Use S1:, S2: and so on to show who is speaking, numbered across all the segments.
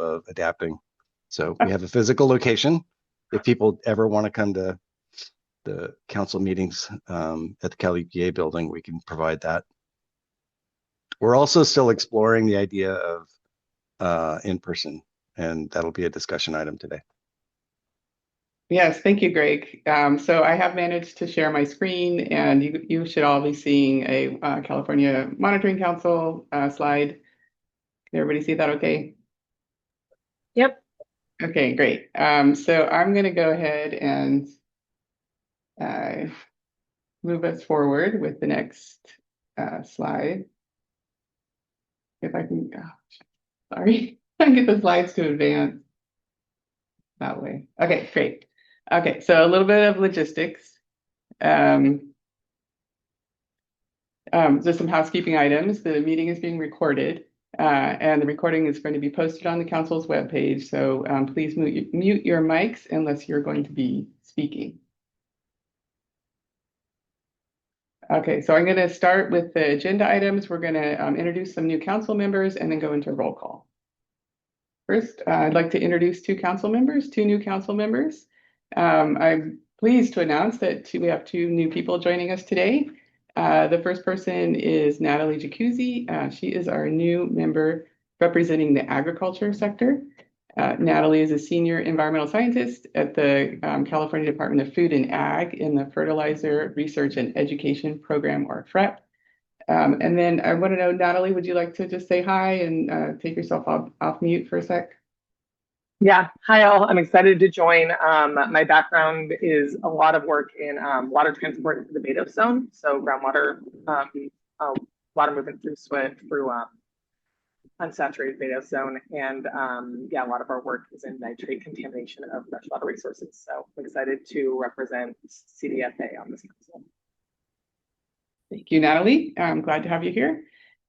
S1: of adapting. So we have a physical location. If people ever want to come to the council meetings at the Cal EPA building, we can provide that. We're also still exploring the idea of in person, and that'll be a discussion item today.
S2: Yes, thank you, Greg. So I have managed to share my screen, and you should all be seeing a California Monitoring Council slide. Can everybody see that okay?
S3: Yep.
S2: Okay, great. So I'm going to go ahead and uh, move us forward with the next slide. If I can, sorry, I get the slides to advance that way. Okay, great. Okay, so a little bit of logistics. Just some housekeeping items. The meeting is being recorded, and the recording is going to be posted on the council's webpage. So please mute your mics unless you're going to be speaking. Okay, so I'm going to start with the agenda items. We're going to introduce some new council members and then go into roll call. First, I'd like to introduce two new council members. I'm pleased to announce that we have two new people joining us today. The first person is Natalie Jacuzzi. She is our new member representing the agriculture sector. Natalie is a senior environmental scientist at the California Department of Food and Ag in the Fertilizer Research and Education Program, or FREP. And then I want to know, Natalie, would you like to just say hi and take yourself off mute for a sec?
S3: Yeah. Hi, all. I'm excited to join. My background is a lot of work in water transport into the Beto zone, so groundwater, water movement through unsaturated Beto zone, and yeah, a lot of our work is in nitrate contamination of freshwater resources. So I'm excited to represent CDFA on this council.
S2: Thank you, Natalie. I'm glad to have you here.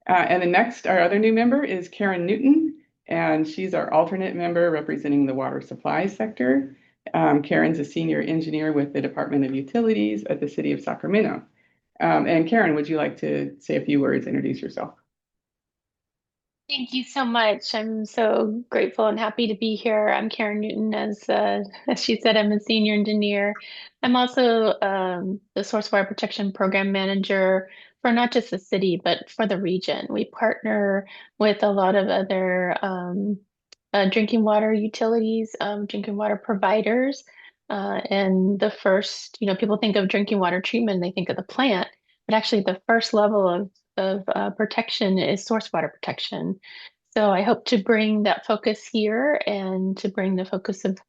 S2: And the next, our other new member is Karen Newton, and she's our alternate member representing the water supply sector. Karen's a senior engineer with the Department of Utilities at the City of Sacramento. And Karen, would you like to say a few words, introduce yourself?
S4: Thank you so much. I'm so grateful and happy to be here. I'm Karen Newton. As she said, I'm a senior engineer. I'm also the Source Water Protection Program Manager for not just the city, but for the region. We partner with a lot of other drinking water utilities, drinking water providers. And the first, people think of drinking water treatment, they think of the plant, but actually the first level of protection is source water protection. So I hope to bring that focus here and to bring the focus of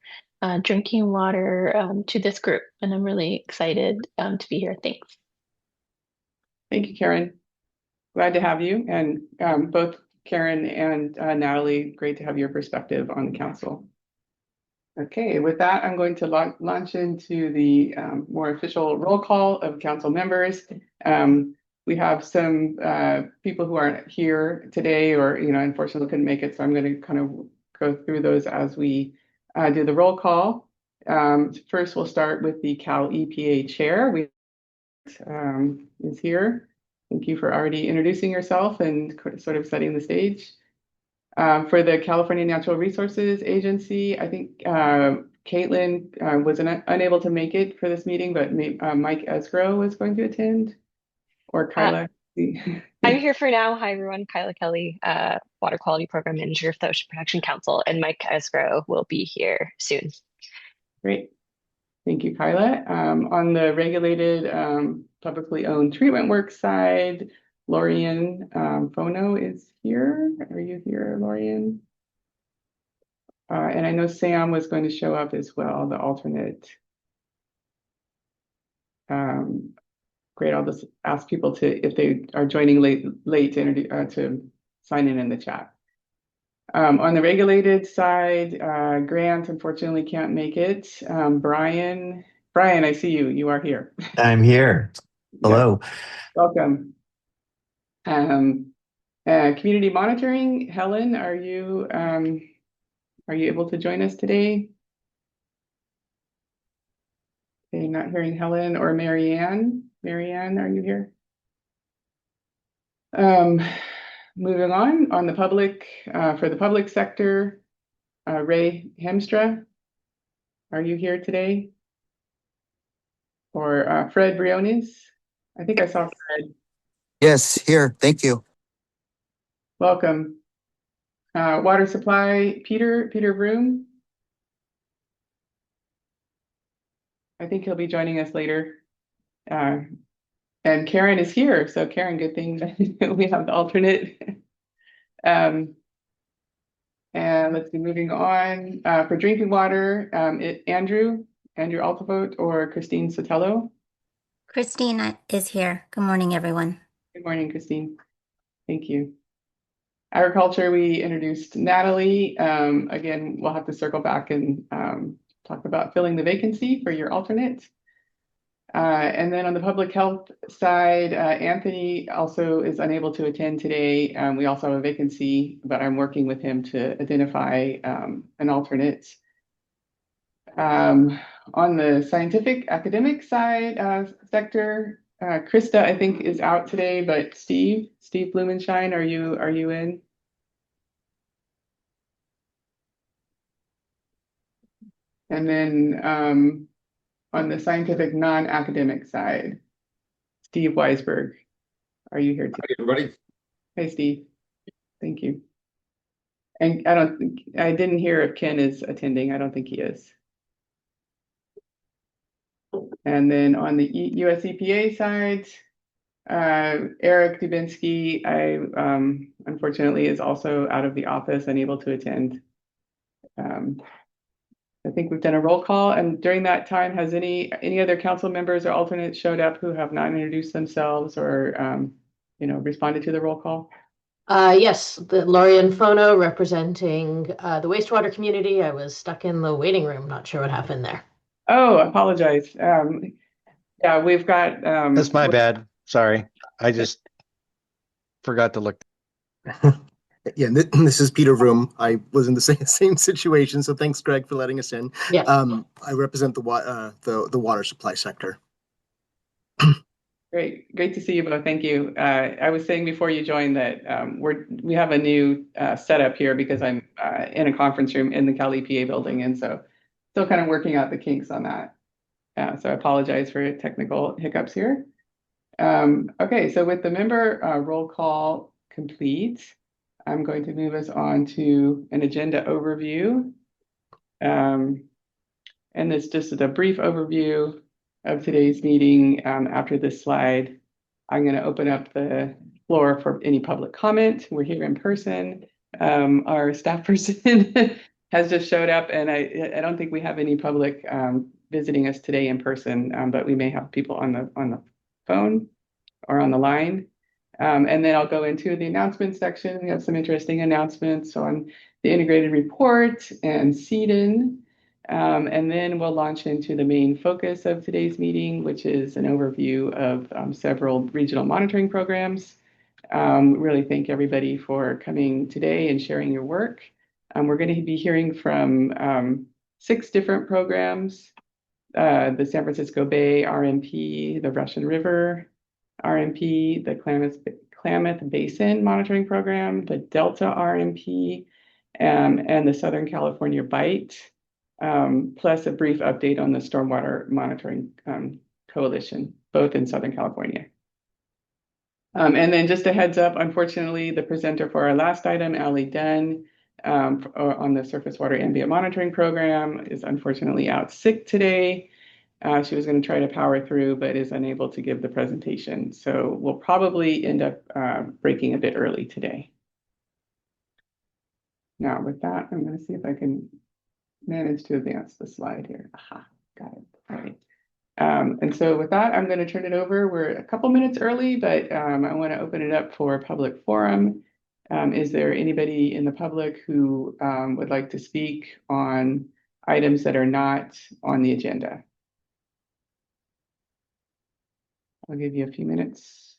S4: drinking water to this group. And I'm really excited to be here. Thanks.
S2: Thank you, Karen. Glad to have you. And both Karen and Natalie, great to have your perspective on the council. Okay, with that, I'm going to launch into the more official roll call of council members. We have some people who aren't here today or, unfortunately couldn't make it. So I'm going to kind of go through those as we do the roll call. First, we'll start with the Cal EPA chair. We is here. Thank you for already introducing yourself and sort of setting the stage. For the California Natural Resources Agency, I think Caitlin was unable to make it for this meeting, but Mike Esgro was going to attend. Or Kyla.
S5: I'm here for now. Hi, everyone. Kyla Kelly, Water Quality Program Manager for the Ocean Protection Council, and Mike Esgro will be here soon.
S2: Great. Thank you, Kyla. On the regulated publicly owned treatment works side, Lorian Fono is here. Are you here, Lorian? And I know Sam was going to show up as well, the alternate. Great. I'll just ask people to, if they are joining late to sign in the chat. On the regulated side, Grant unfortunately can't make it. Brian, I see you. You are here.
S6: I'm here. Hello.
S2: Yeah. Welcome. Community monitoring, Helen, are you able to join us today? Okay, not hearing Helen or Marianne. Marianne, are you here? Moving on the public, for the public sector, Ray Hemstra, are you here today? Or Fred Briones? I think I saw Fred.
S7: Yes, here. Thank you.
S2: Welcome. Water supply, Peter Vroom. I think he'll be joining us later. And Karen is here. So Karen, good thing that we have the alternate. And let's be moving on. For drinking water, Andrew Altavote or Christine Sotelo.
S8: Christine is here. Good morning, everyone.
S2: Good morning, Christine. Thank you. Agriculture, we introduced Natalie. Again, we'll have to circle back and talk about filling the vacancy for your alternate. And then on the public health side, Anthony also is unable to attend today. We also have a vacancy, but I'm working with him to identify an alternate. On the scientific academic side sector, Krista, I think, is out today, but Steve Blumenshine, are you in? And then on the scientific non-academic side, Steve Weisberg, are you here today?
S9: Hi, everybody.
S2: Hey, Steve. Thank you. And I didn't hear if Ken is attending. I don't think he is. And then on the US EPA side, Eric Dubinsky, unfortunately is also out of the office, unable to attend. I think we've done a roll call, and during that time, has any other council members or alternates showed up who have not introduced themselves or responded to the roll call?
S10: Yes, the Lorian Fono representing the wastewater community. I was stuck in the waiting room. Not sure what happened there.
S2: Oh, I apologize. Yeah, we've got.
S1: That's my bad. Sorry. I just forgot to look.
S11: Yeah, this is Peter Vroom. I was in the same situation, so thanks, Greg, for letting us in.
S10: Yeah.
S11: I represent the water supply sector.
S2: Great to see you both. Thank you. I was saying before you joined that we have a new setup here because I'm in a conference room in the Cal EPA building, and so still kind of working out the kinks on that. So I apologize for technical hiccups here. Okay, so with the member roll call complete, I'm going to move us on to an agenda overview. And this just is a brief overview of today's meeting. After this slide, I'm going to open up the floor for any public comment. We're here in person. Our staff person has just showed up, and I don't think we have any public visiting us today in person, but we may have people on the phone or on the line. And then I'll go into the announcements section. We have some interesting announcements on the integrated report and CEDN. And then we'll launch into the main focus of today's meeting, which is an overview of several regional monitoring programs. Really thank everybody for coming today and sharing your work. We're going to be hearing from 6 different programs: the San Francisco Bay RMP, the Russian River RMP, the Klamath Basin Monitoring Program, the Delta RMP, and the Southern California Bight, plus a brief update on the Stormwater Monitoring Coalition, both in Southern California. And then just a heads up, unfortunately, the presenter for our last item, Allie Dunn, on the Surface Water Ambient Monitoring Program, is unfortunately out sick today. She was going to try to power through, but is unable to give the presentation. So we'll probably end up breaking a bit early today. Now with that, I'm going to see if I can manage to advance the slide here. Aha, got it. All right. And so with that, I'm going to turn it over. We're a couple minutes early, but I want to open it up for public forum. Is there anybody in the public who would like to speak on items that are not on the agenda? I'll give you a few minutes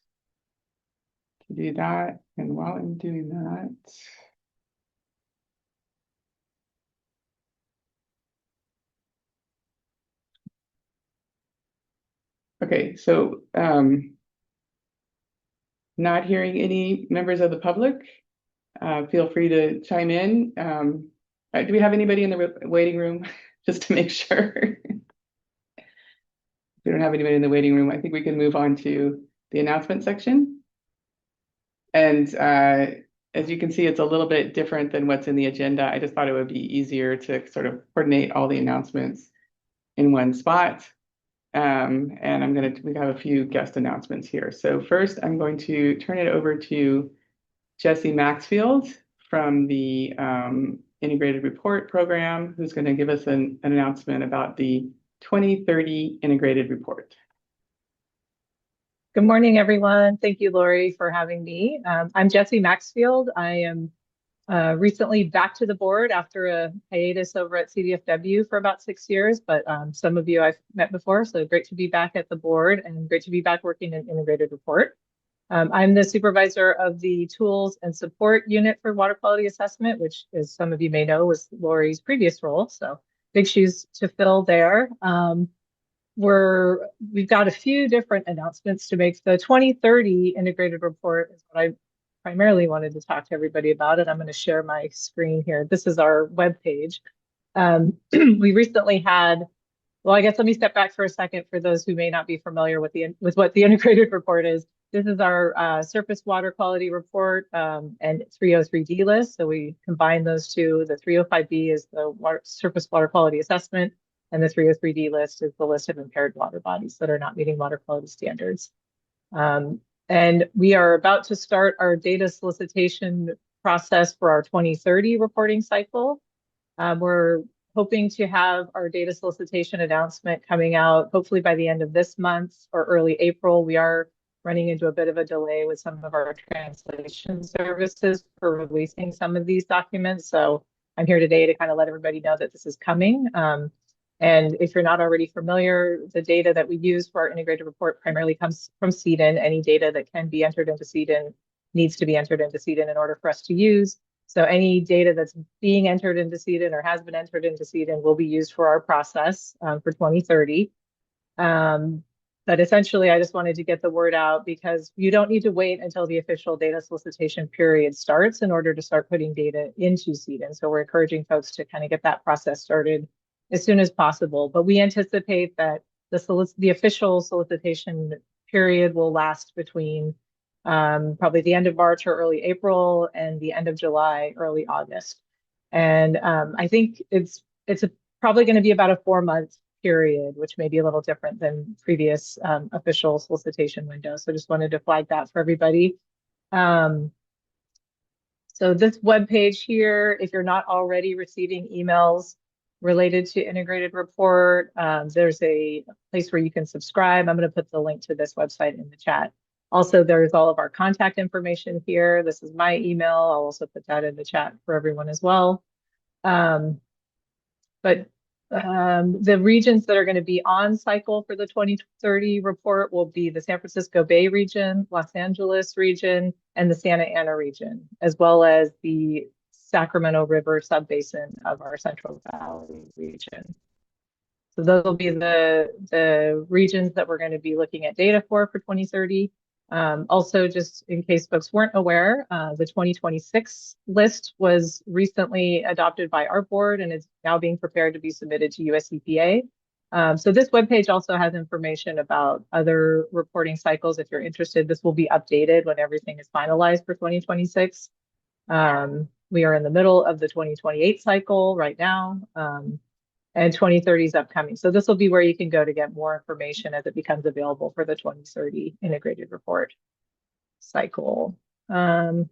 S2: to do that. And while I'm doing that, okay, so not hearing any members of the public, feel free to chime in. All right, do we have anybody in the waiting room? Just to make sure. If we don't have anybody in the waiting room, I think we can move on to the announcement section. And as you can see, it's a little bit different than what's in the agenda. I just thought it would be easier to sort of coordinate all the announcements in one spot. And we have a few guest announcements here. So first, I'm going to turn it over to Jesse Maxfield from the Integrated Report Program, who's going to give us an announcement about the 2030 Integrated Report.
S3: Good morning, everyone. Thank you, Lori, for having me. I'm Jesse Maxfield. I am recently back to the board after a hiatus over at CDFW for about 6 years, but some of you I've met before, so great to be back at the board and great to be back working in Integrated Report. I'm the supervisor of the Tools and Support Unit for Water Quality Assessment, which, as some of you may know, was Lori's previous role, so big shoes to fill there. We've got a few different announcements to make. The 2030 Integrated Report is what I primarily wanted to talk to everybody about, and I'm going to share my screen here. This is our webpage. We recently had, well, I guess let me step back for a second for those who may not be familiar with what the Integrated Report is. This is our surface water quality report and 303D list. So we combine those two. The 305B is the surface water quality assessment, and the 303D list is the list of impaired water bodies that are not meeting water quality standards. And we are about to start our data solicitation process for our 2030 reporting cycle. We're hoping to have our data solicitation announcement coming out hopefully by the end of this month or early April. We are running into a bit of a delay with some of our translation services for releasing some of these documents. So I'm here today to kind of let everybody know that this is coming. And if you're not already familiar, the data that we use for our integrated report primarily comes from CDIN. Any data that can be entered into CDIN needs to be entered into CDIN in order for us to use. So any data that's being entered into CDIN or has been entered into CDIN will be used for our process for 2030. But essentially, I just wanted to get the word out because you don't need to wait until the official data solicitation period starts in order to start putting data into CDIN. So we're encouraging folks to kind of get that process started as soon as possible. But we anticipate that the official solicitation period will last between probably the end of March or early April and the end of July, early August. And I think it's probably going to be about a 4-month period, which may be a little different than previous official solicitation windows. So just wanted to flag that for everybody. So this webpage here, if you're not already receiving emails related to integrated report, there's a place where you can subscribe. I'm going to put the link to this website in the chat. Also, there's all of our contact information here. This is my email. I'll also put that in the chat for everyone as well. The regions that are going to be on cycle for the 2030 report will be the San Francisco Bay region, Los Angeles region, and the Santa Ana region, as well as the Sacramento River subbasin of our Central Valley region. So those will be the regions that we're going to be looking at data for 2030. Also, just in case folks weren't aware, the 2026 list was recently adopted by our board and is now being prepared to be submitted to US EPA. So this webpage also has information about other reporting cycles. If you're interested, this will be updated when everything is finalized for 2026. We are in the middle of the 2028 cycle right now. And 2030 is upcoming. So this will be where you can go to get more information as it becomes available for the 2030 integrated report cycle. I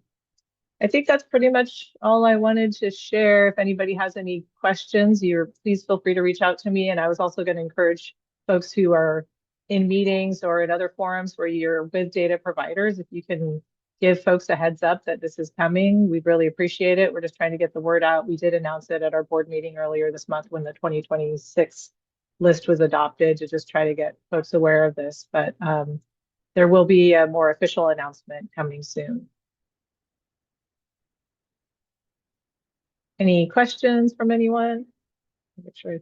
S3: think that's pretty much all I wanted to share. If anybody has any questions, please feel free to reach out to me. And I was also going to encourage folks who are in meetings or in other forums where you're with data providers, if you can give folks a heads up that this is coming, we'd really appreciate it. We're just trying to get the word out. We did announce it at our board meeting earlier this month when the 2026 list was adopted to just try to get folks aware of this. But there will be a more official announcement coming soon. Any questions from anyone? Make sure.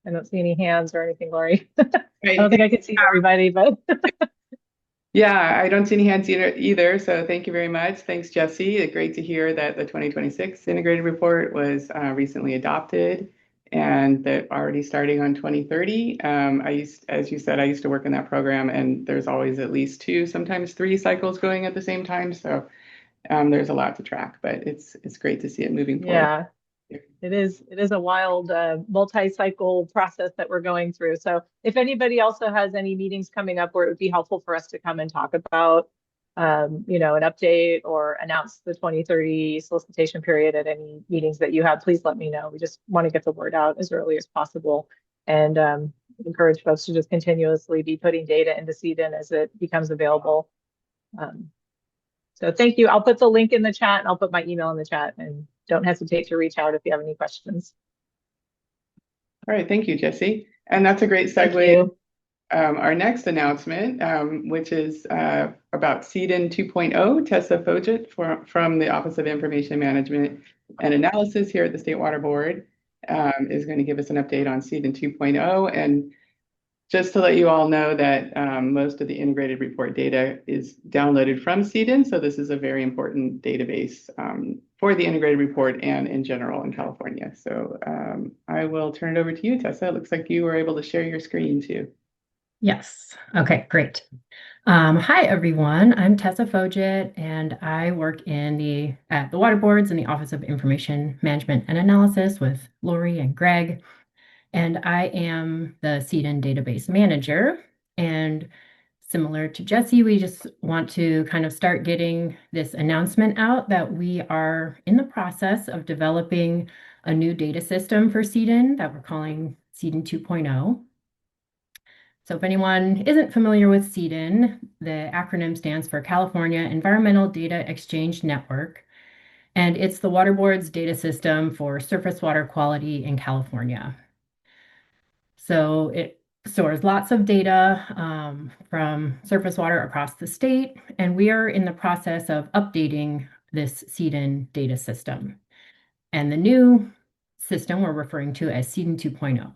S3: I don't see any hands or anything, Lori. I don't think I can see everybody, but.
S2: Yeah, I don't see any hands either. So thank you very much. Thanks, Jesse. Great to hear that the 2026 integrated report was recently adopted and that already starting on 2030. As you said, I used to work in that program, and there's always at least two, sometimes three cycles going at the same time. So there's a lot to track, but it's great to see it moving forward.
S3: Yeah. It is a wild multi-cycle process that we're going through. So if anybody also has any meetings coming up where it would be helpful for us to come and talk about an update or announce the 2030 solicitation period at any meetings that you have, please let me know. We just want to get the word out as early as possible and encourage folks to just continuously be putting data into CDIN as it becomes available. So thank you. I'll put the link in the chat and I'll put my email in the chat, and don't hesitate to reach out if you have any questions.
S2: All right, thank you, Jesse. And that's a great
S3: Thank
S2: segue.
S3: you.
S2: Our next announcement, which is about CDIN 2.0, Tessa Foget from the Office of Information Management and Analysis here at the State Water Board, is going to give us an update on CDIN 2.0. And just to let you all know that most of the integrated report data is downloaded from CDIN, so this is a very important database for the integrated report and in general in California. So I will turn it over to you, Tessa. It looks like you were able to share your screen too.
S9: Yes. Okay, great. Hi, everyone. I'm Tessa Foget, and I work at the Water Boards in the Office of Information Management and Analysis with Lori and Greg. And I am the CDIN database manager. And similar to Jesse, we just want to kind of start getting this announcement out that we are in the process of developing a new data system for CDIN that we're calling CDIN 2.0. So if anyone isn't familiar with CDIN, the acronym stands for California Environmental Data Exchange Network, and it's the Water Board's data system for surface water quality in California. So it stores lots of data from surface water across the state, and we are in the process of updating this CDIN data system. And the new system we're referring to as CDIN 2.0.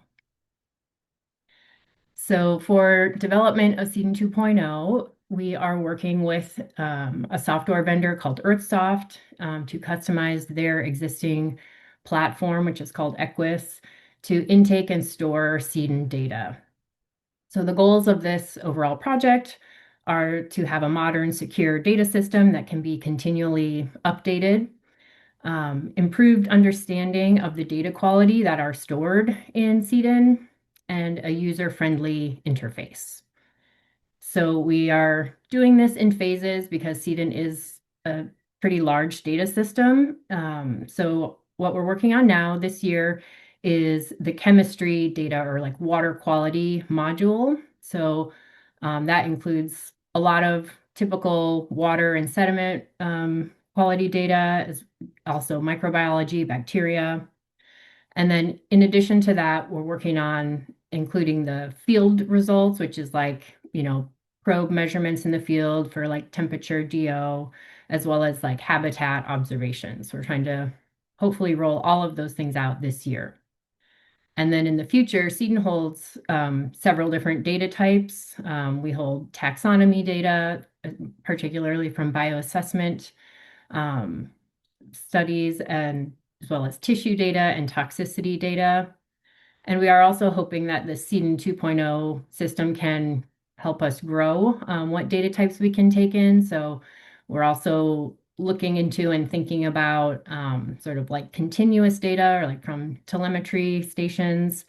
S9: So for development of CDIN 2.0, we are working with a software vendor called EarthSoft to customize their existing platform, which is called Equus, to intake and store CDIN data. So the goals of this overall project are to have a modern, secure data system that can be continually updated, improved understanding of the data quality that are stored in CDIN, and a user-friendly interface. So we are doing this in phases because CDIN is a pretty large data system. So what we're working on now this year is the chemistry data, or like water quality module. So that includes a lot of typical water and sediment quality data, as also microbiology, bacteria. And then in addition to that, we're working on including the field results, which is like, probe measurements in the field for like temperature, DO, as well as like habitat observations. We're trying to hopefully roll all of those things out this year. And then in the future, CDIN holds several different data types. We hold taxonomy data, particularly from bioassessment studies, and as well as tissue data and toxicity data. And we are also hoping that the CDIN 2.0 system can help us grow what data types we can take in. So we're also looking into and thinking about sort of like continuous data, or like from telemetry stations,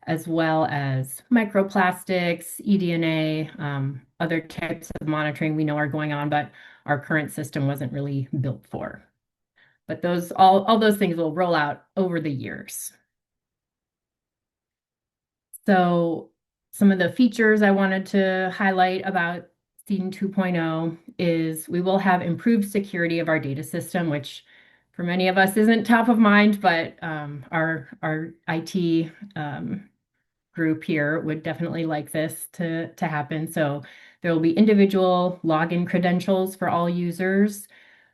S9: as well as microplastics, eDNA, other types of monitoring we know are going on, but our current system wasn't really built for. But all those things will roll out over the years. So some of the features I wanted to highlight about CDIN 2.0 is we will have improved security of our data system, which for many of us isn't top of mind, but our IT group here would definitely like this to happen. So there will be individual login credentials for all users,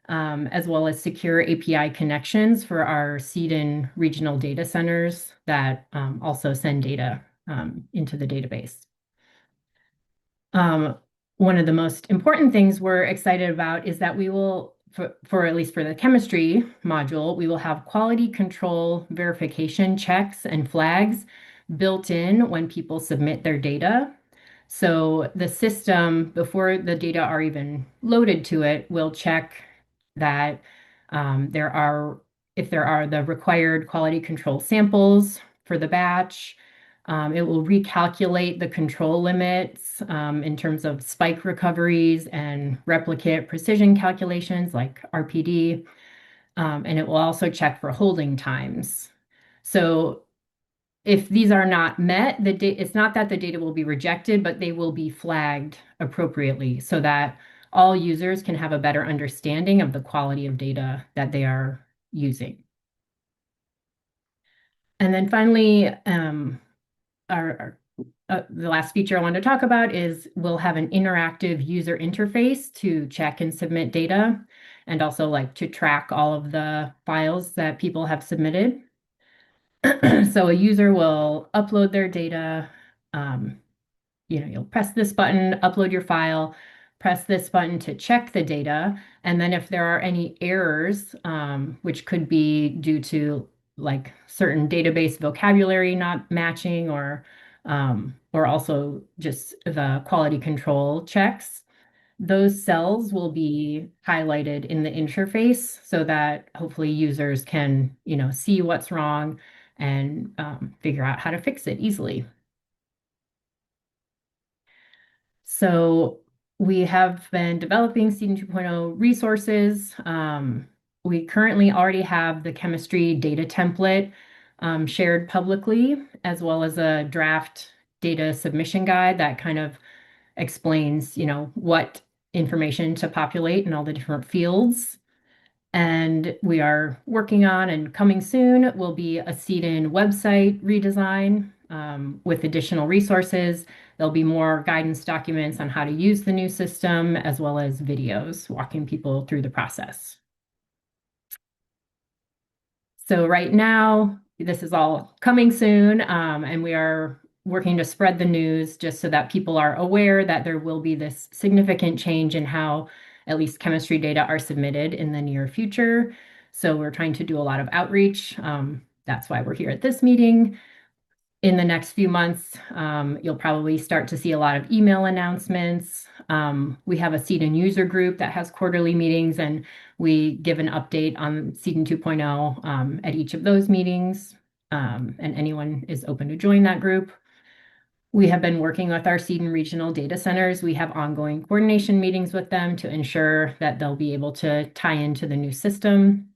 S9: as well as secure API connections for our CDIN regional data centers that also send data into the database. one of the most important things we're excited about is that we will, for at least for the chemistry module, we will have quality control verification checks and flags built in when people submit their data. So the system, before the data are even loaded to it, will check that if there are the required quality control samples for the batch. It will recalculate the control limits in terms of spike recoveries and replicate precision calculations like RPD. And it will also check for holding times. So if these are not met, it's not that the data will be rejected, but they will be flagged appropriately so that all users can have a better understanding of the quality of data that they are using. And then finally, the last feature I wanted to talk about is we'll have an interactive user interface to check and submit data, and also like to track all of the files that people have submitted. So a user will upload their data. You'll press this button, upload your file, press this button to check the data. And then if there are any errors, which could be due to like certain database vocabulary not matching or also just the quality control checks, those cells will be highlighted in the interface so that hopefully users can, see what's wrong and figure out how to fix it easily. So we have been developing Seeding 2.0 resources. We currently already have the chemistry data template shared publicly, as well as a draft data submission guide that kind of explains, what information to populate in all the different fields. And we are working on and coming soon will be a Seedin website redesign with additional resources. There'll be more guidance documents on how to use the new system, as well as videos walking people through the process. So right now, this is all coming soon, and we are working to spread the news just so that people are aware that there will be this significant change in how at least chemistry data are submitted in the near future. So we're trying to do a lot of outreach. That's why we're here at this meeting. In the next few months, you'll probably start to see a lot of email announcements. We have a Seedin user group that has quarterly meetings, and we give an update on Seedin 2.0 at each of those meetings, and anyone is open to join that group. We have been working with our Seedin regional data centers. We have ongoing coordination meetings with them to ensure that they'll be able to tie into the new system.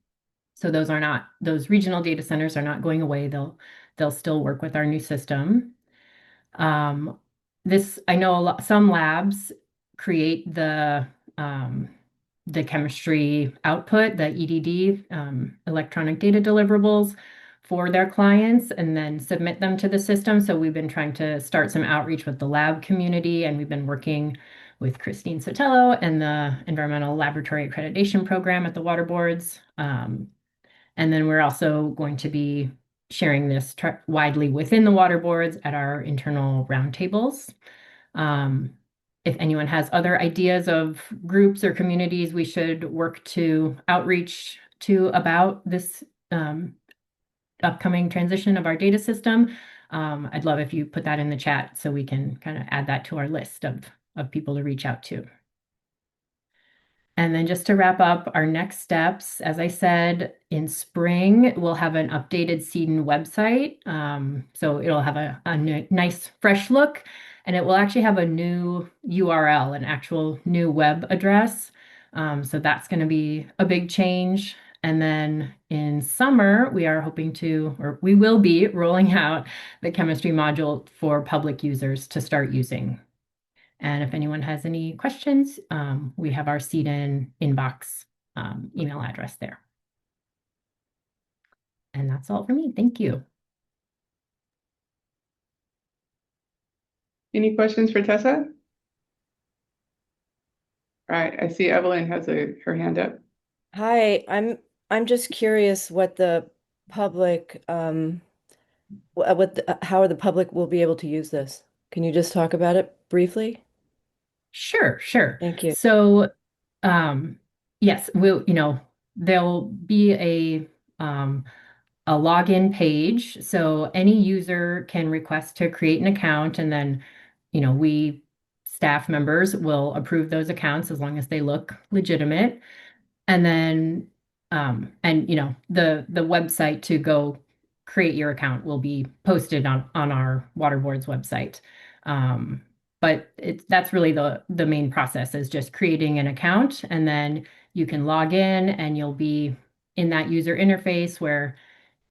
S9: So those regional data centers are not going away. They'll still work with our new system. I know some labs create the chemistry output, the EDD, electronic data deliverables for their clients and then submit them to the system. So we've been trying to start some outreach with the lab community, and we've been working with Christine Sotelo and the Environmental Laboratory Accreditation Program at the water boards. And then we're also going to be sharing this widely within the water boards at our internal roundtables. If anyone has other ideas of groups or communities we should work to outreach to about this upcoming transition of our data system, I'd love if you put that in the chat so we can kind of add that to our list of people to reach out to. And then just to wrap up our next steps, as I said, in spring, we'll have an updated Seedin website. So it'll have a nice fresh look, and it will actually have a new URL, an actual new web address. So that's going to be a big change. And then in summer, we will be rolling out the chemistry module for public users to start using. And if anyone has any questions, we have our Seedin inbox email address there. And that's all for me. Thank you.
S2: Any questions for Tessa? All right, I see Evelyn has her hand up.
S12: Hi, I'm just curious what the public how the public will be able to use this. Can you just talk about it briefly?
S9: Sure.
S12: Thank you.
S9: So, yes, there'll be a login page. So any user can request to create an account, and then, we staff members will approve those accounts as long as they look legitimate. And then, the website to go create your account will be posted on our water board's website. Um, but that's really the main process is just creating an account, and then you can log in and you'll be in that user interface where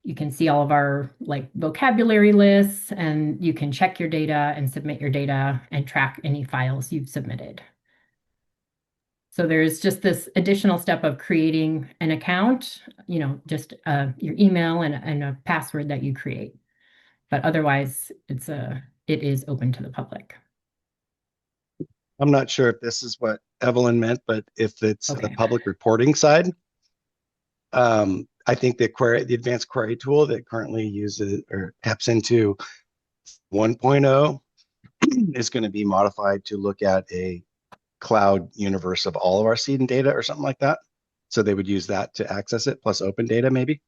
S9: you can see all of our like vocabulary lists, and you can check your data and submit your data and track any files you've submitted. So there's just this additional step of creating an account, just your email and a password that you create. But otherwise, it is open to the public.
S1: I'm not sure if this is what Evelyn meant, but if it's the
S9: Okay.
S1: public reporting side, I think the advanced query tool that currently uses or taps into 1.0 is going to be modified to look at a cloud universe of all of our seed and data or something like that. So they would use that to access it plus open data, maybe.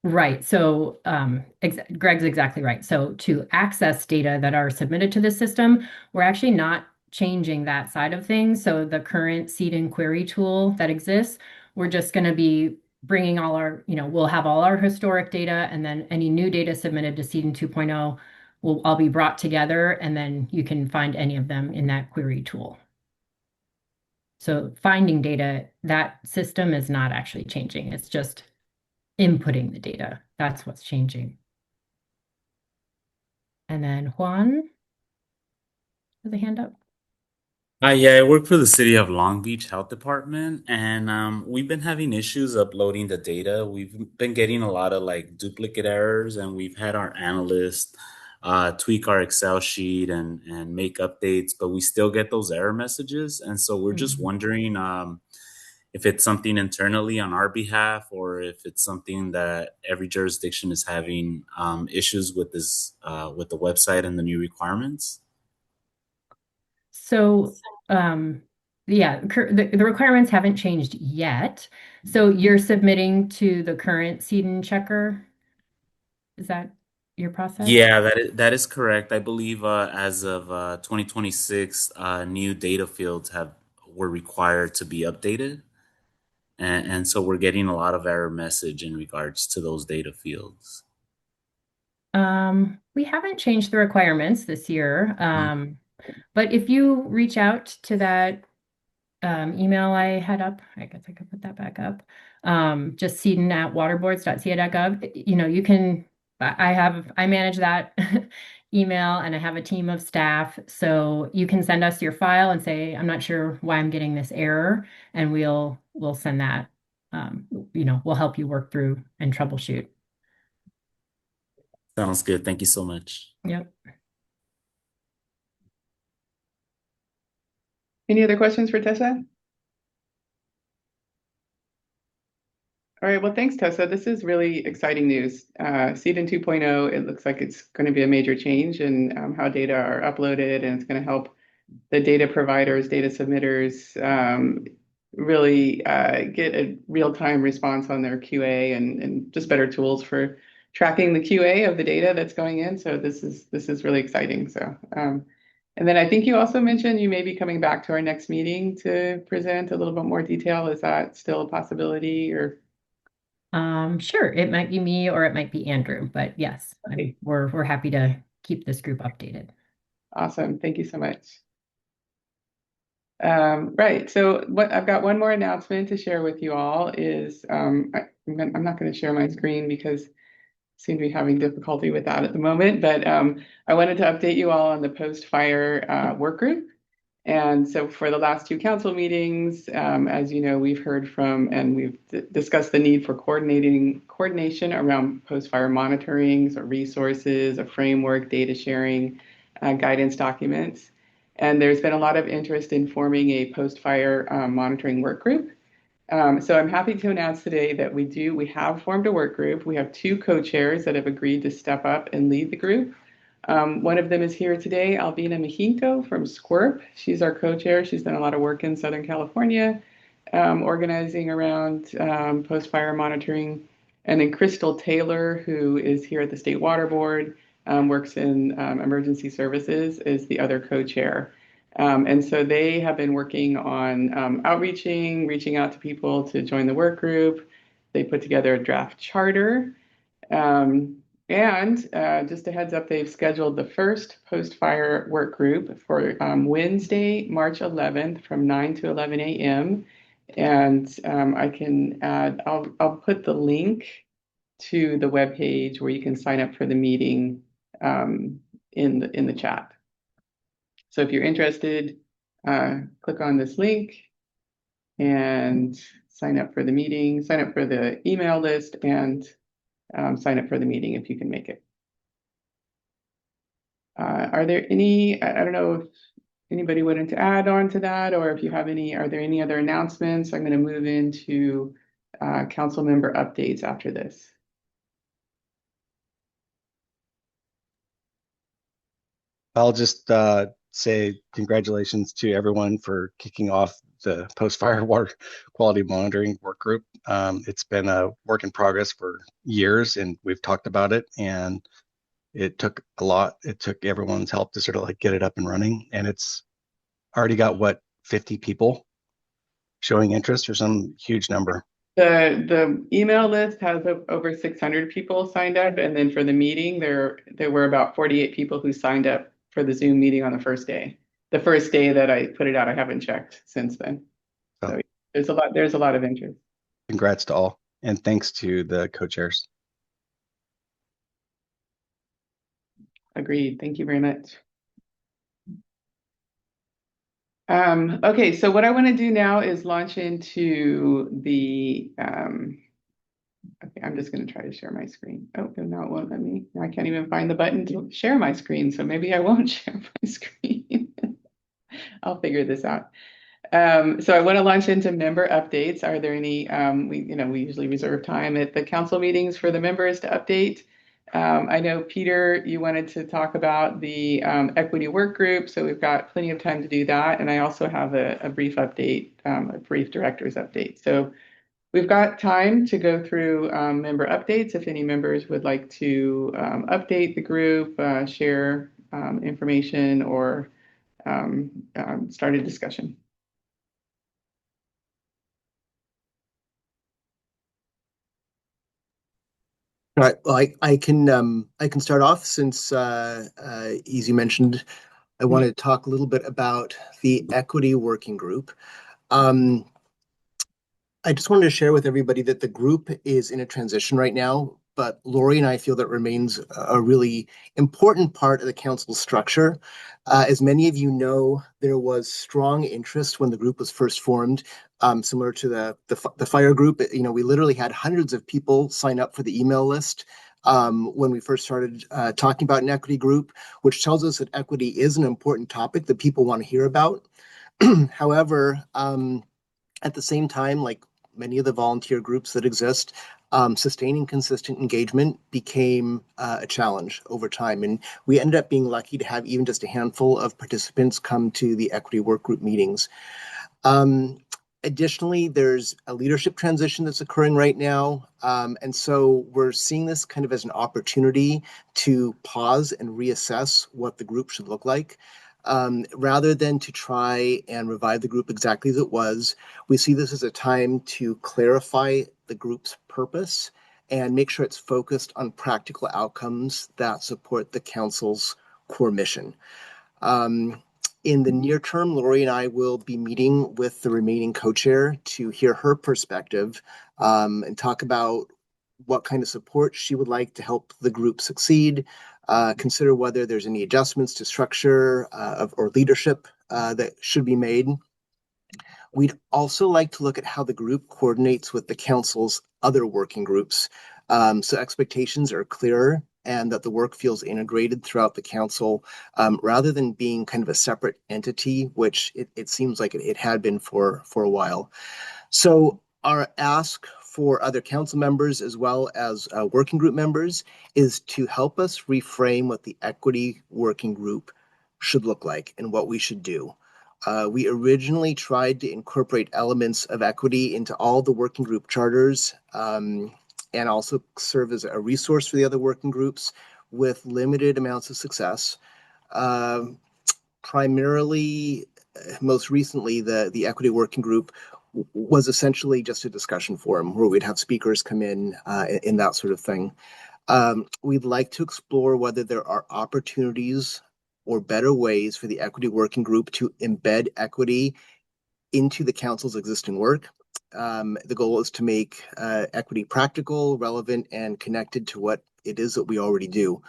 S9: Right. So Greg's exactly right. So to access data that are submitted to the system, we're actually not changing that side of things. So the current seed and query tool that exists, we're just going to be bringing we'll have all our historic data, and then any new data submitted to seed and 2.0 will all be brought together, and then you can find any of them in that query tool. So finding data, that system is not actually changing. It's just inputting the data. That's what's changing. And then Juan has a hand up.
S13: Yeah, I work for the City of Long Beach Health Department, and we've been having issues uploading the data. We've been getting a lot of like duplicate errors, and we've had our analysts tweak our Excel sheet and make updates, but we still get those error messages. And so we're just wondering if it's something internally on our behalf, or if it's something that every jurisdiction is having issues with with the website and the new requirements.
S9: So, yeah, the requirements haven't changed yet. So you're submitting to the current seed and checker. Is that your process?
S13: Yeah, that is correct. I believe as of 2026, new data fields have were required to be updated, and so we're getting a lot of error message in regards to those data fields.
S9: We haven't changed the requirements this year. But if you reach out to that email I had up, I guess I could put that back up. Just seeding@waterboards.ca.gov. You can, I manage that email, and I have a team of staff. So you can send us your file and say, I'm not sure why I'm getting this error, and we'll send that. We'll help you work through and troubleshoot.
S13: Sounds good. Thank you so much.
S9: Yep.
S2: Any other questions for Tessa? All right, well, thanks, Tessa. This is really exciting news. Seed in 2.0, it looks like it's going to be a major change in how data are uploaded, and it's going to help the data providers, data submitters really get a real-time response on their QA and just better tools for tracking the QA of the data that's going in. So this is really exciting. So and then I think you also mentioned you may be coming back to our next meeting to present a little bit more detail. Is that still a possibility, or?
S9: Sure, it might be me or it might be Andrew, but yes,
S2: Okay.
S9: we're happy to keep this group updated.
S2: Awesome. Thank you so much. Right. So I've got one more announcement to share with you all is I'm not going to share my screen because I seem to be having difficulty with that at the moment, but I wanted to update you all on the post-fire work group. And so for the last two council meetings, as you know, we've heard from and we've discussed the need for coordination around post-fire monitoring, so resources, a framework, data sharing, guidance documents. And there's been a lot of interest in forming a post-fire monitoring work group. So I'm happy to announce today that we have formed a work group. We have two co-chairs that have agreed to step up and lead the group. One of them is here today, Albina Mejico from Squirp. She's our co-chair. She's done a lot of work in Southern California, organizing around post-fire monitoring. And then Crystal Taylor, who is here at the State Water Board, works in emergency services, is the other co-chair. And so they have been working on outreaching, reaching out to people to join the work group. They put together a draft charter. And just a heads up, they've scheduled the first post-fire work group for Wednesday, March 11th from 9 to 11 a.m. And I can add, I'll put the link to the webpage where you can sign up for the meeting in the chat. So if you're interested, click on this link and sign up for the meeting, sign up for the email list, and sign up for the meeting if you can make it. Are there any, I don't know if anybody wanted to add on to that, or if you have any, are there any other announcements? I'm going to move into council member updates after this.
S1: I'll just say congratulations to everyone for kicking off the post-fire water quality monitoring work group. It's been a work in progress for years, and we've talked about it, and it took a lot. It took everyone's help to sort of like get it up and running, and it's already got, what, 50 people showing interest or some huge number.
S2: The email list has over 600 people signed up, and then for the meeting, there were about 48 people who signed up for the Zoom meeting on the first day. The first day that I put it out, I haven't checked since then. So there's a lot of interest.
S1: Congrats to all, and thanks to the co-chairs.
S2: Agreed. Thank you very much. Okay, so what I want to do now is launch into the okay, I'm just going to try to share my screen. Oh, no, it won't let me. I can't even find the button to share my screen, so maybe I won't share my screen. I'll figure this out. So I want to launch into member updates. Are there any, we usually reserve time at the council meetings for the members to update. I know, Peter, you wanted to talk about the equity work group, so we've got plenty of time to do that. And I also have a brief update, a brief director's update. So we've got time to go through member updates. If any members would like to update the group, share information, or start a discussion.
S11: All right. Well, I can start off since as you mentioned, I wanted to talk a little bit about the equity working group. I just wanted to share with everybody that the group is in a transition right now, but Lori and I feel that remains a really important part of the council structure. As many of you know, there was strong interest when the group was first formed, similar to the fire group. We literally had hundreds of people sign up for the email list when we first started talking about an equity group, which tells us that equity is an important topic that people want to hear about. However, at the same time, like many of the volunteer groups that exist, sustaining consistent engagement became a challenge over time. And we ended up being lucky to have even just a handful of participants come to the equity work group meetings. Additionally, there's a leadership transition that's occurring right now. And so we're seeing this kind of as an opportunity to pause and reassess what the group should look like. Rather than to try and revive the group exactly as it was, we see this as a time to clarify the group's purpose and make sure it's focused on practical outcomes that support the council's core mission. In the near term, Lori and I will be meeting with the remaining co-chair to hear her perspective and talk about what kind of support she would like to help the group succeed, consider whether there's any adjustments to structure or leadership that should be made. We'd also like to look at how the group coordinates with the council's other working groups, so expectations are clearer and that the work feels integrated throughout the council rather than being kind of a separate entity, which it seems like it had been for a while. So our ask for other council members as well as working group members is to help us reframe what the equity working group should look like and what we should do. We originally tried to incorporate elements of equity into all the working group charters and also serve as a resource for the other working groups with limited amounts of success. Primarily, most recently, the equity working group was essentially just a discussion forum where we'd have speakers come in that sort of thing. We'd like to explore whether there are opportunities or better ways for the equity working group to embed equity into the council's existing work. The goal is to make equity practical, relevant, and connected to what it is that we already do.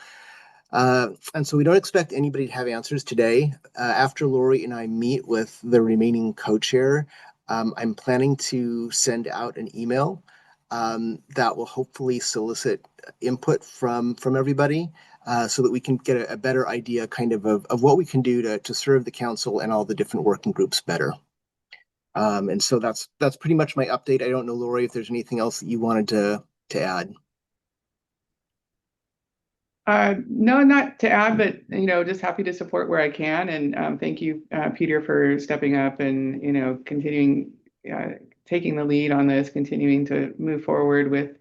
S11: And so we don't expect anybody to have answers today. After Lori and I meet with the remaining co-chair, I'm planning to send out an email that will hopefully solicit input from everybody so that we can get a better idea kind of what we can do to serve the council and all the different working groups better. And so that's pretty much my update. I don't know, Lori, if there's anything else that you wanted to add.
S2: No, not to add, but just happy to support where I can. And thank you, Peter, for stepping up and continuing taking the lead on this, continuing to move forward with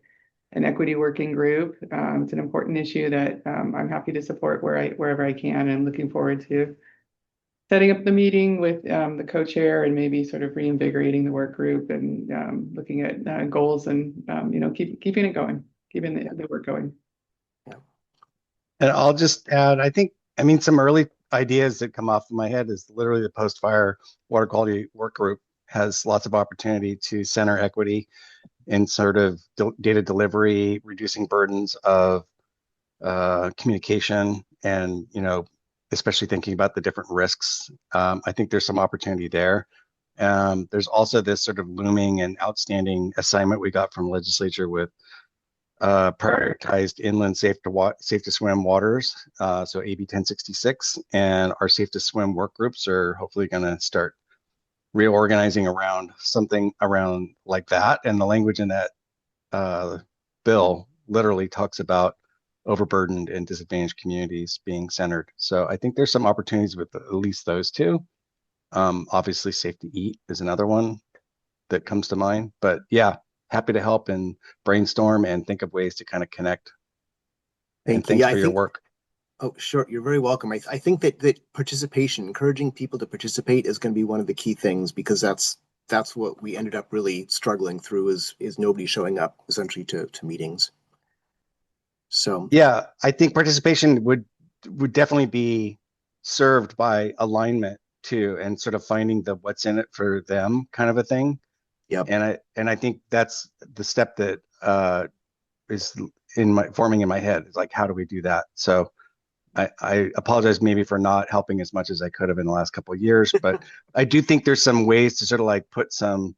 S2: an equity working group. It's an important issue that I'm happy to support wherever I can. And looking forward to setting up the meeting with the co-chair and maybe sort of reinvigorating the work group and looking at goals and keeping it going, keeping the work going.
S1: And I'll just add, I mean, some early ideas that come off of my head is literally the post-fire water quality work group has lots of opportunity to center equity in sort of data delivery, reducing burdens of communication, and especially thinking about the different risks. I think there's some opportunity there. There's also this sort of looming and outstanding assignment we got from legislature with prioritized inland safe to swim waters, so AB 1066, and our safe to swim work groups are hopefully going to start reorganizing around something around like that. And the language in that bill literally talks about overburdened and disadvantaged communities being centered. So I think there's some opportunities with at least those two. Obviously, safe to eat is another one that comes to mind. But yeah, happy to help and brainstorm and think of ways to kind of connect.
S11: Thank you.
S1: Thanks for your work.
S11: Oh, sure. You're very welcome. I think that participation, encouraging people to participate is going to be one of the key things, because that's what we ended up really struggling through is nobody showing up essentially to meetings. So
S1: yeah, I think participation would definitely be served by alignment too, and sort of finding the what's in it for them kind of a thing.
S11: Yeah.
S1: And I think that's the step that is forming in my head. It's like, how do we do that? So I apologize maybe for not helping as much as I could have in the last couple of years, but I do think there's some ways to sort of like put some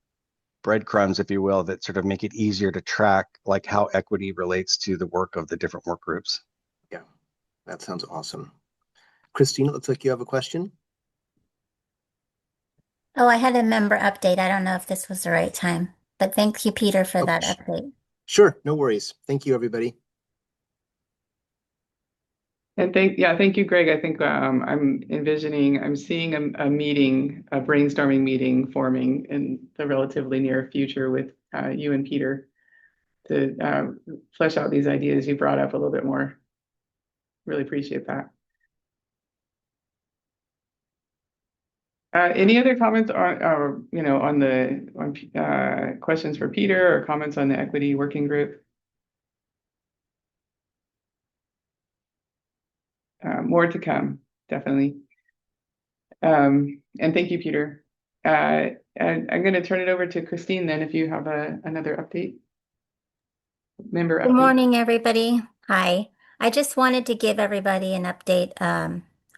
S1: breadcrumbs, if you will, that sort of make it easier to track like how equity relates to the work of the different work groups.
S11: Yeah, that sounds awesome. Christina, looks like you have a question.
S8: Oh, I had a member update. I don't know if this was the right time, but thank you, Peter, for that update.
S11: Sure, no worries. Thank you, everybody.
S2: And thank you, Greg. I think I'm seeing a meeting, a brainstorming meeting forming in the relatively near future with you and Peter to flesh out these ideas you brought up a little bit more. Really appreciate that. Any other comments on questions for Peter, or comments on the equity working group? More to come, definitely. And thank you, Peter. And I'm going to turn it over to Christine then, if you have another update. Member update.
S8: Good morning, everybody. Hi. I just wanted to give everybody an update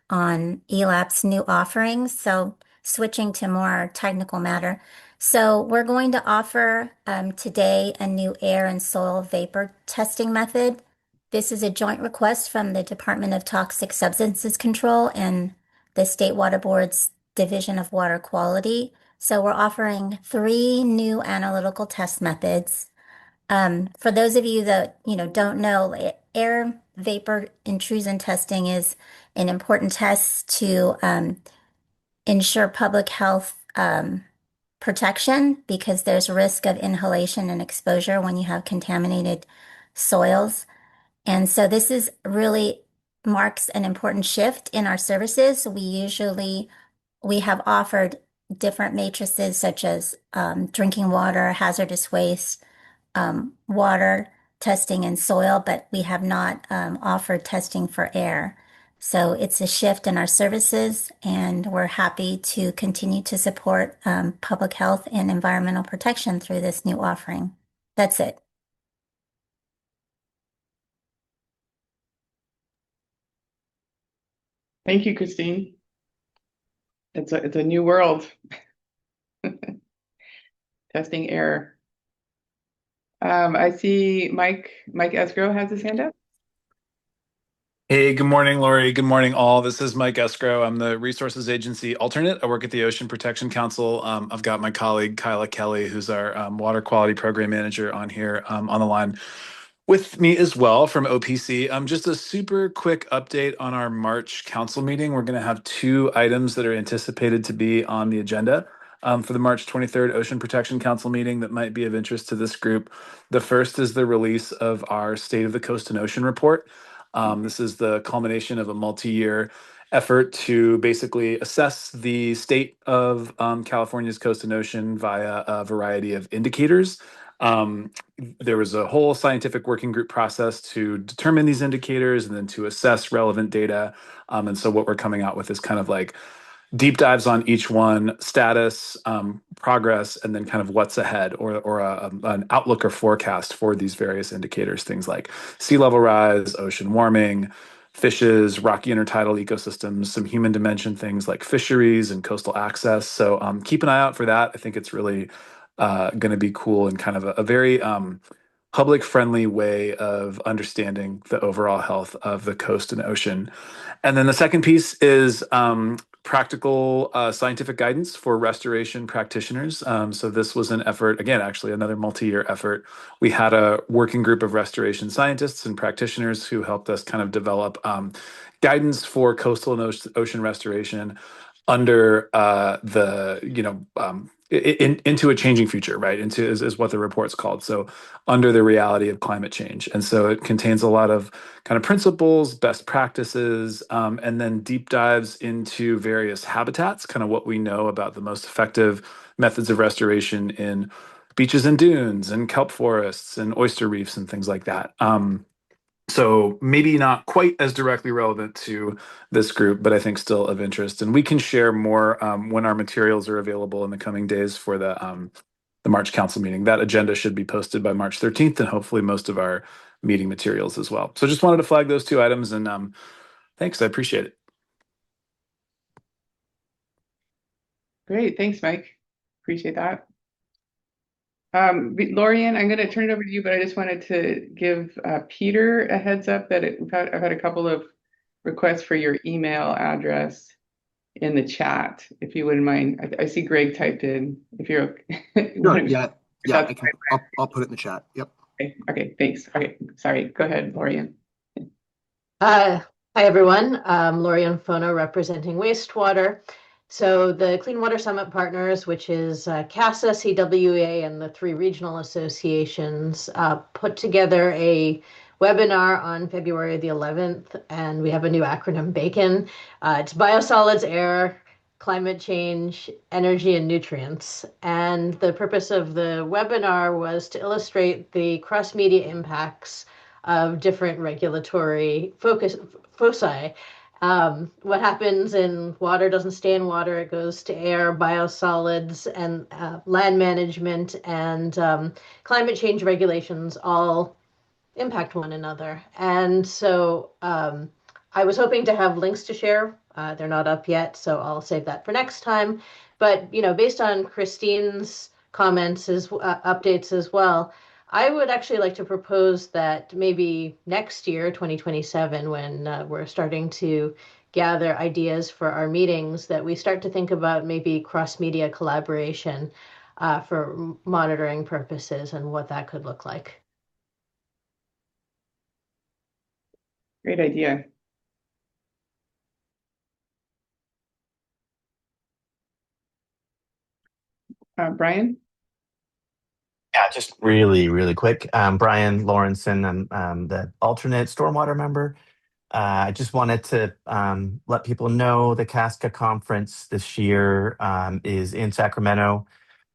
S8: on ELAP's new offerings. So switching to more technical matter. So we're going to offer today a new air and soil vapor testing method. This is a joint request from the Department of Toxic Substances Control and the State Water Board's Division of Water Quality. So we're offering 3 new analytical test methods. For those of you that, don't know, air vapor intrusion testing is an important test to ensure public health protection because there's risk of inhalation and exposure when you have contaminated soils. And so this is really marks an important shift in our services. We have offered different matrices such as drinking water, hazardous waste, water testing and soil, but we have not offered testing for air. So it's a shift in our services, and we're happy to continue to support public health and environmental protection through this new offering. That's it.
S2: Thank you, Christine. It's a new world. Testing air. I see Mike Escrow has his hand up.
S14: Hey, good morning, Lori. Good morning, all. This is Mike Escrow. I'm the Resources Agency alternate. I work at the Ocean Protection Council. I've got my colleague, Kyla Kelly, who's our Water Quality Program Manager on here on the line with me as well from OPC. Just a super quick update on our March council meeting. We're going to have two items that are anticipated to be on the agenda for the March 23rd Ocean Protection Council meeting that might be of interest to this group. The first is the release of our State of the Coast and Ocean report. This is the culmination of a multi-year effort to basically assess the state of California's coast and ocean via a variety of indicators. There was a whole scientific working group process to determine these indicators and then to assess relevant data. And so what we're coming out with is kind of like deep dives on each one, status, progress, and then kind of what's ahead or an outlook or forecast for these various indicators, things like sea level rise, ocean warming, fishes, rocky intertidal ecosystems, some human dimension things like fisheries and coastal access. So keep an eye out for that. I think it's really going to be cool and kind of a very public friendly way of understanding the overall health of the coast and ocean. And then the second piece is practical scientific guidance for restoration practitioners. So this was an effort, again, actually another multi-year effort. We had a working group of restoration scientists and practitioners who helped us kind of develop guidance for coastal and ocean restoration under into a changing future, right? Into is what the report's called. So under the reality of climate change. And so it contains a lot of kind of principles, best practices, and then deep dives into various habitats, kind of what we know about the most effective methods of restoration in beaches and dunes and kelp forests and oyster reefs and things like that. So maybe not quite as directly relevant to this group, but I think still of interest. And we can share more when our materials are available in the coming days for the March Council meeting. That agenda should be posted by March 13th, and hopefully most of our meeting materials as well. So just wanted to flag those two items, and thanks. I appreciate it.
S2: Great, thanks, Mike. Appreciate that. Lorian, I'm going to turn it over to you, but I just wanted to give Peter a heads up that I've had a couple of requests for your email address in the chat, if you wouldn't mind. I see Greg typed in. If you're okay.
S11: Sure, yeah, I'll put it in the chat. Yep.
S2: Okay, thanks. Okay, sorry. Go ahead, Lorian.
S10: Hi, everyone. Lorian Fono representing wastewater. So the Clean Water Summit partners, which is CASA, CWA, and the three regional associations, put together a webinar on February the 11th, and we have a new acronym, BACON. It's biosolids, air, climate change, energy, and nutrients. And the purpose of the webinar was to illustrate the cross-media impacts of different regulatory foci. What happens in water doesn't stay in water, it goes to air, biosolids, and land management and climate change regulations all impact one another. And so I was hoping to have links to share. They're not up yet, so I'll save that for next time. But, based on Christine's comments, updates as well, I would actually like to propose that maybe next year, 2027, when we're starting to gather ideas for our meetings, that we start to think about maybe cross-media collaboration for monitoring purposes and what that could look like.
S2: Great idea. Brian?
S6: Yeah, just really, really quick. Brian Lawrenson, I'm the alternate stormwater member. I just wanted to let people know the Casca conference this year is in Sacramento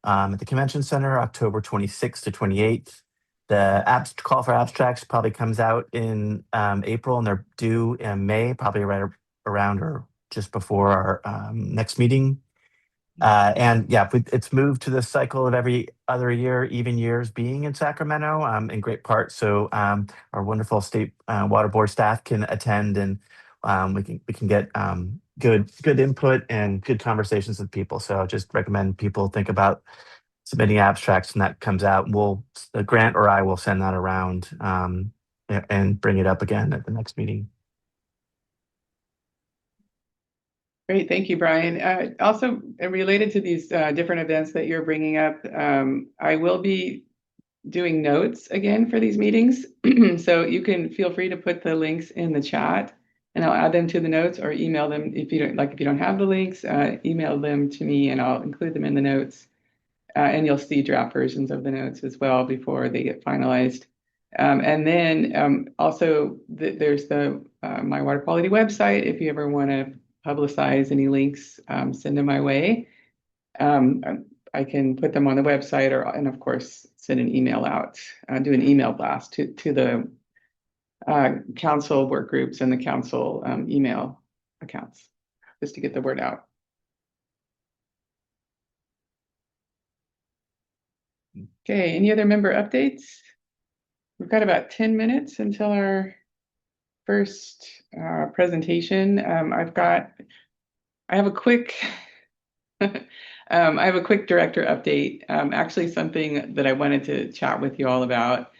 S6: at the Convention Center, October 26th to 28th. The call for abstracts probably comes out in April, and they're due in May, probably right around or just before our next meeting. And yeah, it's moved to the cycle of every other year, even years being in Sacramento, in great part. So our wonderful state water board staff can attend, and we can get good input and good conversations with people. So I just recommend people think about submitting abstracts, and that comes out. The Grant or I will send that around and bring it up again at the next meeting.
S2: Great, thank you, Brian. Also, related to these different events that you're bringing up, I will be doing notes again for these meetings. So you can feel free to put the links in the chat and I'll add them to the notes, or email them if you don't have the links, email them to me and I'll include them in the notes. And you'll see draft versions of the notes as well before they get finalized. And then also there's the My Water Quality website. If you ever want to publicize any links, send them my way. I can put them on the website, and of course send an email out, do an email blast to the council work groups and the council email accounts, just to get the word out. Okay, any other member updates? We've got about 10 minutes until our first presentation. I have a quick director update, actually something that I wanted to chat with you all about.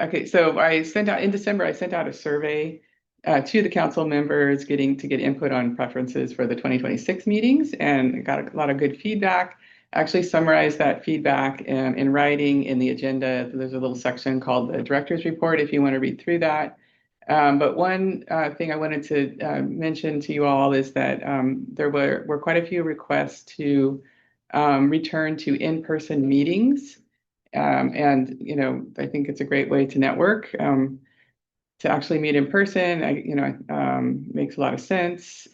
S2: Okay, so in December, I sent out a survey to the council members to get input on preferences for the 2026 meetings, and got a lot of good feedback. Actually summarized that feedback in writing in the agenda. There's a little section called the director's report if you want to read through that. But one thing I wanted to mention to you all is that there were quite a few requests to return to in-person meetings. And I think it's a great way to network, to actually meet in person. Makes a lot of sense.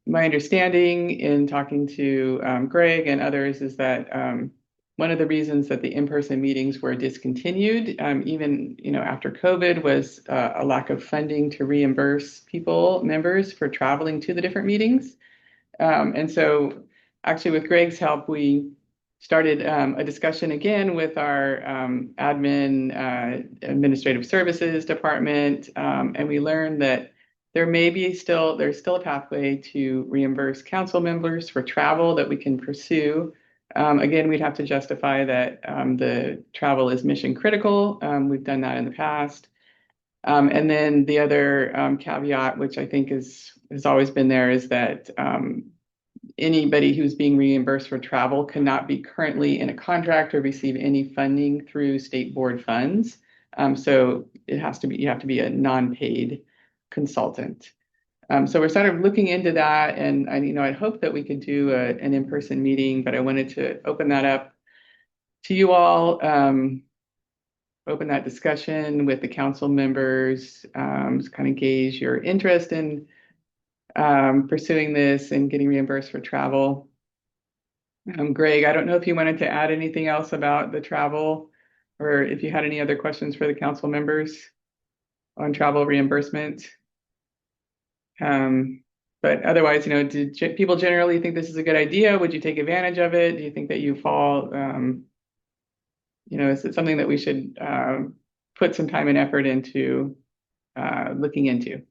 S2: My understanding in talking to Greg and others is that one of the reasons that the in-person meetings were discontinued, even after COVID, was a lack of funding to reimburse members for traveling to the different meetings. And so actually with Greg's help, we started a discussion again with our administrative services department, and we learned that there's still a pathway to reimburse council members for travel that we can pursue. Again, we'd have to justify that the travel is mission critical. We've done that in the past. And then the other caveat, which I think has always been there, is that anybody who's being reimbursed for travel cannot be currently in a contract or receive any funding through state board funds. So you have to be a non-paid consultant. So we're sort of looking into that, and I'd hope that we could do an in-person meeting, but I wanted to open that up to you all, open that discussion with the council members, to kind of gauge your interest in pursuing this and getting reimbursed for travel. Greg, I don't know if you wanted to add anything else about the travel, or if you had any other questions for the council members on travel reimbursement. But otherwise, do people generally think this is a good idea? Would you take advantage of it? Do you think that you fall, is it something that we should put some time and effort into looking into?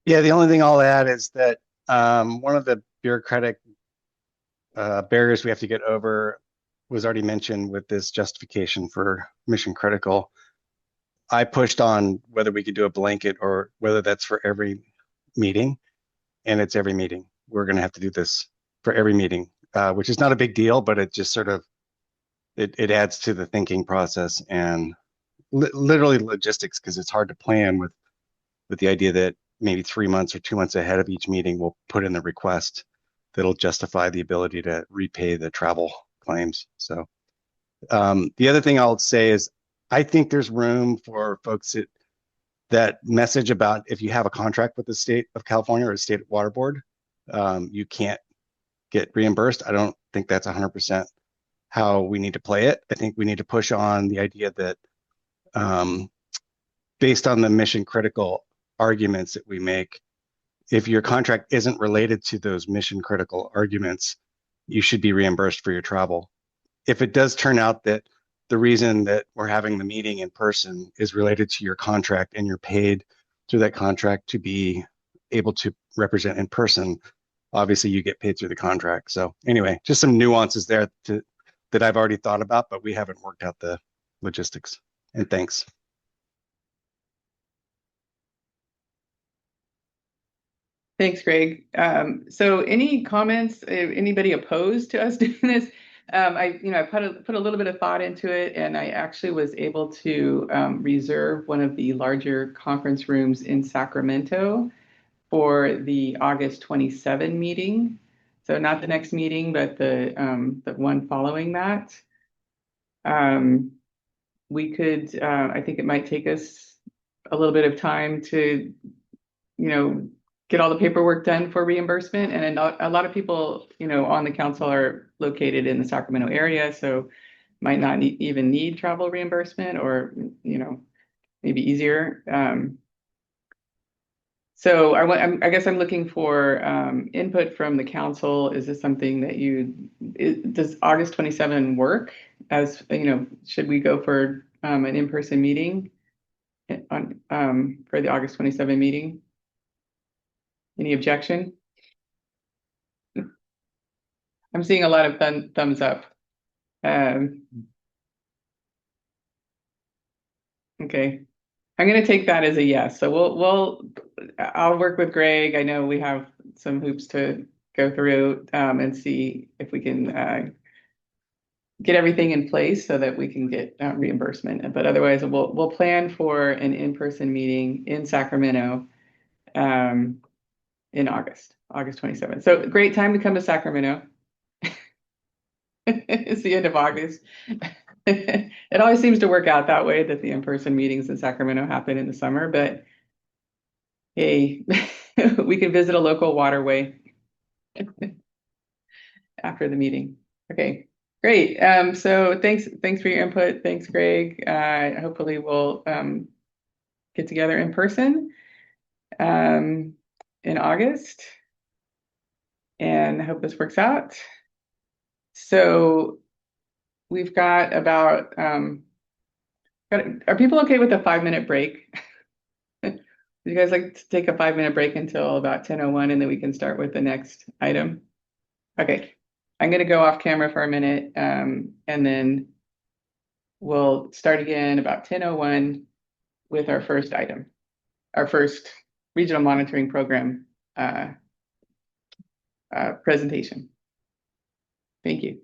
S1: Yeah, the only thing I'll add is that one of the bureaucratic barriers we have to get over was already mentioned with this justification for mission critical. I pushed on whether we could do a blanket or whether that's for every meeting, and it's every meeting. We're going to have to do this for every meeting, which is not a big deal, but it just sort of it adds to the thinking process and literally logistics, because it's hard to plan with the idea that maybe 3 months or 2 months ahead of each meeting, we'll put in the request that'll justify the ability to repay the travel claims. So the other thing I'll say is I think there's room for folks that message about if you have a contract with the state of California or the state water board, you can't get reimbursed. I don't think that's 100% how we need to play it. I think we need to push on the idea that based on the mission critical arguments that we make, if your contract isn't related to those mission critical arguments, you should be reimbursed for your travel. If it does turn out that the reason that we're having the meeting in person is related to your contract and you're paid through that contract to be able to represent in person, obviously you get paid through the contract. So anyway, just some nuances there that I've already thought about, but we haven't worked out the logistics. And thanks.
S2: Thanks, Greg. So any comments, anybody opposed to us doing this? I put a little bit of thought into it, and I actually was able to reserve one of the larger conference rooms in Sacramento for the August 27 meeting. So not the next meeting, but the one following that. We could, I think it might take us a little bit of time to, get all the paperwork done for reimbursement. And a lot of people, on the council are located in the Sacramento area, so might not even need travel reimbursement, or, maybe easier. So I guess I'm looking for input from the council. Is this something that does August 27 work? As should we go for an in-person meeting for the August 27 meeting? Any objection? I'm seeing a lot of thumbs up. Okay, I'm going to take that as a yes. So I'll work with Greg. I know we have some hoops to go through and see if we can get everything in place so that we can get reimbursement. But otherwise, we'll plan for an in-person meeting in Sacramento in August 27th. So great time to come to Sacramento. It's the end of August. It always seems to work out that way, that the in-person meetings in Sacramento happen in the summer, but hey, we can visit a local waterway after the meeting. Okay, great. So thanks for your input. Thanks, Greg. Hopefully we'll get together in person in August, and I hope this works out. So we've got about are people okay with a 5-minute break? Would you guys like to take a 5-minute break until about 10:01, and then we can start with the next item? Okay, I'm going to go off camera for a minute, and then we'll start again about 10:01 with our first item, our first regional monitoring program presentation. Thank you.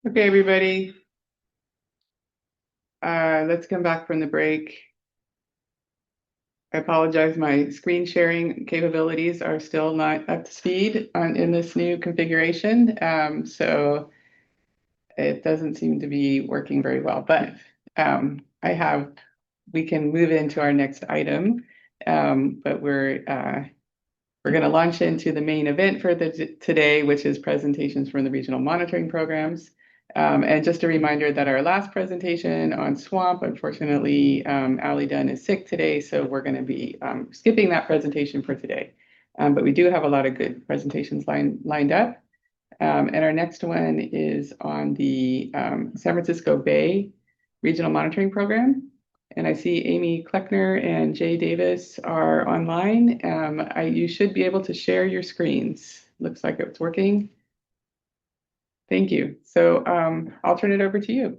S2: Okay, everybody. Let's come back from the break. I apologize, my screen sharing capabilities are still not up to speed in this new configuration. So it doesn't seem to be working very well, but we can move into our next item. But we're going to launch into the main event for today, which is presentations from the regional monitoring programs. And just a reminder that our last presentation on SWAMP, unfortunately, Ali Dunn is sick today, so we're going to be skipping that presentation for today. But we do have a lot of good presentations lined up. And our next one is on the San Francisco Bay Regional Monitoring Program. And I see Amy Kleckner and Jay Davis are online. You should be able to share your screens. Looks like it's working. Thank you. So I'll turn it over to you.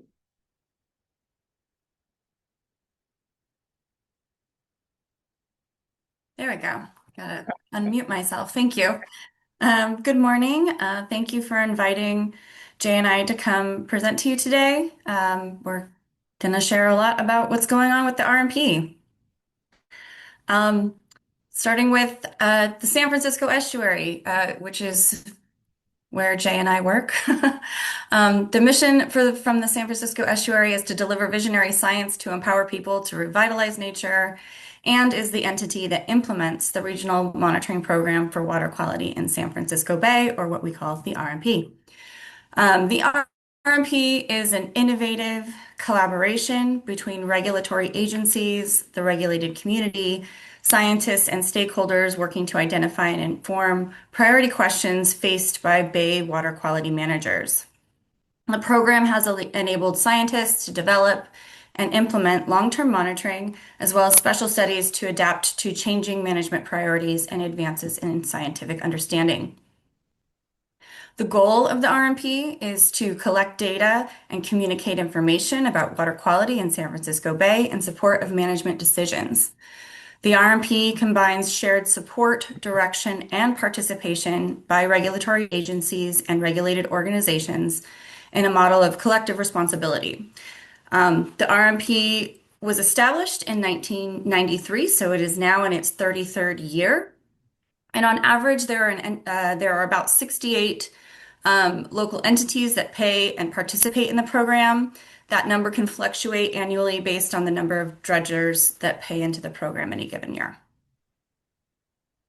S15: There we go. Gotta unmute myself. Thank you. Good morning. Thank you for inviting Jay and I to come present to you today. We're going to share a lot about what's going on with the RMP. Starting with the San Francisco estuary, which is where Jay and I work. The mission from the San Francisco estuary is to deliver visionary science to empower people to revitalize nature, and is the entity that implements the Regional Monitoring Program for Water Quality in San Francisco Bay, or what we call the RMP. The RMP is an innovative collaboration between regulatory agencies, the regulated community, scientists, and stakeholders working to identify and inform priority questions faced by Bay water quality managers. The program has enabled scientists to develop and implement long-term monitoring, as well as special studies to adapt to changing management priorities and advances in scientific understanding. The goal of the RMP is to collect data and communicate information about water quality in San Francisco Bay in support of management decisions. The RMP combines shared support, direction, and participation by regulatory agencies and regulated organizations in a model of collective responsibility. The RMP was established in 1993, so it is now in its 33rd year. And on average, there are about 68 local entities that pay and participate in the program. That number can fluctuate annually based on the number of dredgers that pay into the program any given year.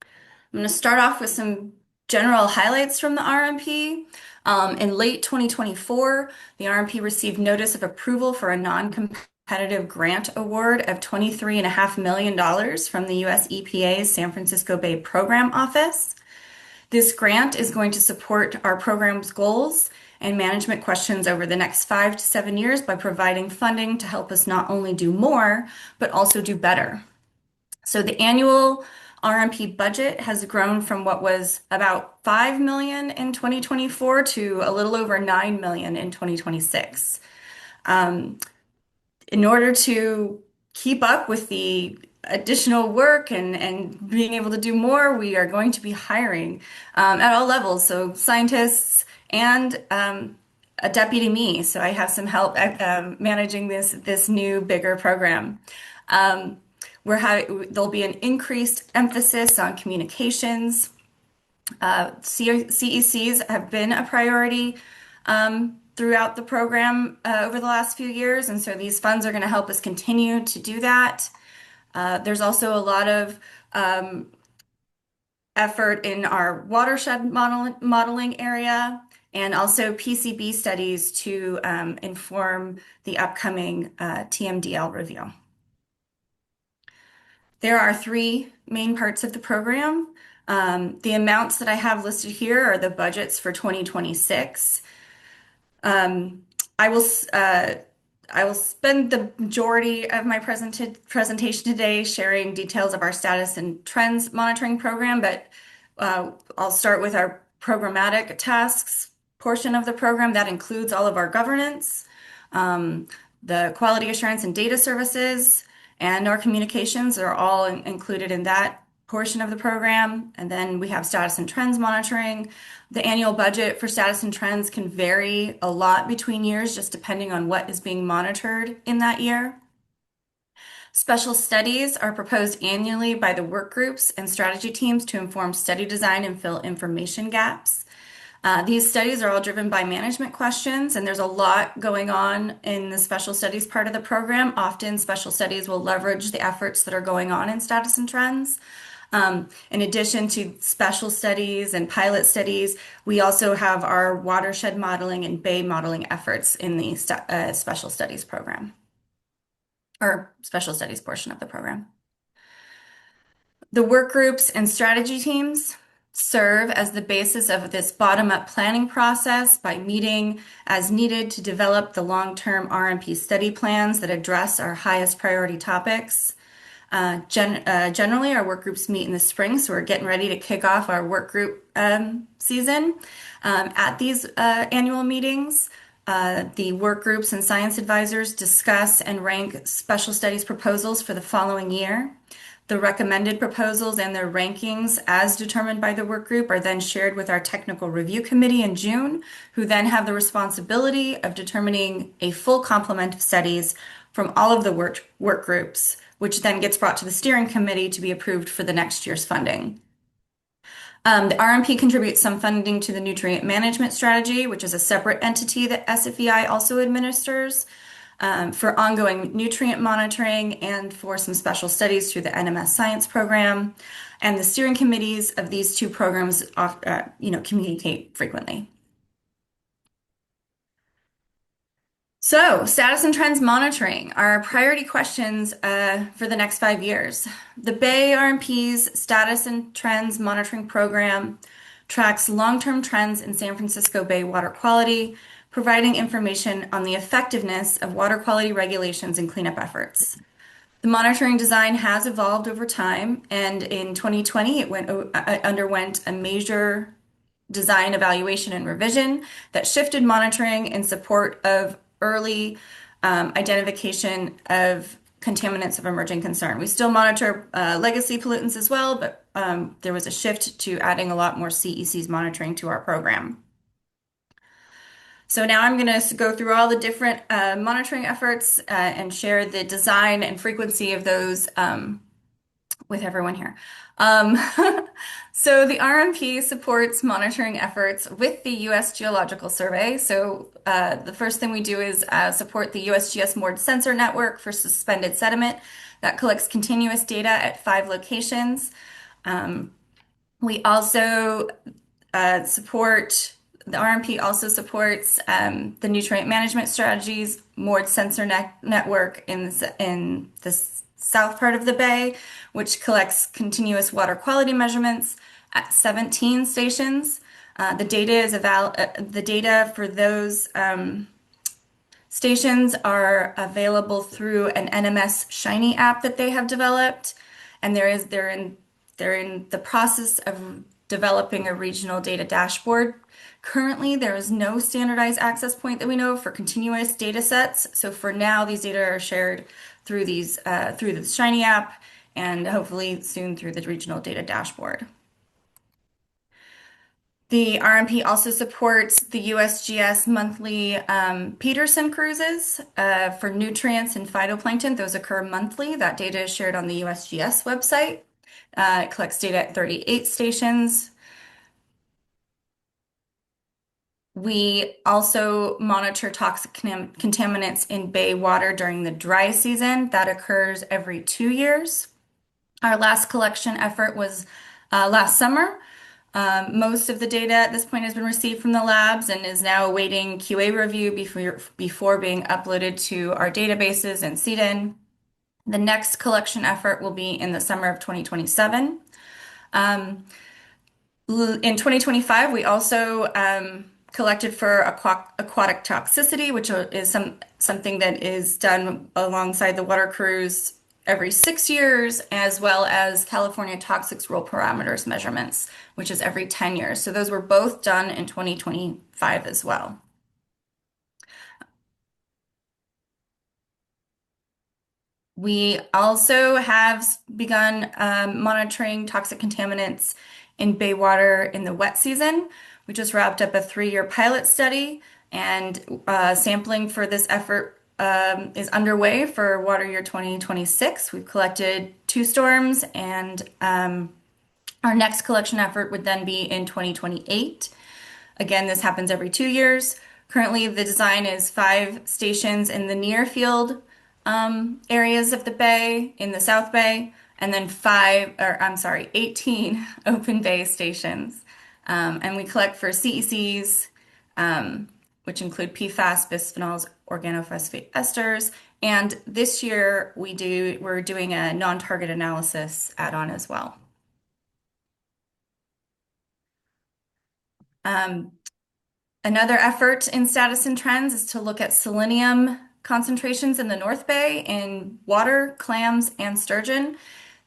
S15: I'm going to start off with some general highlights from the RMP. In late 2024, the RMP received notice of approval for a non-competitive grant award of $23.5 million from the US EPA's San Francisco Bay Program Office. This grant is going to support our program's goals and management questions over the next 5 to 7 years by providing funding to help us not only do more, but also do better. So the annual RMP budget has grown from what was about $5 million in 2024 to a little over $9 million in 2026. In order to keep up with the additional work and being able to do more, we are going to be hiring at all levels. So scientists and a deputy me. So I have some help managing this new bigger program. There'll be an increased emphasis on communications. CECs have been a priority throughout the program over the last few years, and so these funds are going to help us continue to do that. There's also a lot of effort in our watershed modeling area, and also PCB studies to inform the upcoming TMDL review. There are 3 main parts of the program. The amounts that I have listed here are the budgets for 2026. I will spend the majority of my presentation today sharing details of our status and trends monitoring program, but I'll start with our programmatic tasks portion of the program. That includes all of our governance, the quality assurance and data services, and our communications are all included in that portion of the program. And then we have status and trends monitoring. The annual budget for status and trends can vary a lot between years, just depending on what is being monitored in that year. Special studies are proposed annually by the work groups and strategy teams to inform study design and fill information gaps. These studies are all driven by management questions, and there's a lot going on in the special studies part of the program. Often, special studies will leverage the efforts that are going on in status and trends. In addition to special studies and pilot studies, we also have our watershed modeling and bay modeling efforts in the special studies program, or special studies portion of the program. The work groups and strategy teams serve as the basis of this bottom-up planning process by meeting as needed to develop the long-term RMP study plans that address our highest priority topics. Generally, our work groups meet in the spring, so we're getting ready to kick off our work group season. At these annual meetings, the work groups and science advisors discuss and rank special studies proposals for the following year. The recommended proposals and their rankings, as determined by the work group, are then shared with our technical review committee in June, who then have the responsibility of determining a full complement of studies from all of the work groups, which then gets brought to the steering committee to be approved for the next year's funding. The RMP contributes some funding to the nutrient management strategy, which is a separate entity that SFEI also administers, for ongoing nutrient monitoring and for some special studies through the NMS science program. And the steering committees of these two programs communicate frequently. So, status and trends monitoring are priority questions for the next 5 years. The Bay RMP's status and trends monitoring program tracks long-term trends in San Francisco Bay water quality, providing information on the effectiveness of water quality regulations and cleanup efforts. The monitoring design has evolved over time, and in 2020, it underwent a major design evaluation and revision that shifted monitoring in support of early identification of contaminants of emerging concern. We still monitor legacy pollutants as well, but there was a shift to adding a lot more CECs monitoring to our program. So now I'm going to go through all the different monitoring efforts and share the design and frequency of those with everyone here. So the RMP supports monitoring efforts with the U.S. Geological Survey. So the first thing we do is support the USGS moored sensor network for suspended sediment that collects continuous data at 5 locations. We also the RMP also supports the nutrient management strategies moored sensor network in the south part of the bay, which collects continuous water quality measurements at 17 stations. The data for those stations are available through an NMS Shiny app that they have developed, and they're in the process of developing a regional data dashboard. Currently, there is no standardized access point that we know for continuous data sets. So for now, these data are shared through through the Shiny app, and hopefully soon through the regional data dashboard. The RMP also supports the USGS monthly Peterson cruises for nutrients and phytoplankton. Those occur monthly. That data is shared on the USGS website. It collects data at 38 stations. We also monitor toxic contaminants in bay water during the dry season. That occurs every 2 years. Our last collection effort was last summer. Most of the data at this point has been received from the labs and is now awaiting QA review before being uploaded to our databases and CDIN. The next collection effort will be in the summer of 2027. In 2025, we also collected for aquatic toxicity, which is something that is done alongside the water crews every 6 years, as well as California Toxics Rule Parameters measurements, which is every 10 years. So those were both done in 2025 as well. We also have begun monitoring toxic contaminants in bay water in the wet season. We just wrapped up a 3-year pilot study, and sampling for this effort is underway for water year 2026. We've collected 2 storms, and our next collection effort would then be in 2028. Again, this happens every 2 years. Currently, the design is 5 stations in the near field areas of the bay, in the South Bay, and then 18 open bay stations. And we collect for CECs, which include PFAS, bisphenols, organophosphate esters. And this year we're doing a non-target analysis add-on as well. Another effort in status and trends is to look at selenium concentrations in the North Bay in water, clams, and sturgeon.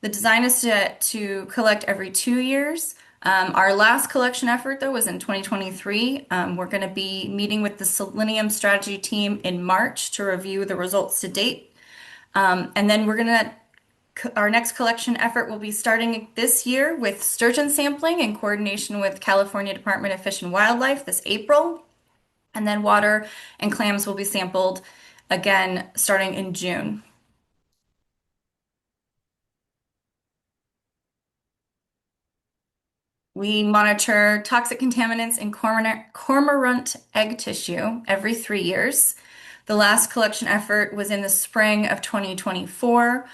S15: The design is to collect every 2 years. Our last collection effort, though, was in 2023. We're going to be meeting with the selenium strategy team in March to review the results to date. And then our next collection effort will be starting this year with sturgeon sampling in coordination with California Department of Fish and Wildlife this April. And then water and clams will be sampled again starting in June. We monitor toxic contaminants in cormorant egg tissue every 3 years. The last collection effort was in the spring of 2024.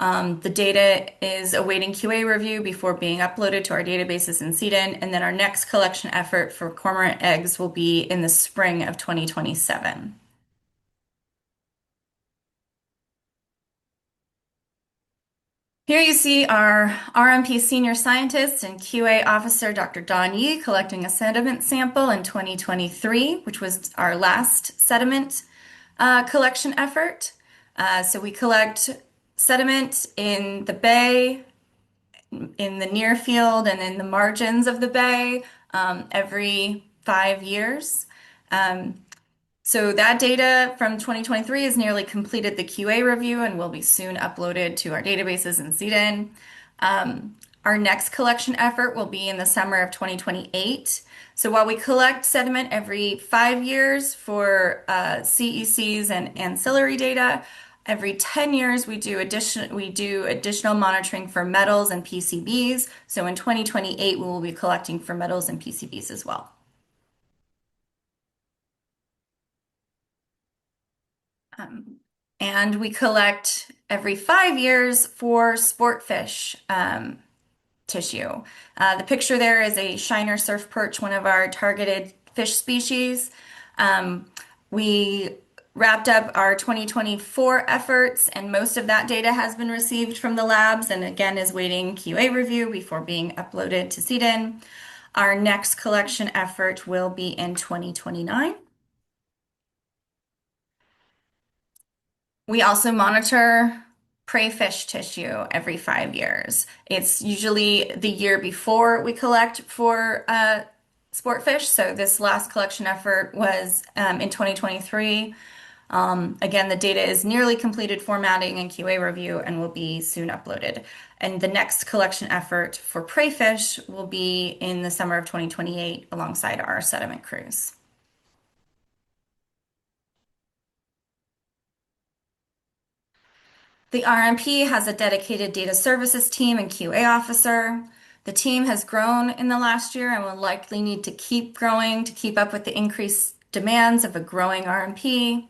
S15: The data is awaiting QA review before being uploaded to our databases in CDIN, and then our next collection effort for cormorant eggs will be in the spring of 2027. Here you see our RMP senior scientist and QA officer, Dr. Don Yee, collecting a sediment sample in 2023, which was our last sediment collection effort. So we collect sediment in the bay, in the near field, and in the margins of the bay every 5 years. So that data from 2023 has nearly completed the QA review and will be soon uploaded to our databases in CDIN. Our next collection effort will be in the summer of 2028. So while we collect sediment every 5 years for CECs and ancillary data, every 10 years we do additional monitoring for metals and PCBs. So in 2028 we will be collecting for metals and PCBs as well. And we collect every 5 years for sportfish tissue. The picture there is a shiner surf perch, one of our targeted fish species. We wrapped up our 2024 efforts, and most of that data has been received from the labs and again is waiting QA review before being uploaded to CDIN. Our next collection effort will be in 2029. We also monitor prey fish tissue every 5 years. It's usually the year before we collect for sportfish. So this last collection effort was in 2023. Again, the data is nearly completed formatting and QA review and will be soon uploaded. And the next collection effort for prey fish will be in the summer of 2028 alongside our sediment crews. The RMP has a dedicated data services team and QA officer. The team has grown in the last year and will likely need to keep growing to keep up with the increased demands of a growing RMP.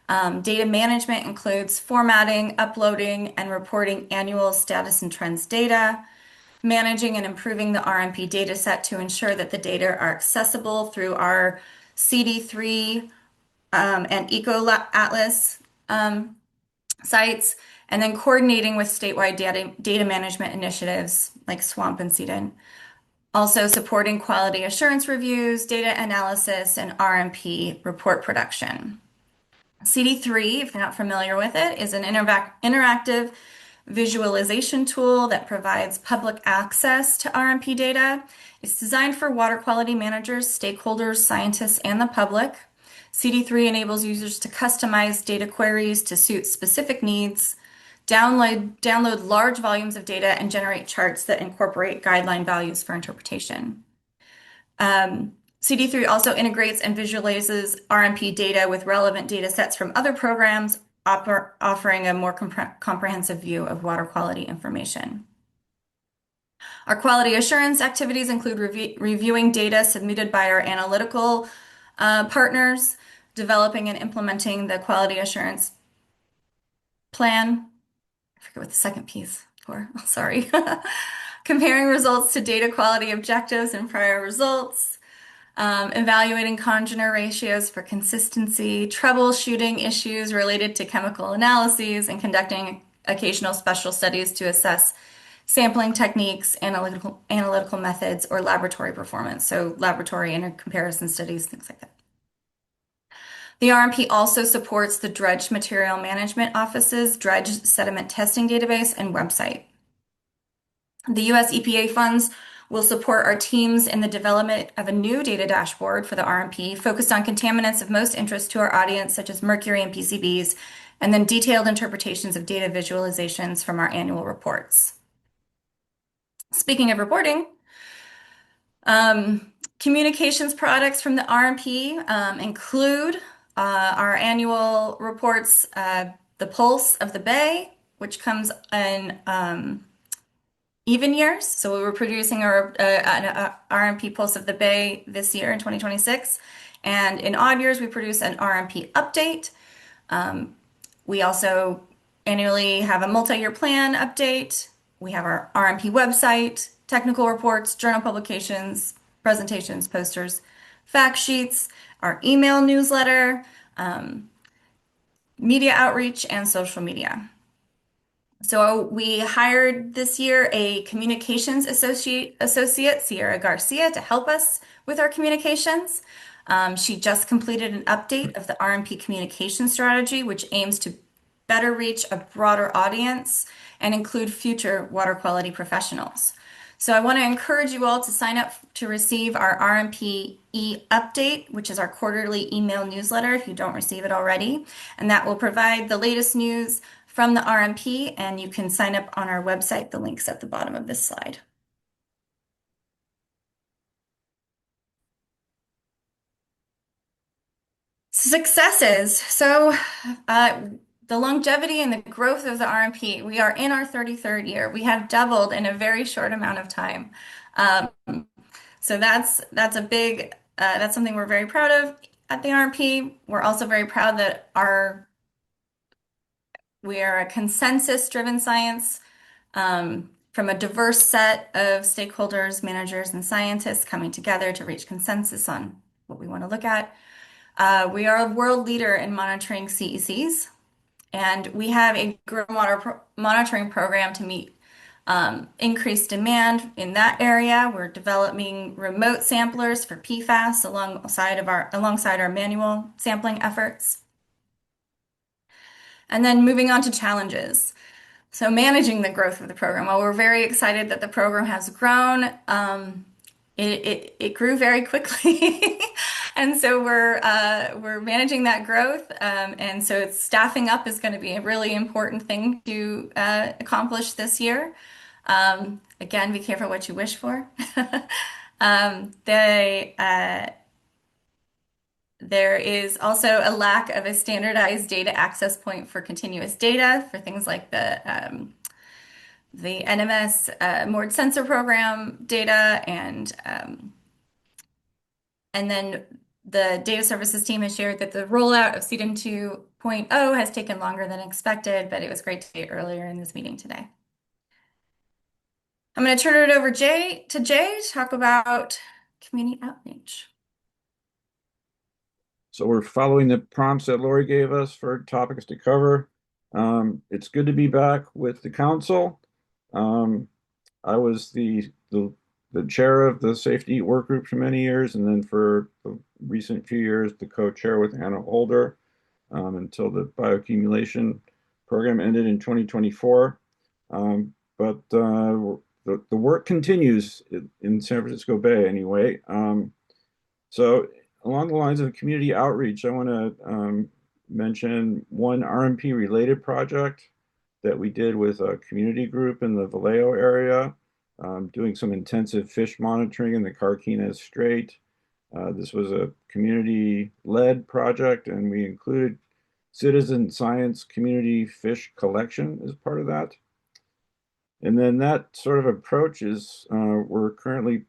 S15: Data management includes formatting, uploading, and reporting annual status and trends data, managing and improving the RMP dataset to ensure that the data are accessible through our CD3 and Eco Atlas sites, and then coordinating with statewide data management initiatives like SWAMP and CDIN. Also supporting quality assurance reviews, data analysis, and RMP report production. CD3, if you're not familiar with it, is an interactive visualization tool that provides public access to RMP data. It's designed for water quality managers, stakeholders, scientists, and the public. CD3 enables users to customize data queries to suit specific needs, download large volumes of data, and generate charts that incorporate guideline values for interpretation. CD3 also integrates and visualizes RMP data with relevant data sets from other programs, offering a more comprehensive view of water quality information. Our quality assurance activities include reviewing data submitted by our analytical partners, developing and implementing the quality assurance plan. I forget what the second piece for. Sorry. Comparing results to data quality objectives and prior results, evaluating congener ratios for consistency, troubleshooting issues related to chemical analyses, and conducting occasional special studies to assess sampling techniques, analytical methods, or laboratory performance. So laboratory intercomparison studies, things like that. The RMP also supports the Dredge Material Management Office's Dredge Sediment Testing Database and website. The US EPA funds will support our teams in the development of a new data dashboard for the RMP focused on contaminants of most interest to our audience, such as mercury and PCBs, and then detailed interpretations of data visualizations from our annual reports. Speaking of reporting, communications products from the RMP include our annual reports, the Pulse of the Bay, which comes in even years. So we were producing our RMP Pulse of the Bay this year in 2026. And in odd years, we produce an RMP update. We also annually have a multi-year plan update. We have our RMP website, technical reports, journal publications, presentations, posters, fact sheets, our email newsletter, media outreach, and social media. So we hired this year a communications associate, Sierra Garcia, to help us with our communications. She just completed an update of the RMP communication strategy, which aims to better reach a broader audience and include future water quality professionals. So I want to encourage you all to sign up to receive our RMP e-update, which is our quarterly email newsletter if you don't receive it already. And that will provide the latest news from the RMP, and you can sign up on our website. The link's at the bottom of this slide. Successes. So the longevity and the growth of the RMP. We are in our 33rd year. We have doubled in a very short amount of time. So that's a big, that's something we're very proud of at the RMP. We're also very proud that we are a consensus-driven science from a diverse set of stakeholders, managers, and scientists coming together to reach consensus on what we want to look at. We are a world leader in monitoring CECs, and we have a groundwater monitoring program to meet increased demand in that area. We're developing remote samplers for PFAS alongside our manual sampling efforts. And then moving on to challenges. So managing the growth of the program. While we're very excited that the program has grown, it grew very quickly. And so we're managing that growth. And so staffing up is going to be a really important thing to accomplish this year. Again, be careful what you wish for. There is also a lack of a standardized data access point for continuous data for things like the NMS moored sensor program data, and then the data services team has shared that the rollout of CDIN 2.0 has taken longer than expected, but it was great to see it earlier in this meeting today. I'm going to turn it over to Jay to talk about community outreach.
S16: So we're following the prompts that Lori gave us for topics to cover. It's good to be back with the council. I was the chair of the safety work group for many years, and then for the recent few years, the co-chair with Anna Older, until the bioaccumulation program ended in 2024. But the work continues in San Francisco Bay anyway. So along the lines of community outreach, I want to mention one RMP related project that we did with a community group in the Vallejo area, doing some intensive fish monitoring in the Carquinez Strait. This was a community-led project, and we included citizen science community fish collection as part of that. And then that sort of approach is, we're currently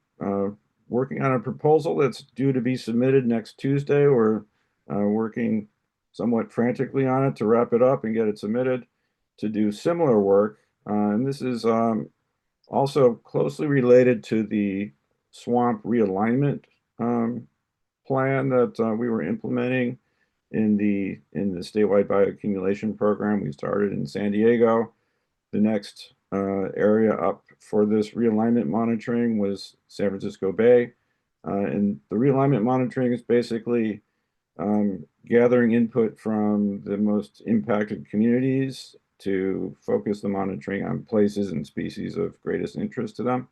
S16: working on a proposal that's due to be submitted next Tuesday. We're working somewhat frantically on it to wrap it up and get it submitted to do similar work. And this is also closely related to the swamp realignment plan that we were implementing in the statewide bioaccumulation program we started in San Diego. The next area up for this realignment monitoring was San Francisco Bay. And the realignment monitoring is basically gathering input from the most impacted communities to focus the monitoring on places and species of greatest interest to them.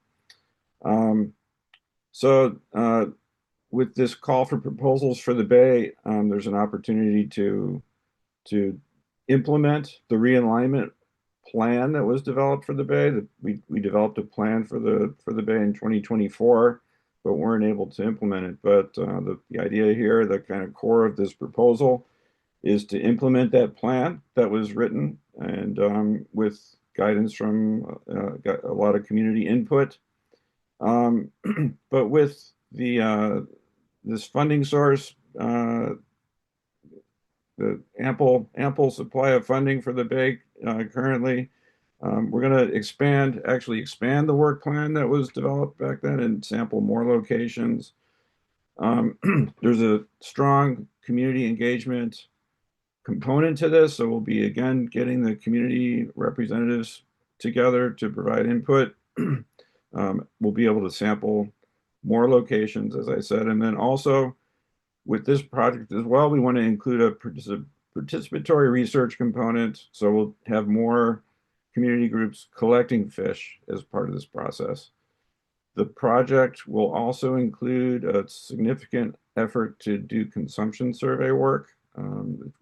S16: With this call for proposals for the Bay, there's an opportunity to implement the realignment plan that was developed for the Bay. That we developed a plan for the Bay in 2024, but weren't able to implement it. But the idea here, the kind of core of this proposal, is to implement that plan that was written, and with guidance from got a lot of community input. But with the this funding source, the ample supply of funding for the Bay currently, we're going to actually expand the work plan that was developed back then and sample more locations. There's a strong community engagement component to this, so we'll be again getting the community representatives together to provide input. We'll be able to sample more locations, as I said, and then also with this project as well, we want to include a participatory research component, so we'll have more community groups collecting fish as part of this process. The project will also include a significant effort to do consumption survey work,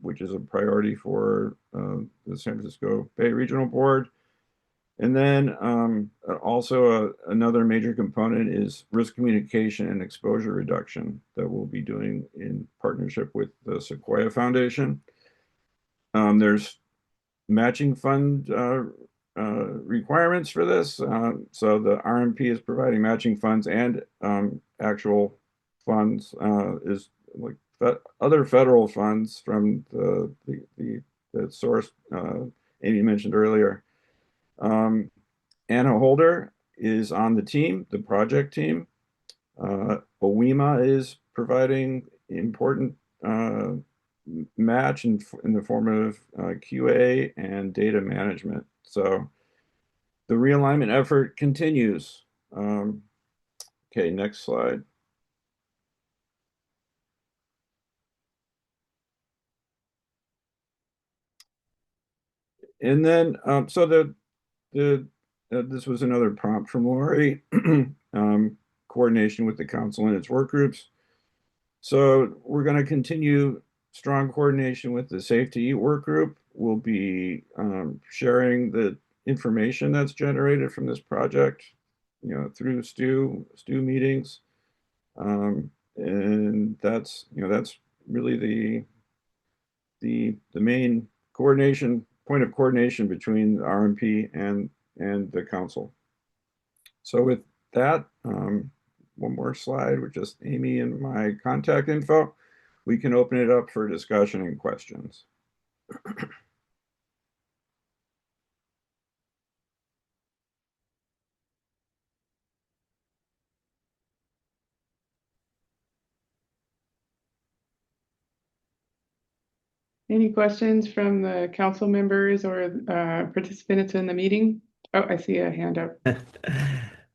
S16: which is a priority for the San Francisco Bay Regional Board. And then also another major component is risk communication and exposure reduction that we'll be doing in partnership with the Sequoia Foundation. There's matching fund requirements for this. So the RMP is providing matching funds and actual funds is like other federal funds from the source Amy mentioned earlier. Anna Holder is on the team, the project team. OWIMA is providing important match in the form of QA and data management. So the realignment effort continues. Okay, next slide. And then, this was another prompt from Lori, coordination with the council and its work groups. So we're going to continue strong coordination with the Safe to Eat work group. We'll be sharing the information that's generated from this project, through stew meetings, and that's really the main point of coordination between the RMP and the council. So with that, one more slide with just Amy and my contact info. We can open it up for discussion and questions.
S2: Any questions from the council members or participants in the meeting? Oh, I see a hand up.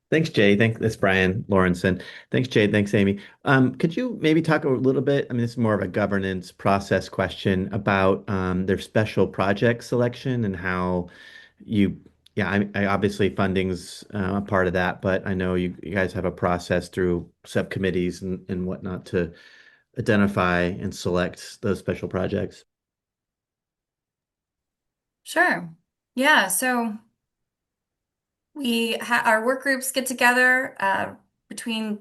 S6: Thanks, Jay. That's Brian Lawrenson. Thanks, Jay. Thanks, Amy. Could you maybe talk a little bit, I mean, this is more of a governance process question about their special project selection and how I obviously funding's a part of that, but I know you guys have a process through subcommittees and whatnot to identify and select those special projects.
S15: Sure. Yeah, so our work groups get together between,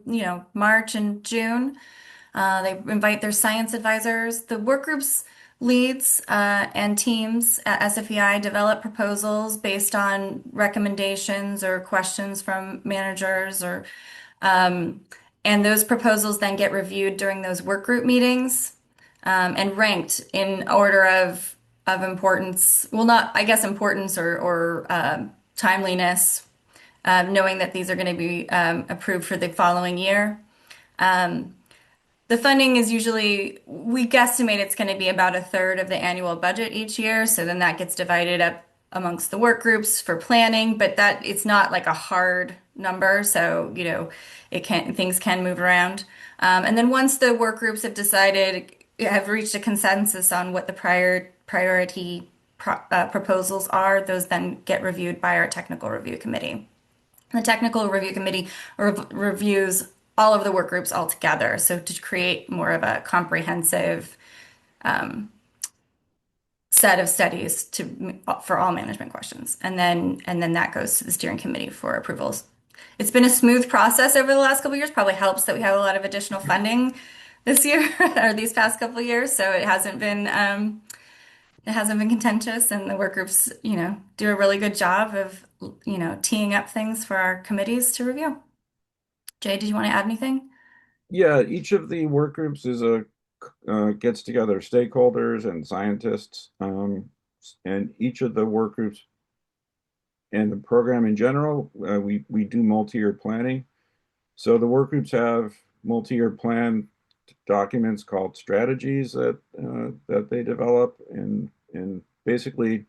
S15: March and June. They invite their science advisors. The work groups leads and teams at SFEI develop proposals based on recommendations or questions from managers um, and those proposals then get reviewed during those work group meetings and ranked in order of importance. Well, not, I guess, importance or timeliness, knowing that these are going to be approved for the following year. Um, the funding is usually, we guesstimate it's going to be about a third of the annual budget each year. So then that gets divided up amongst the work groups for planning, but that it's not like a hard number. So, things can move around. And then once the work groups have decided, have reached a consensus on what the priority proposals are, those then get reviewed by our technical review committee. The technical review committee reviews all of the work groups all together. So to create more of a comprehensive set of studies for all management questions, and then that goes to the steering committee for approvals. It's been a smooth process over the last couple of years. Probably helps that we have a lot of additional funding this year or these past couple of years, so it hasn't been contentious, and the work groups, do a really good job of, teeing up things for our committees to review. Jay, did you want to add anything?
S16: Yeah, each of the work groups is gets together stakeholders and scientists, and each of the work groups and the program in general, we do multi-year planning. So the work groups have multi-year plan documents called strategies that they develop, and basically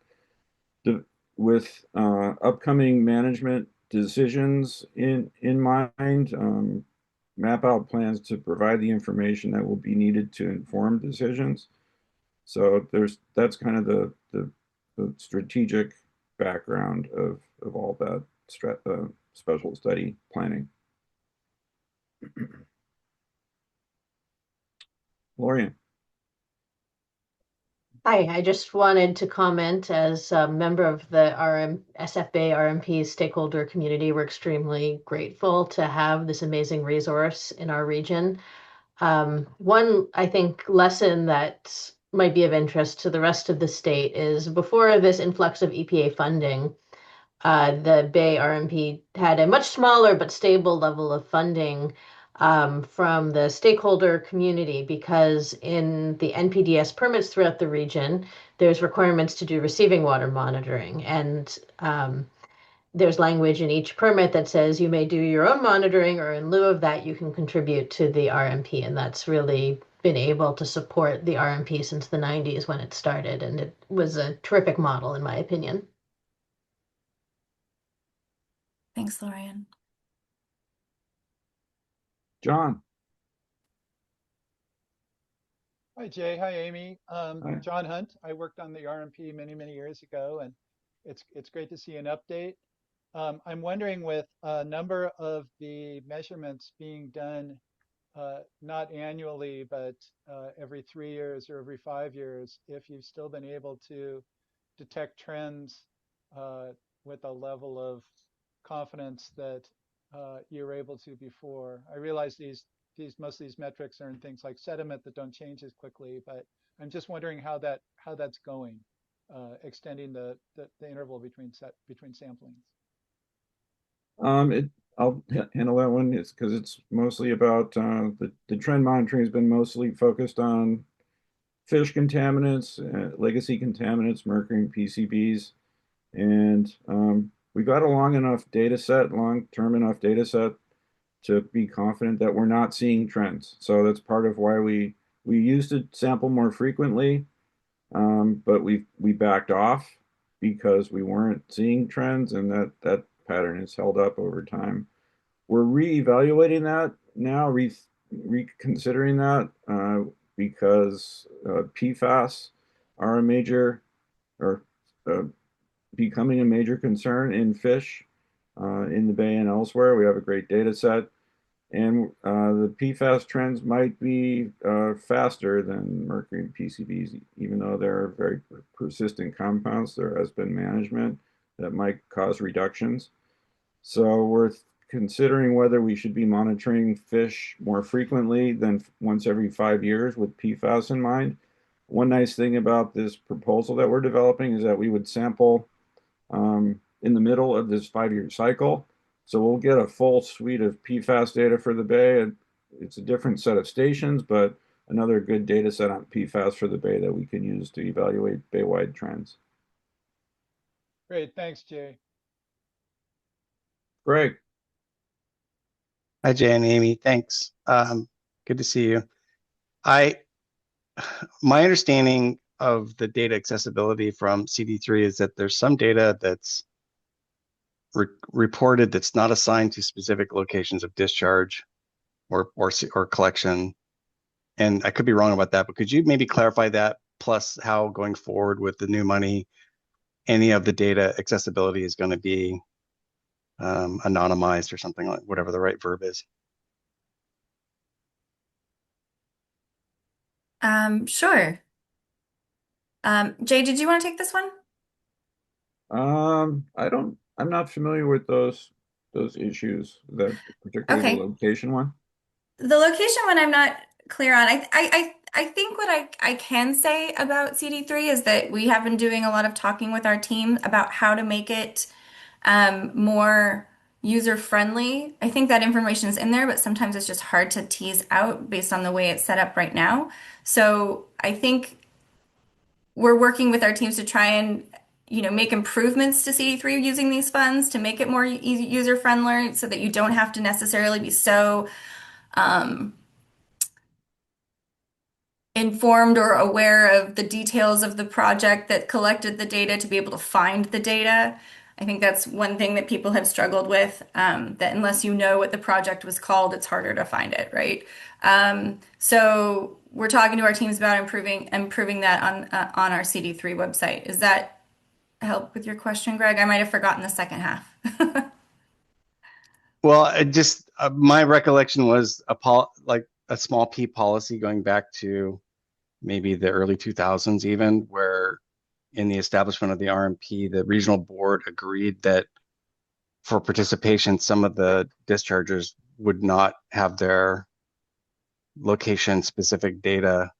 S16: with upcoming management decisions in mind, map out plans to provide the information that will be needed to inform decisions. So that's kind of the strategic background of all that special study planning. Lorian.
S10: Hi, I just wanted to comment as a member of the SFBay RMP stakeholder community. We're extremely grateful to have this amazing resource in our region. One, I think, lesson that might be of interest to the rest of the state is before this influx of EPA funding, the Bay RMP had a much smaller but stable level of funding from the stakeholder community because in the NPDES permits throughout the region, there's requirements to do receiving water monitoring. And there's language in each permit that says you may do your own monitoring, or in lieu of that, you can contribute to the RMP. And that's really been able to support the RMP since the 90s when it started. And it was a terrific model, in my opinion.
S15: Thanks, Lorian.
S16: John.
S17: Hi, Jay. Hi, Amy.
S16: Hi.
S17: John Hunt. I worked on the RMP many, many years ago, and it's great to see an update. I'm wondering, with a number of the measurements being done not annually, but every 3 years or every 5 years, if you've still been able to detect trends uh, with a level of confidence that you were able to before. I realize most of these metrics are in things like sediment that don't change as quickly, but I'm just wondering how that's going, extending the interval between samplings.
S16: I'll handle that one. It's because it's mostly about the trend monitoring has been mostly focused on fish contaminants, legacy contaminants, mercury and PCBs, and we've got a long-term enough data set to be confident that we're not seeing trends. So that's part of why we used to sample more frequently, but we backed off because we weren't seeing trends, and that pattern has held up over time. We're reevaluating that now, reconsidering that because PFAS are a major or becoming a major concern in fish in the bay and elsewhere. We have a great data set, And the PFAS trends might be faster than mercury and PCBs, even though they're very persistent compounds. There has been management that might cause reductions. So we're considering whether we should be monitoring fish more frequently than once every 5 years with PFAS in mind. One nice thing about this proposal that we're developing is that we would sample in the middle of this 5 year cycle. So we'll get a full suite of PFAS data for the bay. And it's a different set of stations, but another good data set on PFAS for the bay that we can use to evaluate bay-wide trends.
S17: Great, thanks, Jay.
S16: Greg.
S1: Hi, Jay and Amy. Thanks. Good to see you. My understanding of the data accessibility from CD3 is that there's some data that's reported that's not assigned to specific locations of discharge or collection. And I could be wrong about that, but could you maybe clarify that? Plus, how going forward with the new money, any of the data accessibility is going to be anonymized or something, like whatever the right verb is.
S15: Sure. Jay, did you want to take this one?
S16: I'm not familiar with those issues, that particularly the
S15: Okay.
S16: location one.
S15: The location one I'm not clear on. I think what I can say about CD3 is that we have been doing a lot of talking with our team about how to make it more user friendly. I think that information is in there, but sometimes it's just hard to tease out based on the way it's set up right now. So I think we're working with our teams to try and make improvements to CD3 using these funds to make it more user friendly so that you don't have to necessarily be so informed or aware of the details of the project that collected the data to be able to find the data. I think that's one thing that people have struggled with, that unless you know what the project was called, it's harder to find it, right? So we're talking to our teams about improving that on our CD3 website. Does that help with your question, Greg? I might have forgotten the second half.
S1: Well, it just my recollection was like a small P policy going back to maybe the early 2000s, even where in the establishment of the RMP, the regional board agreed that for participation, some of the dischargers would not have their location specific data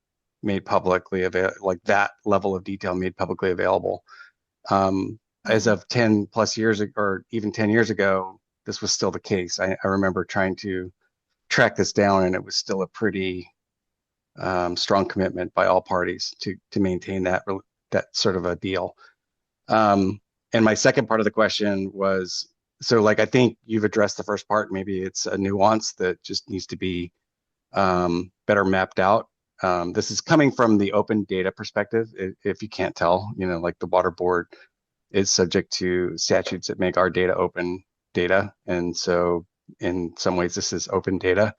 S1: made publicly available, like that level of detail made publicly available. As of 10 plus years ago, or even 10 years ago, this was still the case. I remember trying to track this down, and it was still a pretty strong commitment by all parties to maintain that sort of a deal. And my second part of the question was, so like I think you've addressed the first part. Maybe it's a nuance that just needs to be better mapped out. This is coming from the open data perspective. If you can't tell, like the water board is subject to statutes that make our data open data. And so in some ways, this is open data.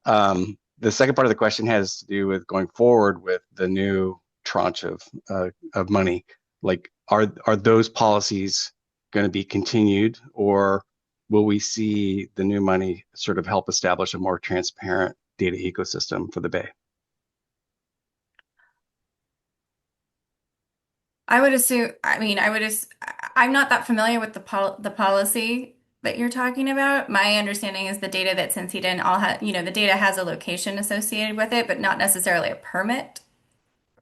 S1: The second part of the question has to do with going forward with the new tranche of money. Like, are those policies going to be continued, or will we see the new money sort of help establish a more transparent data ecosystem for the Bay?
S15: I would assume, I'm not that familiar with the policy that you're talking about. My understanding is the data that's in CDN the data has a location associated with it, but not necessarily a permit,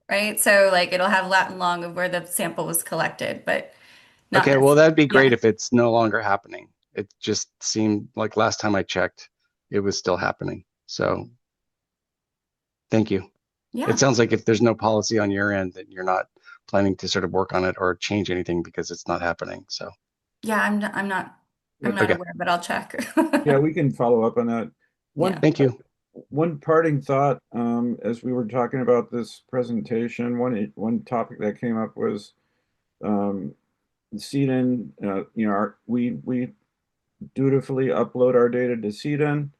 S15: right? So like it'll have lat and long of where the sample was collected, but not
S1: Okay, well,
S15: necessarily.
S1: that'd be great
S15: Yeah.
S1: if it's no longer happening. It just seemed like last time I checked, it was still happening. So thank you.
S15: Yeah.
S1: It sounds like if there's no policy on your end, that you're not planning to sort of work on it or change anything because it's not happening. So
S15: Yeah, I'm not
S1: okay.
S15: aware, but I'll check.
S16: Yeah, we can follow up on that.
S15: Yeah.
S1: Thank you.
S16: One parting thought, as we were talking about this presentation, one topic that came up was CDN. We dutifully upload our data to CDN,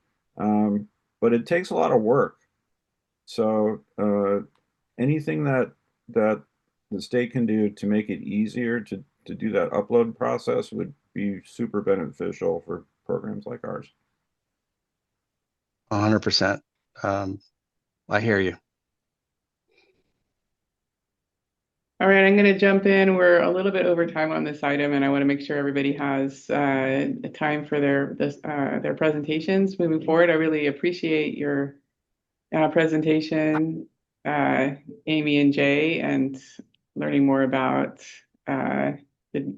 S16: but it takes a lot of work. So anything that the state can do to make it easier to do that upload process would be super beneficial for programs like ours.
S1: 100%. I hear you.
S2: All right, I'm going to jump in. We're a little bit over time on this item, and I want to make sure everybody has time for their presentations moving forward. I really appreciate your presentation, Amy and Jay, and learning more about the San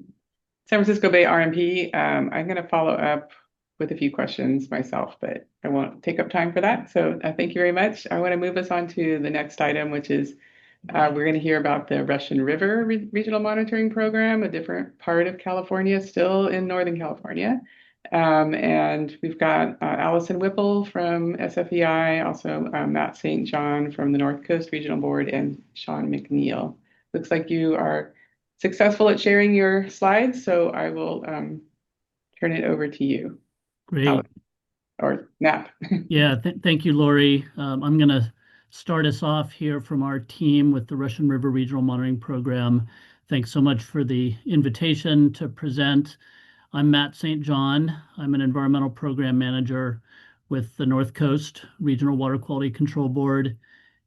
S2: Francisco Bay RMP. I'm going to follow up with a few questions myself, but I won't take up time for that. So thank you very much. I want to move us on to the next item, which is we're going to hear about the Russian River Regional Monitoring Program, a different part of California, still in Northern California. And we've got Allison Whipple from SFEI, also Matt St. John from the North Coast Regional Board, and Sean McNeil. Looks like you are successful at sharing your slides, so I will turn it over to you.
S18: Great.
S2: Or Nap.
S18: Yeah, thank you, Lori. I'm going to start us off here from our team with the Russian River Regional Monitoring Program. Thanks so much for the invitation to present. I'm Matt St. John. I'm an environmental program manager with the North Coast Regional Water Quality Control Board,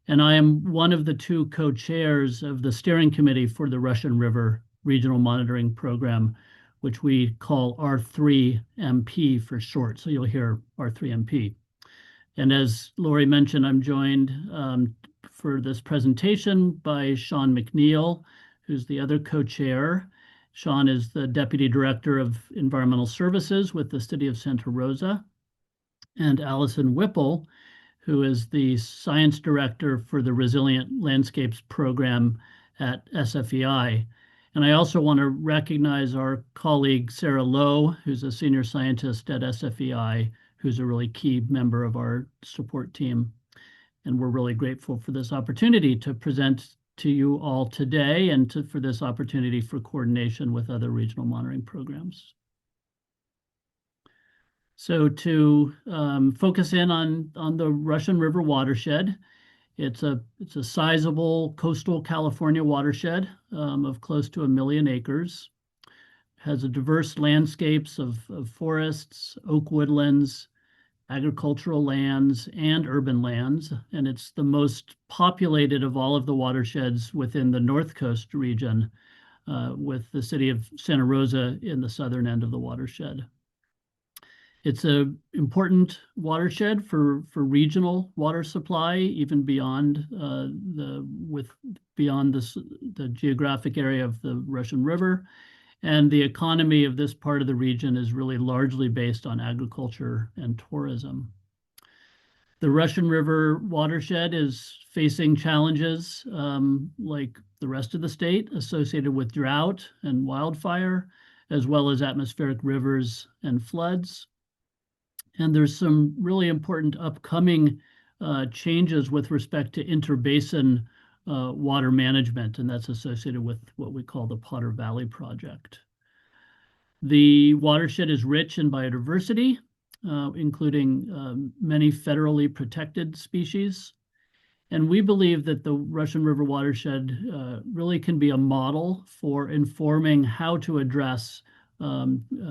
S18: and I am one of the two co-chairs of the steering committee for the Russian River Regional Monitoring Program, which we call R3MP for short. So you'll hear R3MP. And as Lori mentioned, I'm joined for this presentation by Sean McNeil, who's the other co-chair. Sean is the Deputy Director of Environmental Services with the City of Santa Rosa, and Allison Whipple, who is the Science Director for the Resilient Landscapes Program at SFEI. And I also want to recognize our colleague Sarah Lowe, who's a senior scientist at SFEI, who's a really key member of our support team. And we're really grateful for this opportunity to present to you all today and for this opportunity for coordination with other regional monitoring programs. So to focus in on the Russian River watershed, it's a sizable coastal California watershed of close to 1 million acres. Has a diverse landscapes of forests, oak woodlands, agricultural lands, and urban lands, and it's the most populated of all of the watersheds within the North Coast region, with the city of Santa Rosa in the southern end of the watershed. It's an important watershed for regional water supply, even beyond beyond the geographic area of the Russian River. And the economy of this part of the region is really largely based on agriculture and tourism. The Russian River watershed is facing challenges like the rest of the state associated with drought and wildfire, as well as atmospheric rivers and floods. And there's some really important upcoming changes with respect to interbasin water management, and that's associated with what we call the Potter Valley Project. The watershed is rich in biodiversity, including many federally protected species. And we believe that the Russian River watershed really can be a model for informing how to address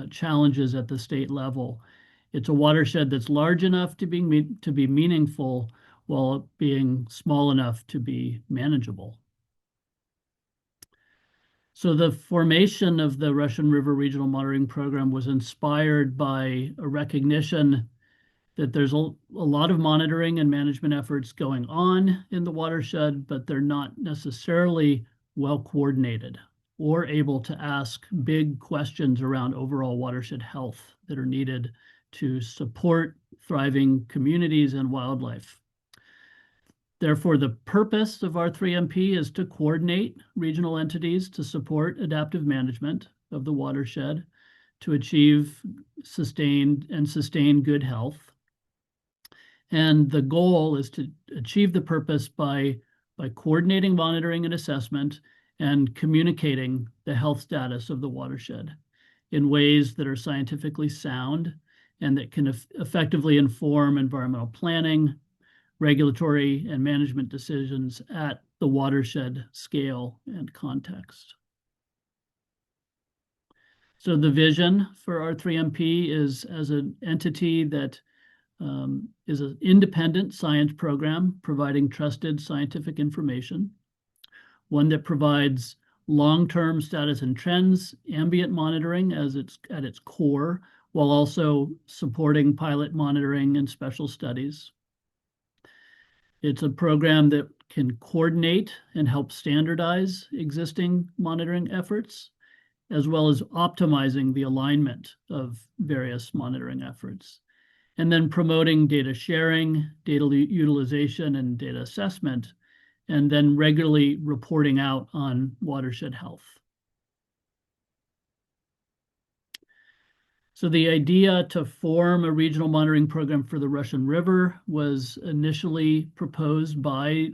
S18: challenges at the state level. It's a watershed that's large enough to be meaningful while being small enough to be manageable. So the formation of the Russian River Regional Monitoring Program was inspired by a recognition that there's a lot of monitoring and management efforts going on in the watershed, but they're not necessarily well coordinated or able to ask big questions around overall watershed health that are needed to support thriving communities and wildlife. Therefore, the purpose of R3MP is to coordinate regional entities to support adaptive management of the watershed to achieve sustain good health. And the goal is to achieve the purpose by coordinating monitoring and assessment and communicating the health status of the watershed in ways that are scientifically sound and that can effectively inform environmental planning, regulatory and management decisions at the watershed scale and context. So the vision for R3MP is as an entity that is an independent science program providing trusted scientific information, one that provides long-term status and trends, ambient monitoring as at its core, while also supporting pilot monitoring and special studies. It's a program that can coordinate and help standardize existing monitoring efforts, as well as optimizing the alignment of various monitoring efforts, and then promoting data sharing, data utilization, and data assessment, and then regularly reporting out on watershed health. So the idea to form a regional monitoring program for the Russian River was initially proposed by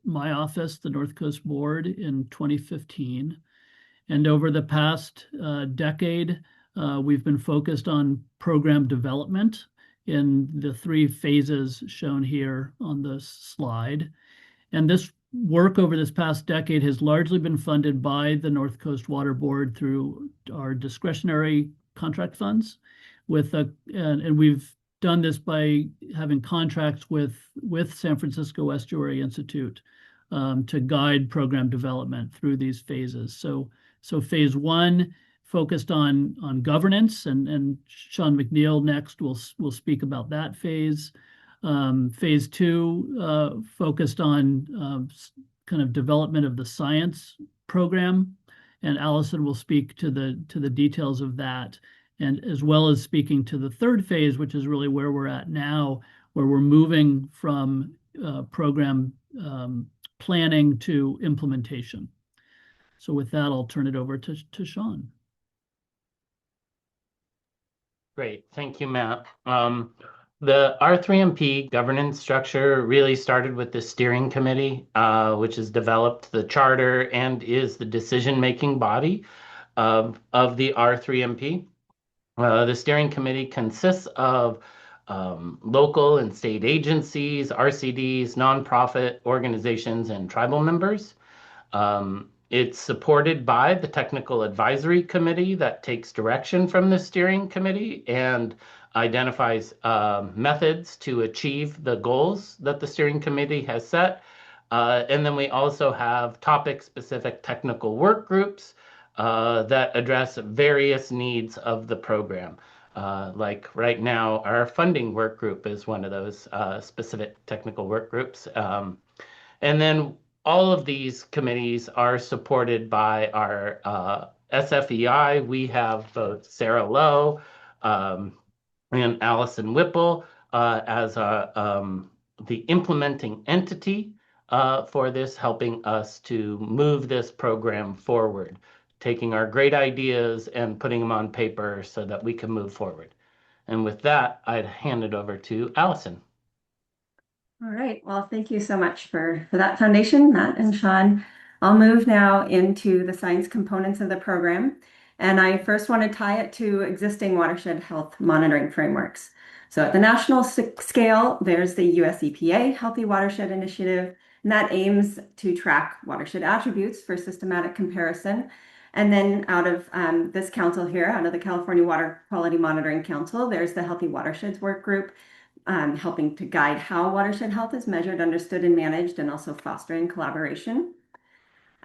S18: my office, the North Coast Board, in 2015. And over the past decade, we've been focused on program development in the 3 phases shown here on the slide. And this work over this past decade has largely been funded by the North Coast Water Board through our discretionary contract funds, and we've done this by having contracts with San Francisco Estuary Institute to guide program development through these phases. So phase 1 focused on governance, and Sean McNeil next will speak about that phase. Phase 2 focused on kind of development of the science program, and Allison will speak to the details of that, and as well as speaking to the 3rd phase, which is really where we're at now, where we're moving from program planning to implementation. So with that, I'll turn it over to Sean.
S19: Great, thank you, Matt. The R3MP governance structure really started with the steering committee, which has developed the charter and is the decision-making body of the R3MP. The steering committee consists of local and state agencies, RCDs, nonprofit organizations, and tribal members. It's supported by the technical advisory committee that takes direction from the steering committee and identifies methods to achieve the goals that the steering committee has set. And then we also have topic-specific technical work groups that address various needs of the program. Like right now, our funding work group is one of those specific technical work groups. And then all of these committees are supported by our SFEI. We have both Sarah Lowe and Allison Whipple as the implementing entity for this, helping us to move this program forward, taking our great ideas and putting them on paper so that we can move forward. And with that, I'd hand it over to Allison.
S20: All right, well, thank you so much for that foundation, Matt and Sean. I'll move now into the science components of the program. And I first want to tie it to existing watershed health monitoring frameworks. So at the national scale, there's the US EPA Healthy Watershed Initiative, and that aims to track watershed attributes for systematic comparison. And then out of this council here, out of the California Water Quality Monitoring Council, there's the Healthy Watersheds Work Group, helping to guide how watershed health is measured, understood, and managed, and also fostering collaboration.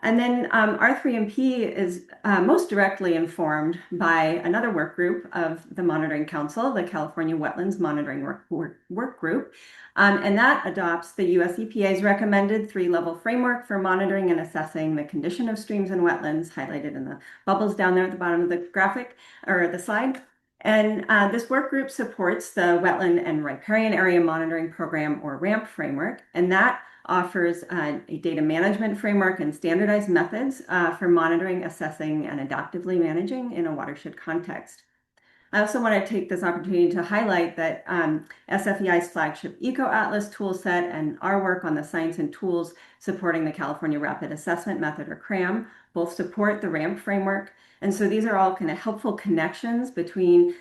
S20: And then R3MP is most directly informed by another work group of the Monitoring Council, the California Wetlands Monitoring Work Group. And that adopts the US EPA's recommended 3-level framework for monitoring and assessing the condition of streams and wetlands, highlighted in the bubbles down there at the bottom of the graphic or the slide. And this work group supports the Wetland and Riparian Area Monitoring Program, or RAMP framework, and that offers a data management framework and standardized methods for monitoring, assessing, and adaptively managing in a watershed context. I also want to take this opportunity to highlight that SFEI's flagship Eco Atlas toolset and our work on the science and tools supporting the California Rapid Assessment Method, or CRAM, both support the RAMP framework. And so these are all kind of helpful connections between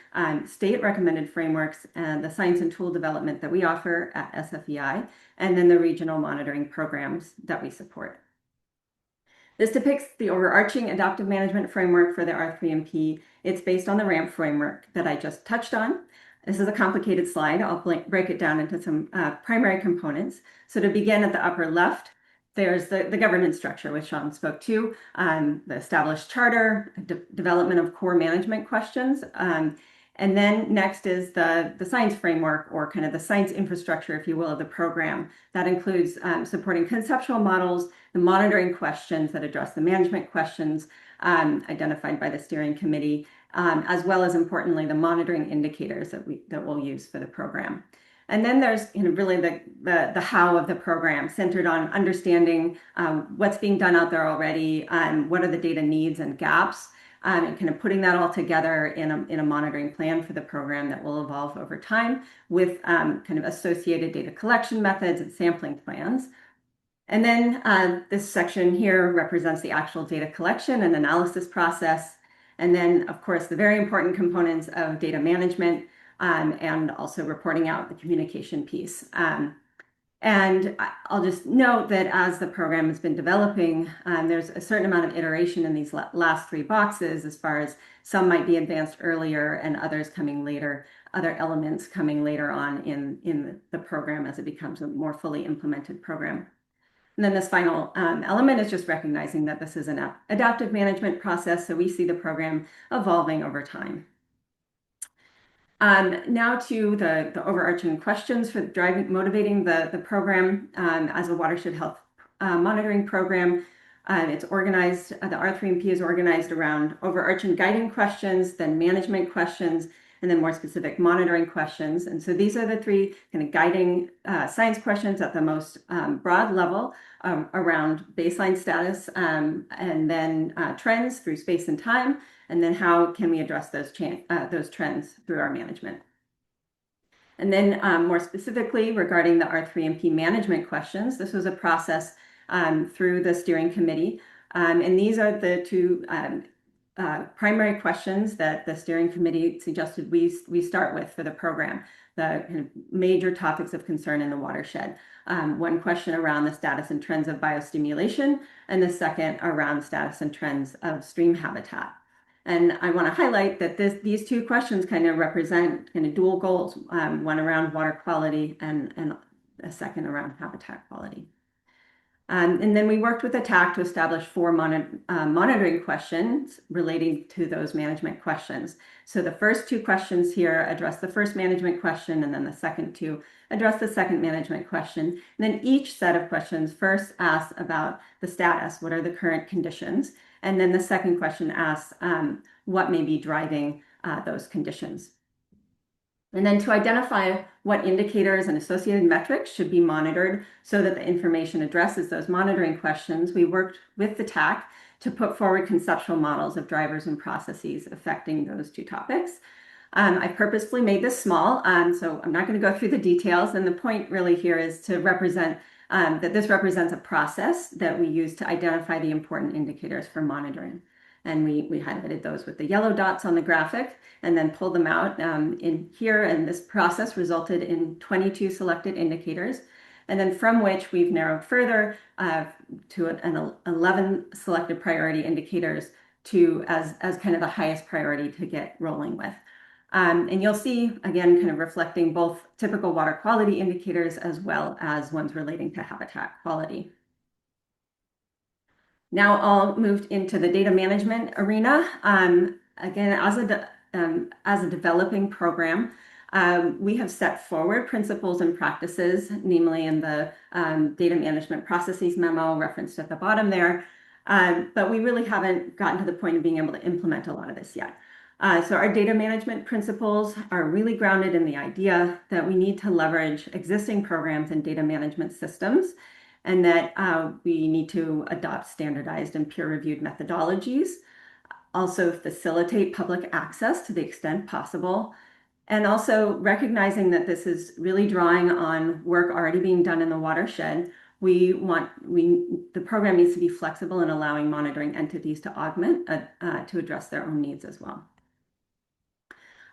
S20: state recommended frameworks and the science and tool development that we offer at SFEI, and then the regional monitoring programs that we support. This depicts the overarching adaptive management framework for the R3MP. It's based on the RAMP framework that I just touched on. This is a complicated slide. I'll break it down into some primary components. So to begin at the upper left, there's the governance structure, which Sean spoke to, the established charter, development of core management questions. And then next is the science framework, or kind of the science infrastructure, if you will, of the program. That includes supporting conceptual models, the monitoring questions that address the management questions identified by the steering committee, as well as, importantly, the monitoring indicators that we'll use for the program. And then there's really the how of the program, centered on understanding what's being done out there already, what are the data needs and gaps, and kind of putting that all together in a monitoring plan for the program that will evolve over time with kind of associated data collection methods and sampling plans. And then this section here represents the actual data collection and analysis process. And then, of course, the very important components of data management, and also reporting out the communication piece. And I'll just note that as the program has been developing, there's a certain amount of iteration in these last three boxes, as far as some might be advanced earlier and others coming later, other elements coming later on in the program as it becomes a more fully implemented program. And then this final element is just recognizing that this is an adaptive management process, so we see the program evolving over time. Now to the overarching questions for motivating the program as a watershed health monitoring program. It's organized, the R3MP is organized around overarching guiding questions, then management questions, and then more specific monitoring questions. And so these are the three kind of guiding science questions at the most broad level around baseline status, and then trends through space and time, and then how can we address those trends through our management. And then more specifically regarding the R3MP management questions, this was a process through the steering committee. And these are the two primary questions that the steering committee suggested we start with for the program, the kind of major topics of concern in the watershed. One question around the status and trends of biostimulation, and the second around status and trends of stream habitat. And I want to highlight that these two questions kind of represent kind of dual goals, one around water quality and a second around habitat quality. And then we worked with ATTAC to establish 4 monitoring questions relating to those management questions. So the first 2 questions here address the first management question, and then the second 2 address the second management question. And then each set of questions first asks about the status, what are the current conditions? And then the second question asks what may be driving those conditions. And then to identify what indicators and associated metrics should be monitored so that the information addresses those monitoring questions, we worked with the TAC to put forward conceptual models of drivers and processes affecting those 2 topics. I purposefully made this small, so I'm not going to go through the details. And the point really here is to represent that this represents a process that we use to identify the important indicators for monitoring. And we highlighted those with the yellow dots on the graphic and then pulled them out in here. And this process resulted in 22 selected indicators. And then from which we've narrowed further to an 11 selected priority indicators as kind of the highest priority to get rolling with. And you'll see, again, kind of reflecting both typical water quality indicators as well as ones relating to habitat quality. Now I'll move into the data management arena. Again, as a developing program, we have set forward principles and practices, namely in the data management processes memo referenced at the bottom there, but we really haven't gotten to the point of being able to implement a lot of this yet. So our data management principles are really grounded in the idea that we need to leverage existing programs and data management systems, and that we need to adopt standardized and peer-reviewed methodologies, also facilitate public access to the extent possible, and also recognizing that this is really drawing on work already being done in the watershed. The program needs to be flexible in allowing monitoring entities to augment to address their own needs as well.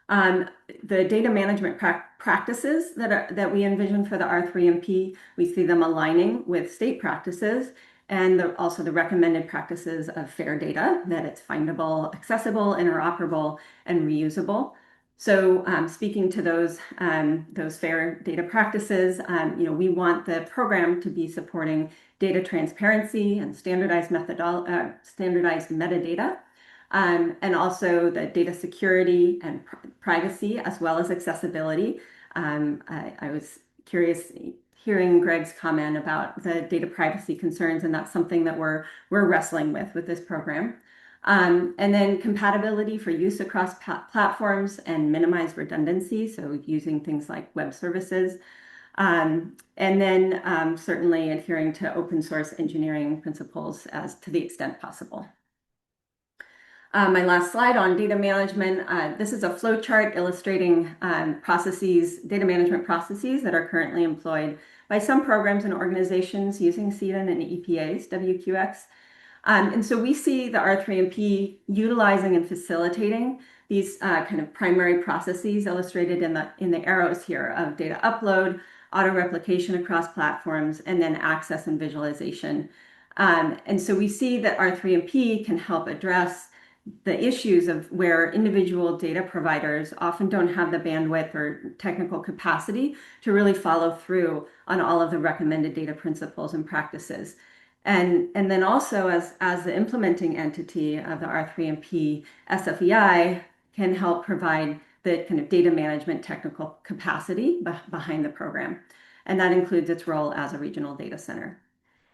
S20: The data management practices that we envision for the R3MP, we see them aligning with state practices and also the recommended practices of FAIR data, that it's findable, accessible, interoperable, and reusable. So speaking to those fair data practices, we want the program to be supporting data transparency and standardized metadata, and also the data security and privacy, as well as accessibility. I was curious hearing Greg's comment about the data privacy concerns, and that's something that we're wrestling with this program. And then compatibility for use across platforms and minimize redundancy, so using things like web services. And then certainly adhering to open source engineering principles as to the extent possible. My last slide on data management. This is a flow chart illustrating data management processes that are currently employed by some programs and organizations using CEDN and EPA's WQX. And so we see the R3MP utilizing and facilitating these kind of primary processes illustrated in the arrows here of data upload, auto replication across platforms, and then access and visualization. And so we see that R3MP can help address the issues of where individual data providers often don't have the bandwidth or technical capacity to really follow through on all of the recommended data principles and practices. And then also as the implementing entity of the R3MP, SFEI can help provide the kind of data management technical capacity behind the program. And that includes its role as a regional data center.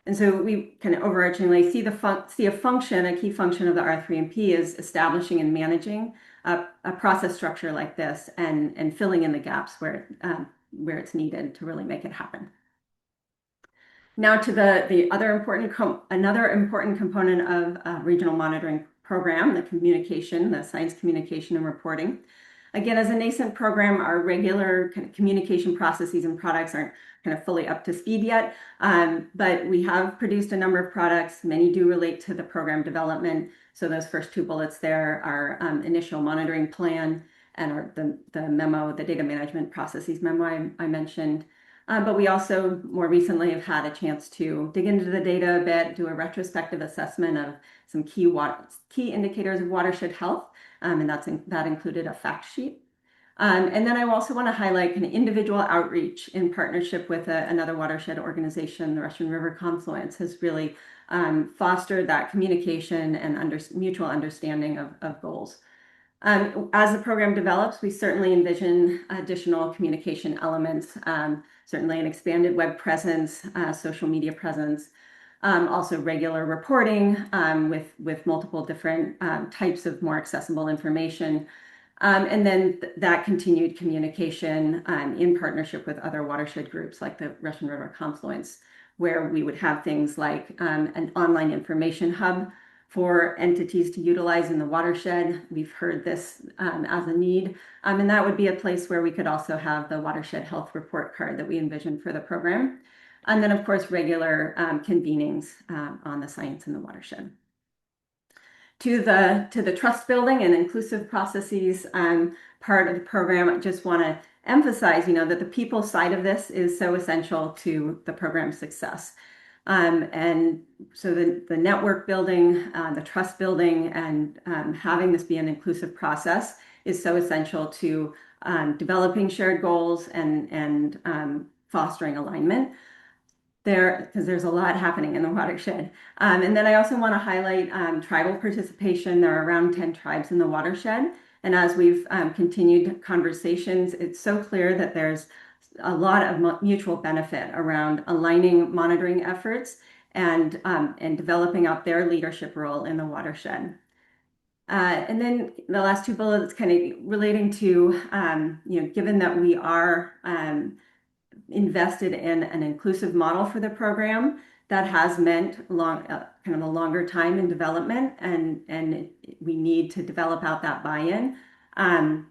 S20: And so we kind of overarchingly see a key function of the R3MP is establishing and managing a process structure like this and filling in the gaps where it's needed to really make it happen. Now to another important component of a regional monitoring program, the science communication and reporting. Again, as a nascent program, our regular kind of communication processes and products aren't kind of fully up to speed yet, but we have produced a number of products. Many do relate to the program development. So those first two bullets there are initial monitoring plan and the memo, the data management processes memo I mentioned. But we also more recently have had a chance to dig into the data a bit, do a retrospective assessment of some key indicators of watershed health, and that included a fact sheet. And then I also want to highlight kind of individual outreach in partnership with another watershed organization, the Russian River Confluence, has really fostered that communication and mutual understanding of goals. As the program develops, we certainly envision additional communication elements, certainly an expanded web presence, social media presence, also regular reporting with multiple different types of more accessible information. And then that continued communication in partnership with other watershed groups like the Russian River Confluence, where we would have things like an online information hub for entities to utilize in the watershed. We've heard this as a need. And that would be a place where we could also have the watershed health report card that we envisioned for the program. And then, of course, regular convenings on the science in the watershed. To the trust building and inclusive processes part of the program, I just want to emphasize, that the people side of this is so essential to the program's success. And so the network building, the trust building, and having this be an inclusive process is so essential to developing shared goals and fostering alignment because there's a lot happening in the watershed. And then I also want to highlight tribal participation. There are around 10 tribes in the watershed. And as we've continued conversations, it's so clear that there's a lot of mutual benefit around aligning monitoring efforts and developing out their leadership role in the watershed. And then the last two bullets kind of relating to, given that we are invested in an inclusive model for the program, that has meant kind of a longer time in development, and we need to develop out that buy-in. And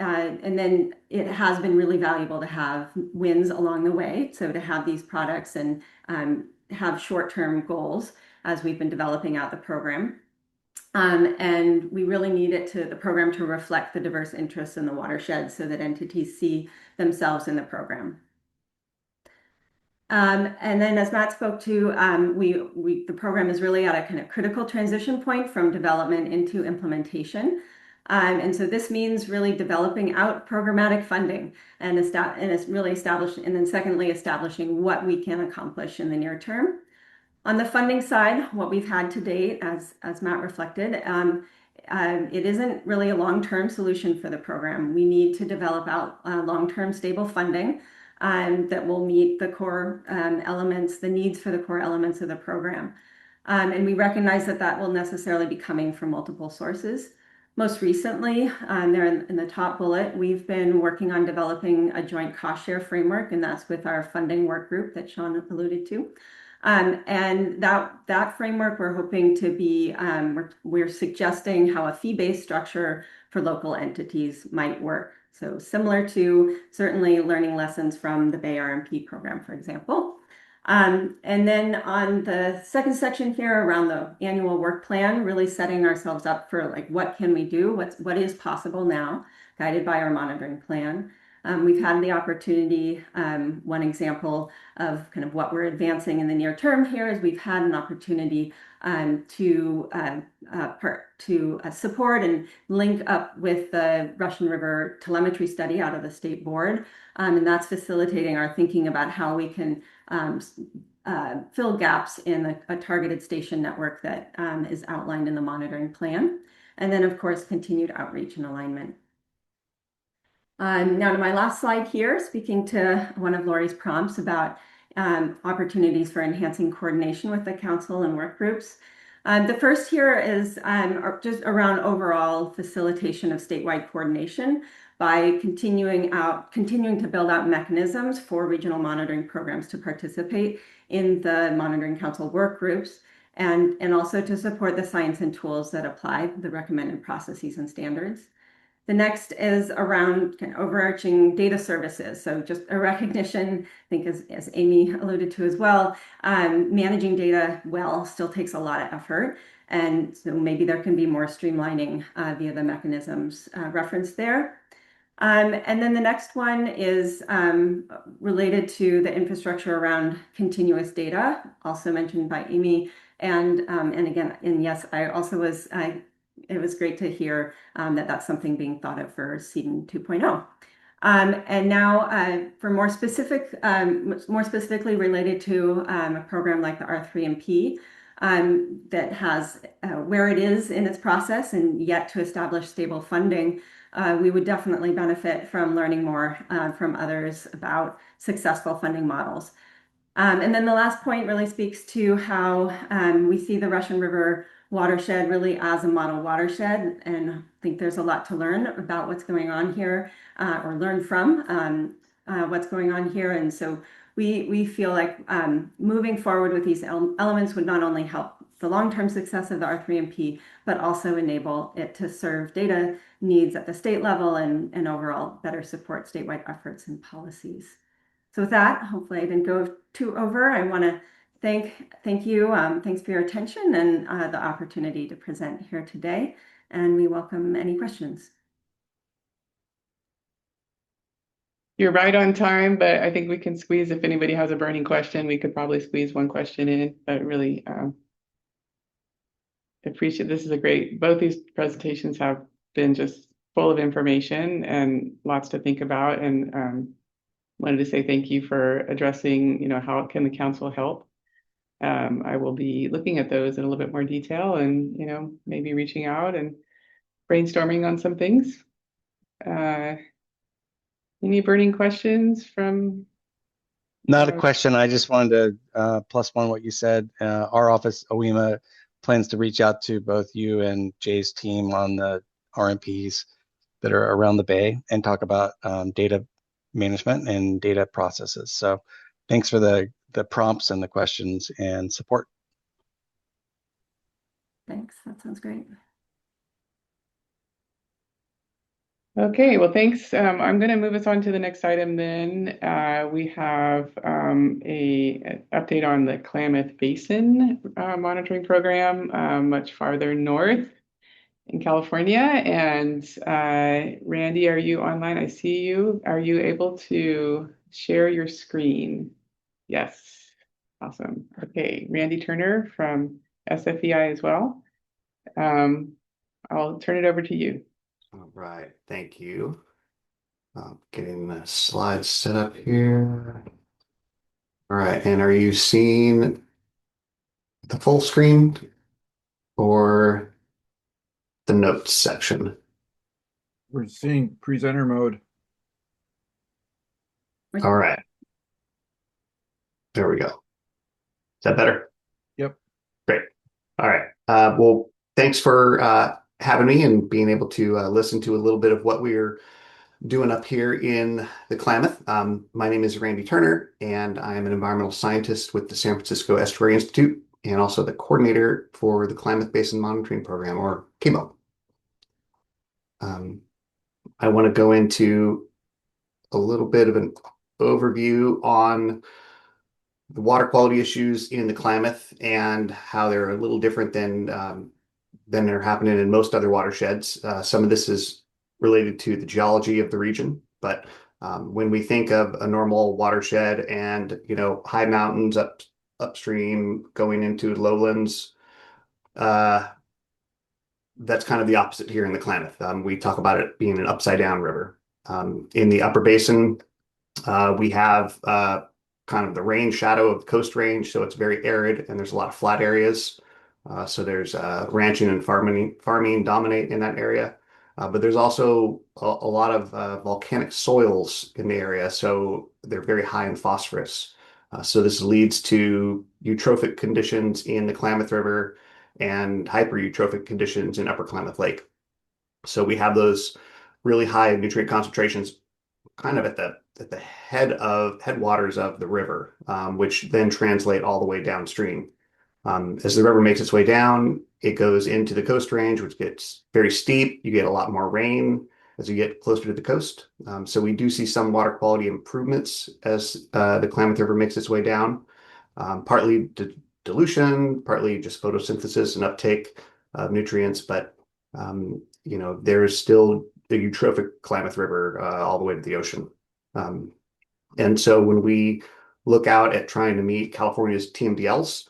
S20: then it has been really valuable to have wins along the way. So to have these products and have short-term goals as we've been developing out the program. And we really need the program to reflect the diverse interests in the watershed so that entities see themselves in the program. And then as Matt spoke to, the program is really at a kind of critical transition point from development into implementation. And so this means really developing out programmatic funding and it's really establishing, and then secondly, establishing what we can accomplish in the near term. On the funding side, what we've had to date, as Matt reflected, it isn't really a long-term solution for the program. We need to develop out long-term stable funding that will meet the core elements, the needs for the core elements of the program. And we recognize that that will necessarily be coming from multiple sources. Most recently, there in the top bullet, we've been working on developing a joint cost share framework, and that's with our funding work group that Sean alluded to. And that framework, we're hoping to be, we're suggesting how a fee-based structure for local entities might work. So similar to certainly learning lessons from the Bay RMP program, for example. And then on the second section here around the annual work plan, really setting ourselves up for like, what can we do? What is possible now, guided by our monitoring plan. We've had the opportunity, one example of kind of what we're advancing in the near term here is we've had an opportunity to support and link up with the Russian River telemetry study out of the state board. And that's facilitating our thinking about how we can fill gaps in a targeted station network that is outlined in the monitoring plan. And then, of course, continued outreach and alignment. Now to my last slide here, speaking to one of Lori's prompts about opportunities for enhancing coordination with the council and work groups. The first here is just around overall facilitation of statewide coordination by continuing to build out mechanisms for regional monitoring programs to participate in the monitoring council work groups and also to support the science and tools that apply the recommended processes and standards. The next is around kind of overarching data services. So just a recognition, I think as Amy alluded to as well, managing data well still takes a lot of effort. And so maybe there can be more streamlining via the mechanisms referenced there. And then the next one is related to the infrastructure around continuous data, also mentioned by Amy. And again, and yes, I also was, it was great to hear that that's something being thought of for SEDEN 2.0. And now for more specifically related to a program like the R3MP that has where it is in its process and yet to establish stable funding, we would definitely benefit from learning more from others about successful funding models. And then the last point really speaks to how we see the Russian River watershed really as a model watershed. And I think there's a lot to learn about what's going on here or learn from what's going on here. And so we feel like moving forward with these elements would not only help the long-term success of the R3MP, but also enable it to serve data needs at the state level and overall better support statewide efforts and policies. So with that, hopefully I didn't go too over. I want to thank you. Thanks for your attention and the opportunity to present here today. And we welcome any questions.
S2: You're right on time, but I think we can squeeze, if anybody has a burning question, we could probably squeeze one question in, but really appreciate, this is a great, both these presentations have been just full of information and lots to think about, and wanted to say thank you for addressing, you know, how can the council help. I will be looking at those in a little bit more detail and, you know, maybe reaching out and brainstorming on some things. Any burning questions from?
S1: Not a question. I just wanted to plus one what you said. Our office, OEMA, plans to reach out to both you and Jay's team on the RMPs that are around the Bay and talk about data management and data processes. So thanks for the prompts and the questions and support.
S20: Thanks. That sounds great.
S2: Okay, well, thanks. I'm going to move us on to the next item then. We have a update on the Klamath Basin monitoring program much farther north in California. And Randy, are you online? I see you. Are you able to share your screen? Yes. Awesome. Okay, Randy Turner from SFEI as well. I'll turn it over to you.
S6: All right, thank you. Getting the slides set up here. All right, and are you seeing the full screen or the notes section?
S16: We're seeing presenter mode.
S6: All right, there we go. Is that better?
S16: Yep.
S6: Great. All right. Well, thanks for having me and being able to listen to a little bit of what we're doing up here in the Klamath. My name is Randy Turner, and I am an environmental scientist with the San Francisco Estuary Institute and also the coordinator for the Klamath Basin Monitoring Program, or KBMO. I want to go into a little bit of an overview on the water quality issues in the Klamath and how they're a little different than are happening in most other watersheds. Some of this is related to the geology of the region, but when we think of a normal watershed and high mountains upstream going into lowlands, that's kind of the opposite here in the Klamath. We talk about it being an upside down river. In the upper basin, we have kind of the rain shadow of the coast range, so it's very arid and there's a lot of flat areas. So there's ranching and farming dominate in that area. But there's also a lot of volcanic soils in the area, so they're very high in phosphorus. So this leads to eutrophic conditions in the Klamath River and hypereutrophic conditions in Upper Klamath Lake. So we have those really high nutrient concentrations kind of at the headwaters of the river, which then translate all the way downstream. As the river makes its way down, it goes into the coast range, which gets very steep. You get a lot more rain as you get closer to the coast. So we do see some water quality improvements as the Klamath River makes its way down, partly dilution, partly just photosynthesis and uptake of nutrients, but there's still the eutrophic Klamath River all the way to the ocean. And so when we look out at trying to meet California's TMDLs,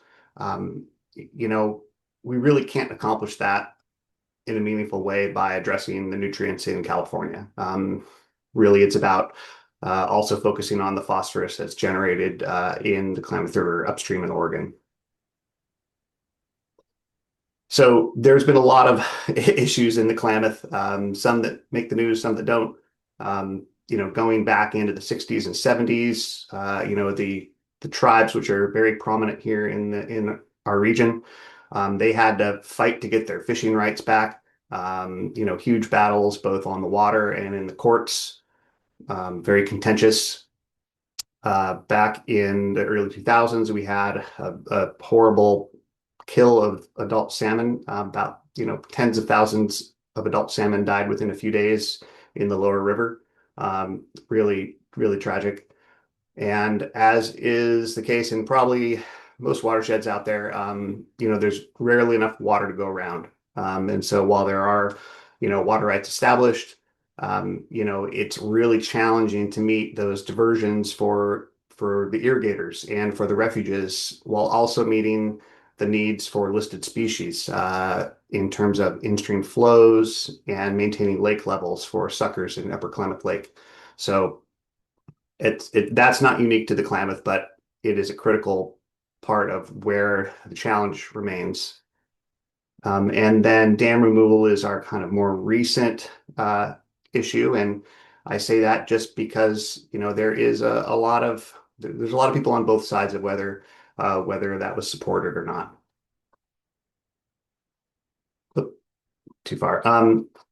S6: we really can't accomplish that in a meaningful way by addressing the nutrients in California. Really, it's about also focusing on the phosphorus that's generated in the Klamath River upstream in Oregon. So there's been a lot of issues in the Klamath, some that make the news, some that don't. Going back into the 60s and 70s, the tribes, which are very prominent here in our region, they had to fight to get their fishing rights back. Huge battles both on the water and in the courts, very contentious. Back in the early 2000s, we had a horrible kill of adult salmon. About tens of thousands of adult salmon died within a few days in the lower river. Really, really tragic. And as is the case in probably most watersheds out there, there's rarely enough water to go around. And so while there are, water rights established, it's really challenging to meet those diversions for the irrigators and for the refuges, while also meeting the needs for listed species in terms of in-stream flows and maintaining lake levels for suckers in Upper Klamath Lake. So that's not unique to the Klamath, but it is a critical part of where the challenge remains. And then dam removal is our kind of more recent issue, and I say that just because there is a lot of people on both sides of whether that was supported or not. Oop, too far.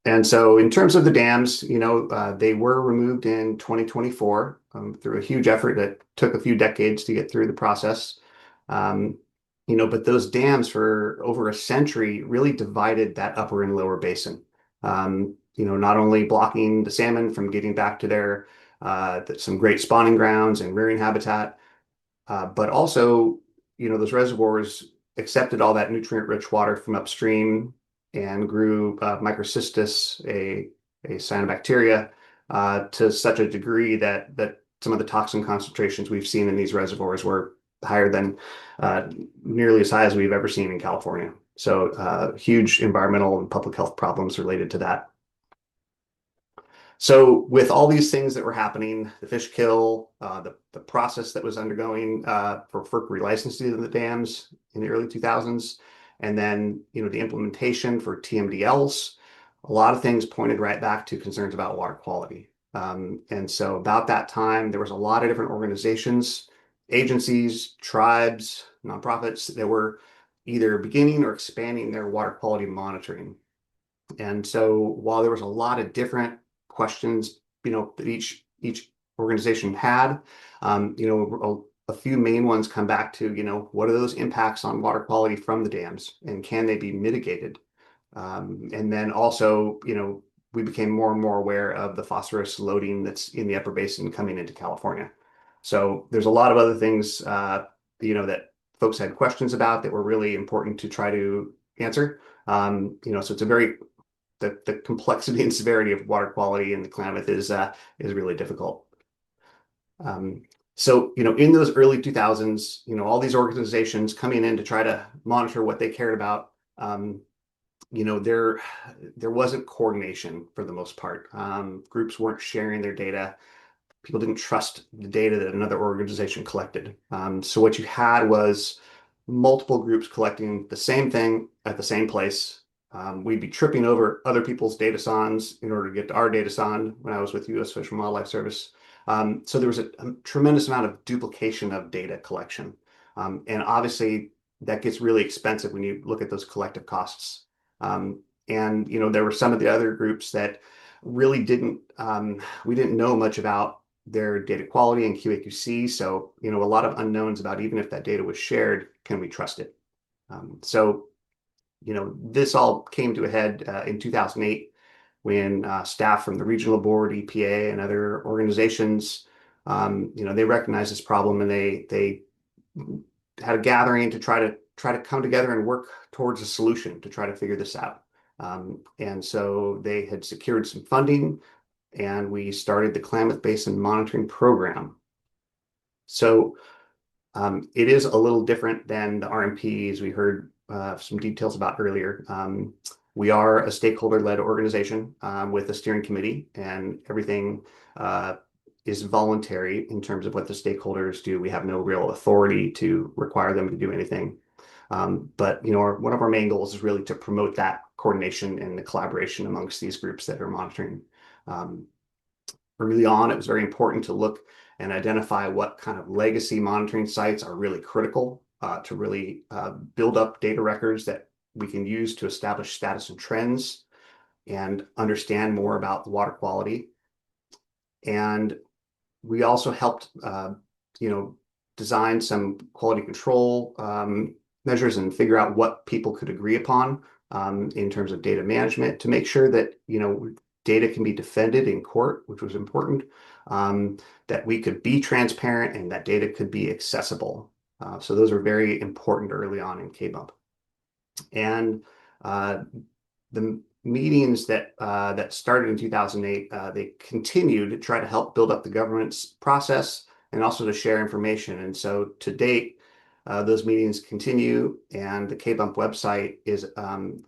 S6: And so in terms of the dams, they were removed in 2024 through a huge effort that took a few decades to get through the process. But those dams for over a century really divided that upper and lower basin. Not only blocking the salmon from getting back to their some great spawning grounds and rearing habitat, but also, those reservoirs accepted all that nutrient-rich water from upstream and grew microcystis, a cyanobacteria, to such a degree that some of the toxin concentrations we've seen in these reservoirs were higher than nearly as high as we've ever seen in California. So huge environmental and public health problems related to that.
S21: So with all these things that were happening, the fish kill, the process that was undergoing for FERC relicensing of the dams in the early 2000s, and then the implementation for TMDLs, a lot of things pointed right back to concerns about water quality. And so about that time, there was a lot of different organizations, agencies, tribes, nonprofits that were either beginning or expanding their water quality monitoring. And so while there was a lot of different questions, that each organization had, a few main ones come back to, what are those impacts on water quality from the dams and can they be mitigated? And then also, we became more and more aware of the phosphorus loading that's in the upper basin coming into California. So there's a lot of other things, that folks had questions about that were really important to try to answer. So it's a very the complexity and severity of water quality in the Klamath is really difficult. So in those early 2000s, all these organizations coming in to try to monitor what they cared about, there wasn't coordination for the most part. Groups weren't sharing their data. People didn't trust the data that another organization collected. So what you had was multiple groups collecting the same thing at the same place. We'd be tripping over other people's data sondes in order to get to our data sonde when I was with U.S. Fish and Wildlife Service. So there was a tremendous amount of duplication of data collection. And obviously that gets really expensive when you look at those collective costs. And there were some of the other groups that really we didn't know much about their data quality and QA/QC. So, a lot of unknowns about even if that data was shared, can we trust it? So, this all came to a head in 2008 when staff from the regional board, EPA, and other organizations, they recognized this problem and they had a gathering to try to come together and work towards a solution to try to figure this out. And so they had secured some funding and we started the Klamath Basin Monitoring Program. So it is a little different than the RMPs we heard some details about earlier. We are a stakeholder-led organization with a steering committee, and everything is voluntary in terms of what the stakeholders do. We have no real authority to require them to do anything. But one of our main goals is really to promote that coordination and the collaboration amongst these groups that are monitoring. Early on, it was very important to look and identify what kind of legacy monitoring sites are really critical to really build up data records that we can use to establish status and trends and understand more about the water quality. And we also helped, design some quality control measures and figure out what people could agree upon in terms of data management to make sure that, data can be defended in court, which was important, that we could be transparent and that data could be accessible. So those are very important early on in KBUMP. And the meetings that started in 2008, they continue to try to help build up the governance process and also to share information. And so to date, those meetings continue, and the KBUMP website is,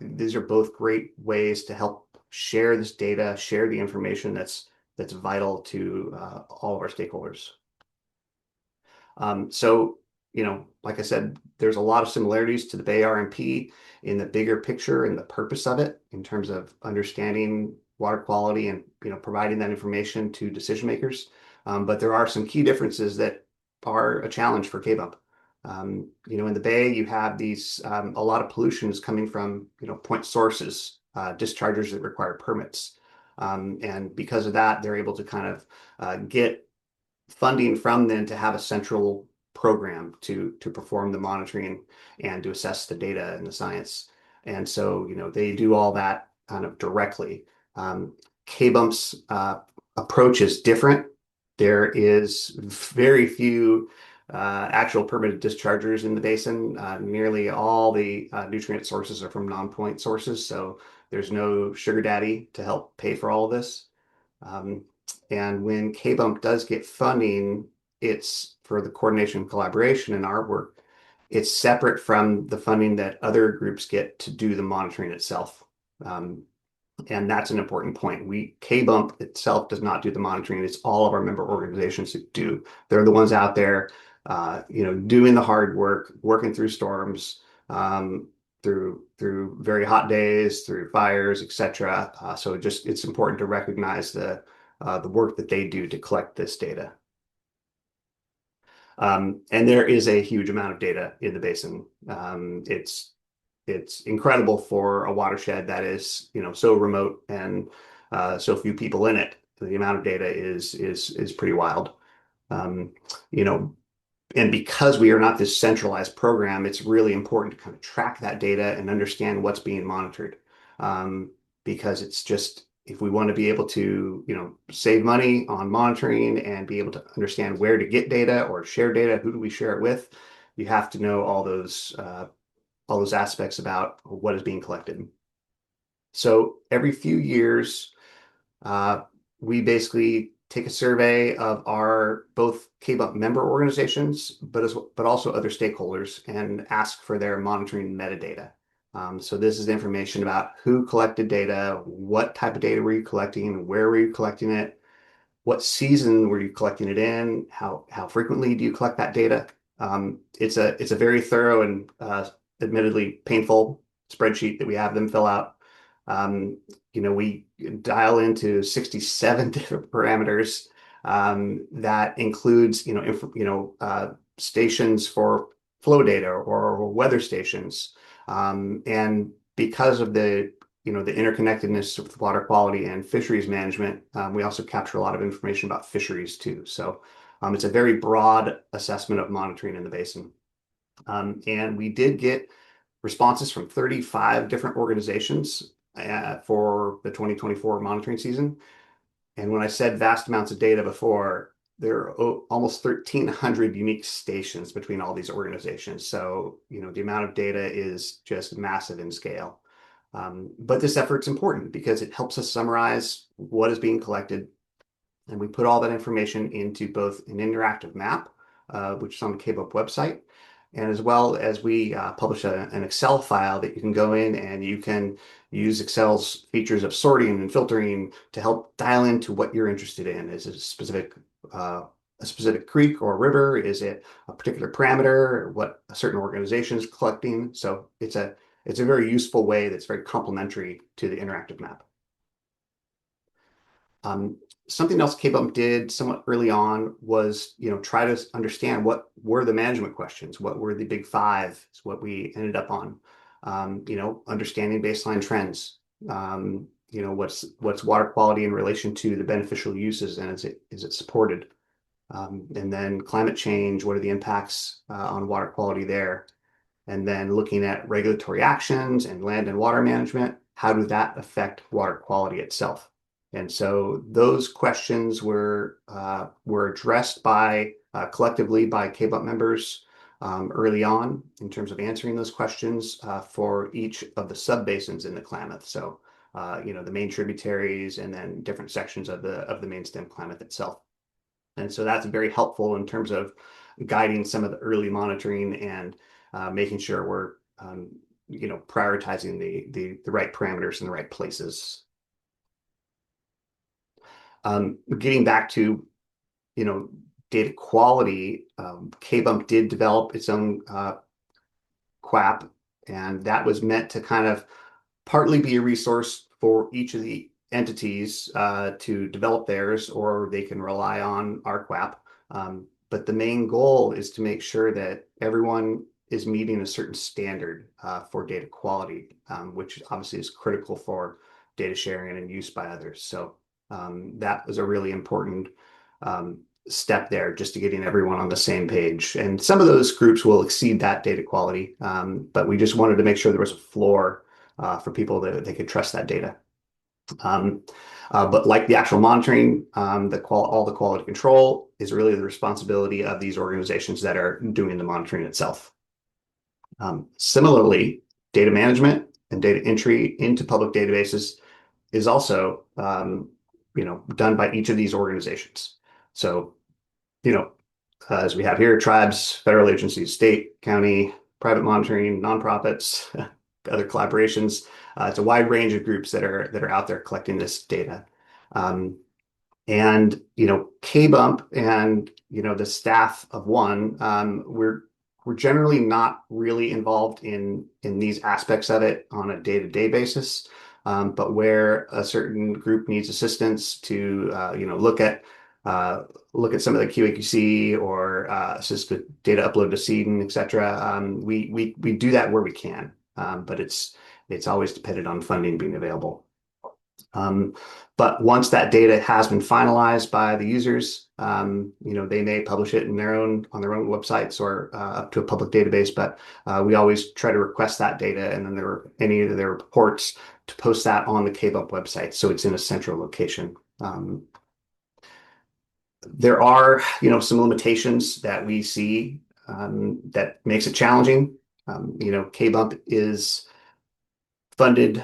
S21: these are both great ways to help share this data, share the information that's vital to all of our stakeholders. So, like I said, there's a lot of similarities to the Bay RMP in the bigger picture and the purpose of it in terms of understanding water quality and, providing that information to decision makers. But there are some key differences that are a challenge for KBUMP. In the Bay, you have these, a lot of pollution is coming from, point sources, dischargers that require permits. And because of that, they're able to kind of get funding from them to have a central program to perform the monitoring and to assess the data and the science. And so, they do all that kind of directly. KBUMP's approach is different. There is very few actual permitted dischargers in the basin. Nearly all the nutrient sources are from non-point sources, so there's no sugar daddy to help pay for all of this. And when KBUMP does get funding, it's for the coordination and collaboration in our work. It's separate from the funding that other groups get to do the monitoring itself. And that's an important point. KBUMP itself does not do the monitoring. It's all of our member organizations that do. They're the ones out there, doing the hard work, working through storms, through very hot days, through fires, etc. So it's important to recognize the work that they do to collect this data. And there is a huge amount of data in the basin. It's incredible for a watershed that is, so remote and so few people in it. The amount of data is pretty wild. And because we are not this centralized program, it's really important to kind of track that data and understand what's being monitored. Because it's just, if we want to be able to, save money on monitoring and be able to understand where to get data or share data, who do we share it with, you have to know all those aspects about what is being collected. So every few years, we basically take a survey of our both KBUMP member organizations, but also other stakeholders, and ask for their monitoring metadata. So this is information about who collected data, what type of data were you collecting, where were you collecting it, what season were you collecting it in, how frequently do you collect that data. It's a very thorough and admittedly painful spreadsheet that we have them fill out. We dial into 67 different parameters that includes, stations for flow data or weather stations. And because of the interconnectedness with water quality and fisheries management, we also capture a lot of information about fisheries too. So it's a very broad assessment of monitoring in the basin. And we did get responses from 35 different organizations for the 2024 monitoring season. And when I said vast amounts of data before, there are almost 1,300 unique stations between all these organizations. So, the amount of data is just massive in scale. But this effort's important because it helps us summarize what is being collected. And we put all that information into both an interactive map, which is on the KBUMP website, and as well as we publish an Excel file that you can go in and you can use Excel's features of sorting and filtering to help dial into what you're interested in. Is it a specific creek or river? Is it a particular parameter? What a certain organization is collecting? So it's a very useful way that's very complementary to the interactive map. Something else KBUMP did somewhat early on was, try to understand what were the management questions, what were the big five, is what we ended up on. Understanding baseline trends. What's water quality in relation to the beneficial uses, and is it supported? And then climate change, what are the impacts on water quality there? And then looking at regulatory actions and land and water management, how do that affect water quality itself? And so those questions were addressed collectively by KBUMP members early on in terms of answering those questions for each of the sub-basins in the Klamath. So, the main tributaries and then different sections of the main stem Klamath itself. And so that's very helpful in terms of guiding some of the early monitoring and making sure we're prioritizing the right parameters in the right places. Getting back to, data quality, KBUMP did develop its own QAP, and that was meant to kind of partly be a resource for each of the entities to develop theirs, or they can rely on our QAP. But the main goal is to make sure that everyone is meeting a certain standard for data quality, which obviously is critical for data sharing and use by others. So that was a really important step there, just to getting everyone on the same page. And some of those groups will exceed that data quality, but we just wanted to make sure there was a floor for people that they could trust that data. But like the actual monitoring, all the quality control is really the responsibility of these organizations that are doing the monitoring itself. Similarly, data management and data entry into public databases is also done by each of these organizations. So, as we have here, tribes, federal agencies, state, county, private monitoring, nonprofits, other collaborations. It's a wide range of groups that are out there collecting this data. And KBump and the staff of one, we're generally not really involved in these aspects of it on a day-to-day basis. But where a certain group needs assistance to look at some of the QAQC or assist with data upload to Seedon, et cetera, we do that where we can. But it's always dependent on funding being available. But once that data has been finalized by the users, they may publish it on their own websites or up to a public database. But we always try to request that data, and then there are any of their reports to post that on the KBump website, so it's in a central location. There are, some limitations that we see that makes it challenging. KBump is funded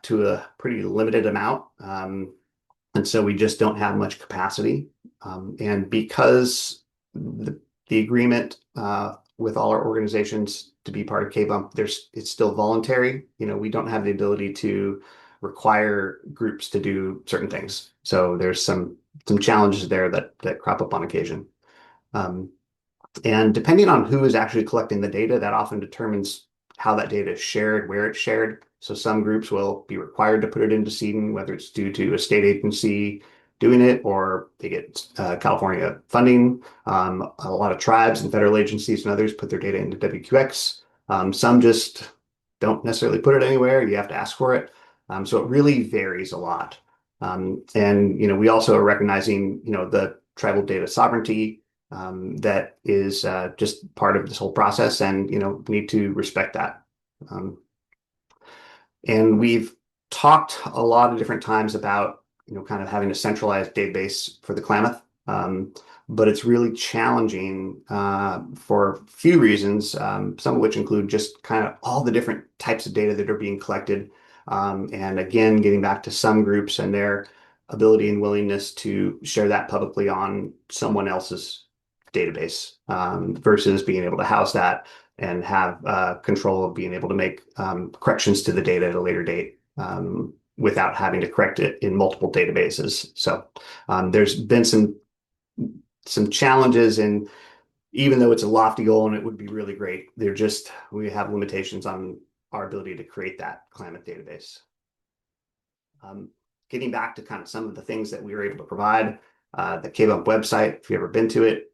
S21: to a pretty limited amount. And so we just don't have much capacity. And because the agreement with all our organizations to be part of KBump, it's still voluntary. We don't have the ability to require groups to do certain things. So there's some challenges there that crop up on occasion. And depending on who is actually collecting the data, that often determines how that data is shared, where it's shared. So some groups will be required to put it into Seedon, whether it's due to a state agency doing it or they get California funding. A lot of tribes and federal agencies and others put their data into WQX. Some just don't necessarily put it anywhere. You have to ask for it. So it really varies a lot. And we also are recognizing the tribal data sovereignty that is just part of this whole process, and need to respect that. And we've talked a lot of different times about kind of having a centralized database for the Klamath, but it's really challenging for a few reasons, some of which include just kind of all the different types of data that are being collected, and again, getting back to some groups and their ability and willingness to share that publicly on someone else's database versus being able to house that and have control of being able to make corrections to the data at a later date without having to correct it in multiple databases. So there's been some challenges, and even though it's a lofty goal and it would be really great, we have limitations on our ability to create that Klamath database. Getting back to kind of some of the things that we were able to provide, the KBump website, if you've ever been to it,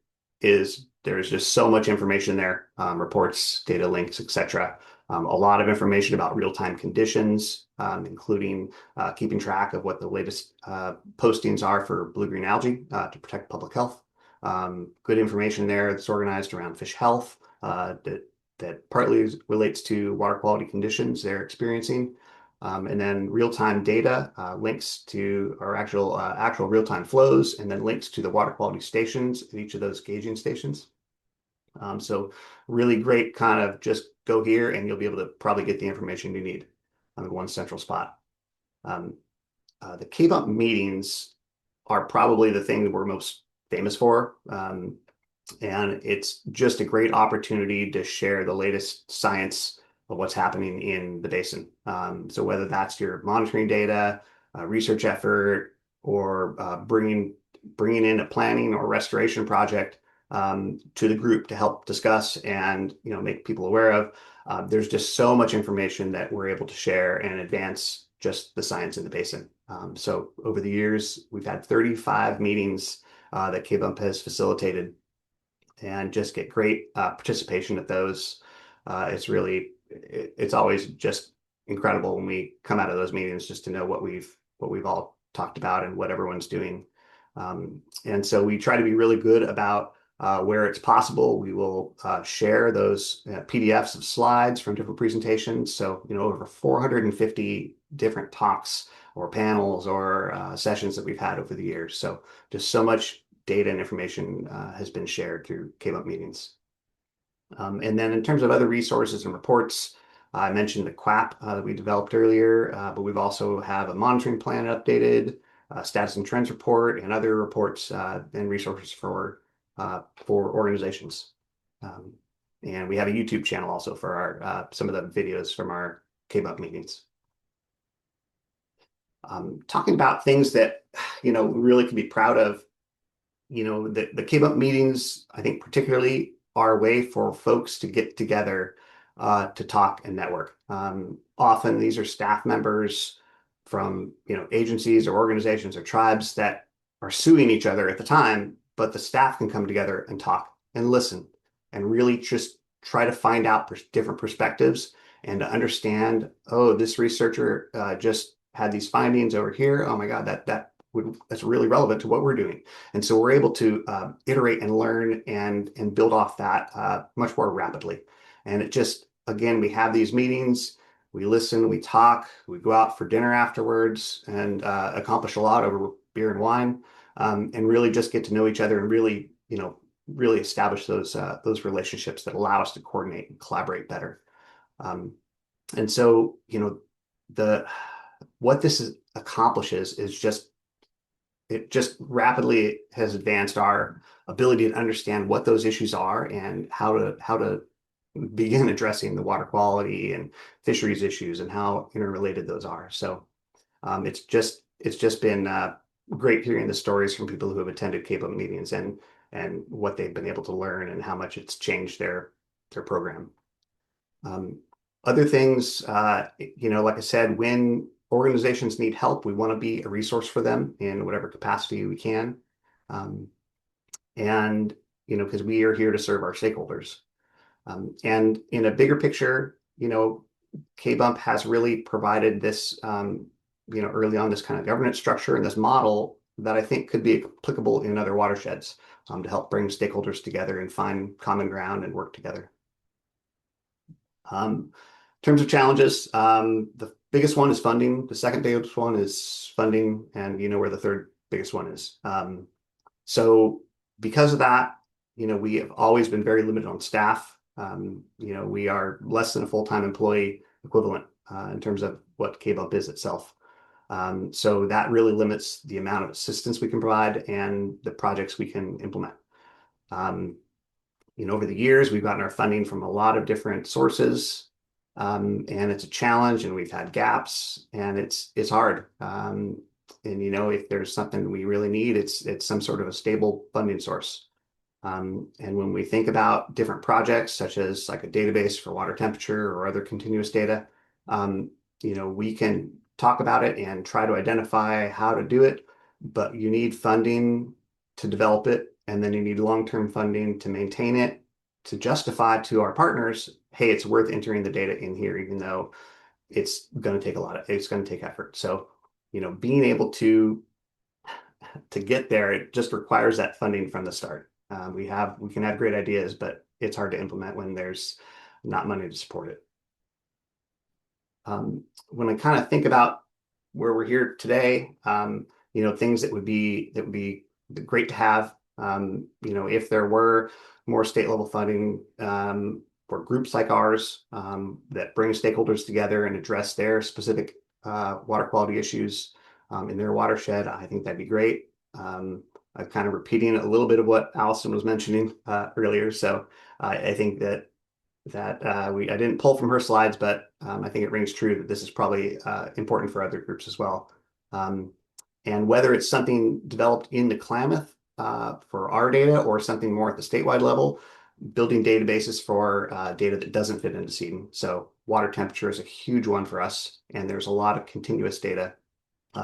S21: there's just so much information there, reports, data links, etc. A lot of information about real-time conditions, including keeping track of what the latest postings are for blue-green algae to protect public health. Good information there that's organized around fish health that partly relates to water quality conditions they're experiencing. And then real-time data, links to our actual real-time flows, and then links to the water quality stations at each of those gauging stations. So really great, kind of just go here and you'll be able to probably get the information you need in one central spot. The KBump meetings are probably the thing that we're most famous for. And it's just a great opportunity to share the latest science of what's happening in the basin. So whether that's your monitoring data, research effort, or bringing in a planning or restoration project to the group to help discuss and make people aware of, there's just so much information that we're able to share and advance just the science in the basin. So over the years, we've had 35 meetings that KBump has facilitated, and just get great participation at those. It's always just incredible when we come out of those meetings just to know what we've all talked about and what everyone's doing. And so we try to be really good about where it's possible. We will share those PDFs of slides from different presentations. So, over 450 different talks or panels or sessions that we've had over the years. So just so much data and information has been shared through KBump meetings. And then in terms of other resources and reports, I mentioned the QAP that we developed earlier, but we've also have a monitoring plan updated, status and trends report, and other reports and resources for organizations. And we have a YouTube channel also for our some of the videos from our KBUP meetings. Talking about things that, we really can be proud of, the KBUP meetings, I think particularly are a way for folks to get together to talk and network. Often these are staff members from, agencies or organizations or tribes that are suing each other at the time, but the staff can come together and talk and listen and really just try to find out different perspectives and to understand, oh, this researcher just had these findings over here. Oh my God, that's really relevant to what we're doing. And so we're able to iterate and learn and build off that much more rapidly. And it just, again, we have these meetings, we listen, we talk, we go out for dinner afterwards and accomplish a lot over beer and wine, and really just get to know each other and really, really establish those relationships that allow us to coordinate and collaborate better. And so, what this accomplishes is it just rapidly has advanced our ability to understand what those issues are and how to begin addressing the water quality and fisheries issues and how interrelated those are. So it's just been great hearing the stories from people who have attended KBUP meetings and what they've been able to learn and how much it's changed their program. Other things, like I said, when organizations need help, we want to be a resource for them in whatever capacity we can. And, because we are here to serve our stakeholders. And in a bigger picture, KBUMP has really provided this, early on, this kind of governance structure and this model that I think could be applicable in other watersheds to help bring stakeholders together and find common ground and work together. In terms of challenges, the biggest one is funding. The second biggest one is funding, and where the third biggest one is. So because of that, we have always been very limited on staff. We are less than a full-time employee equivalent in terms of what KBUMP is itself. So that really limits the amount of assistance we can provide and the projects we can implement. Over the years, we've gotten our funding from a lot of different sources, and it's a challenge, and we've had gaps, and it's hard. And if there's something we really need, it's some sort of a stable funding source. And when we think about different projects, such as like a database for water temperature or other continuous data, we can talk about it and try to identify how to do it, but you need funding to develop it, and then you need long-term funding to maintain it, to justify to our partners, hey, it's worth entering the data in here, even though it's going to take it's going to take effort. So, being able to get there, it just requires that funding from the start. We can have great ideas, but it's hard to implement when there's not money to support it. When I kind of think about where we're here today, things that would be great to have, if there were more state level funding for groups like ours that bring stakeholders together and address their specific water quality issues in their watershed, I think that'd be great. I'm kind of repeating a little bit of what Allison was mentioning earlier. So I think that I didn't pull from her slides, but I think it rings true that this is probably important for other groups as well. And whether it's something developed in the Klamath for our data or something more at the statewide level, building databases for data that doesn't fit into CEDN. So water temperature is a huge one for us, and there's a lot of continuous data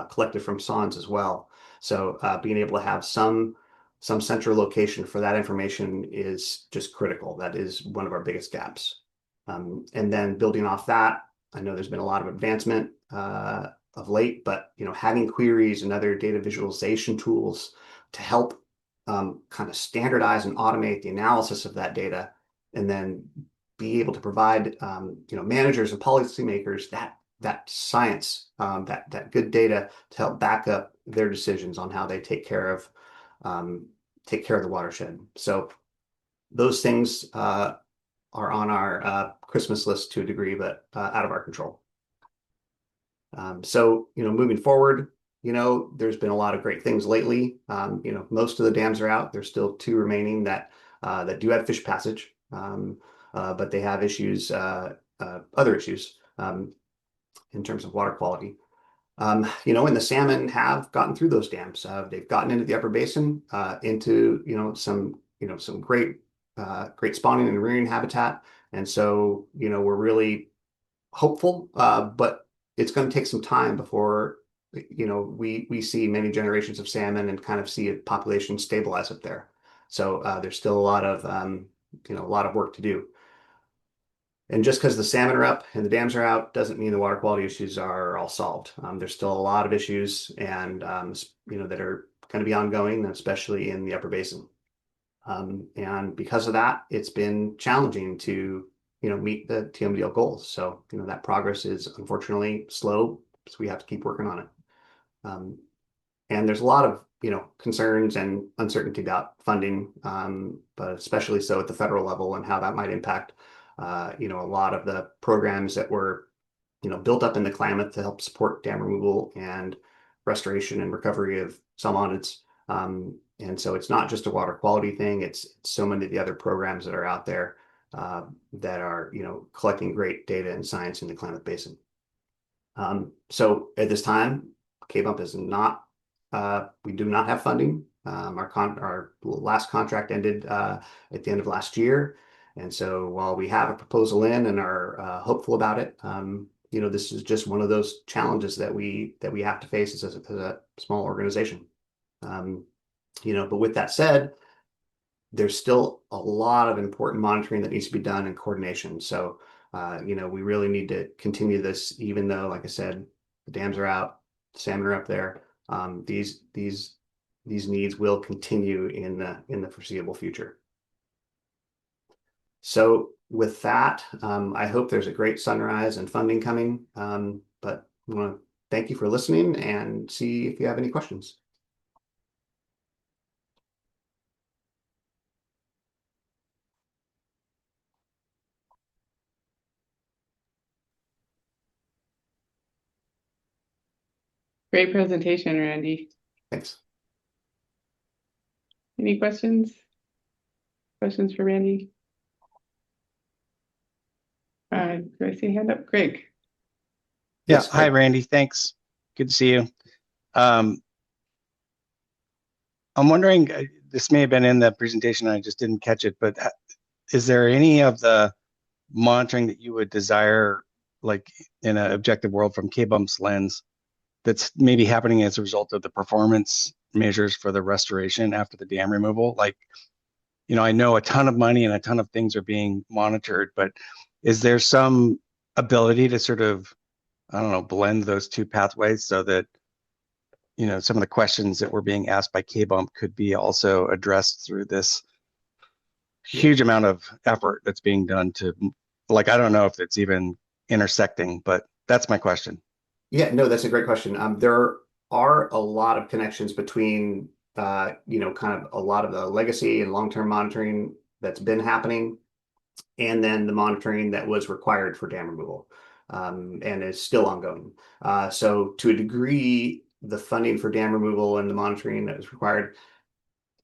S21: collected from SONS as well. So being able to have some central location for that information is just critical. That is one of our biggest gaps. And then building off that, I know there's been a lot of advancement of late, but having queries and other data visualization tools to help kind of standardize and automate the analysis of that data, and then be able to provide managers and policymakers that science, that good data to help back up their decisions on how they take care of the watershed. So those things are on our Christmas list to a degree, but out of our control. So moving forward, there's been a lot of great things lately. Most of the dams are out. There's still 2 remaining that do have fish passage, but they have issues, other issues. in terms of water quality. And the salmon have gotten through those dams. They've gotten into the upper basin, into some great spawning and rearing habitat. And so we're really hopeful, but it's going to take some time before we see many generations of salmon and kind of see a population stabilize up there. So there's still a lot of work to do. And just because the salmon are up and the dams are out doesn't mean the water quality issues are all solved. There's still a lot of issues and that are going to be ongoing, especially in the upper basin. And because of that, it's been challenging to meet the TMDL goals. So that progress is unfortunately slow, so we have to keep working on it. And there's a lot of concerns and uncertainty about funding, but especially so at the federal level and how that might impact a lot of the programs that were built up in the Klamath to help support dam removal and restoration and recovery of salmonids. And so it's not just a water quality thing, it's so many of the other programs that are out there that are collecting great data and science in the Klamath Basin. So at this time, KBUMP is not, we do not have funding. Our last contract ended at the end of last year. And so while we have a proposal in and are hopeful about it, this is just one of those challenges that we have to face as a small organization. But with that said, there's still a lot of important monitoring that needs to be done and coordination. So, we really need to continue this, even though, like I said, the dams are out, the salmon are up there. These needs will continue in the foreseeable future. So with that, I hope there's a great sunrise and funding coming. But I want to thank you for listening and see if you have any questions.
S2: Great presentation, Randy.
S21: Thanks.
S2: Any questions? Questions for Randy? Do I see a hand up? Greg.
S1: Yeah.
S21: Yes,
S1: Hi,
S21: Greg.
S1: Randy. Thanks. Good to see you. I'm wondering, this may have been in the presentation, I just didn't catch it, but is there any of the monitoring that you would desire, like in an objective world from KBUMP's lens, that's maybe happening as a result of the performance measures for the restoration after the dam removal? Like, I know a ton of money and a ton of things are being monitored, but is there some ability to sort of, I don't know, blend those two pathways so that, some of the questions that were being asked by KBUMP could be also addressed through this huge amount of effort that's being done to, like, I don't know if it's even intersecting, but that's my question.
S21: Yeah, no, that's a great question. There are a lot of connections between, kind of a lot of the legacy and long-term monitoring that's been happening, and then the monitoring that was required for dam removal, and is still ongoing. So to a degree, the funding for dam removal and the monitoring that was required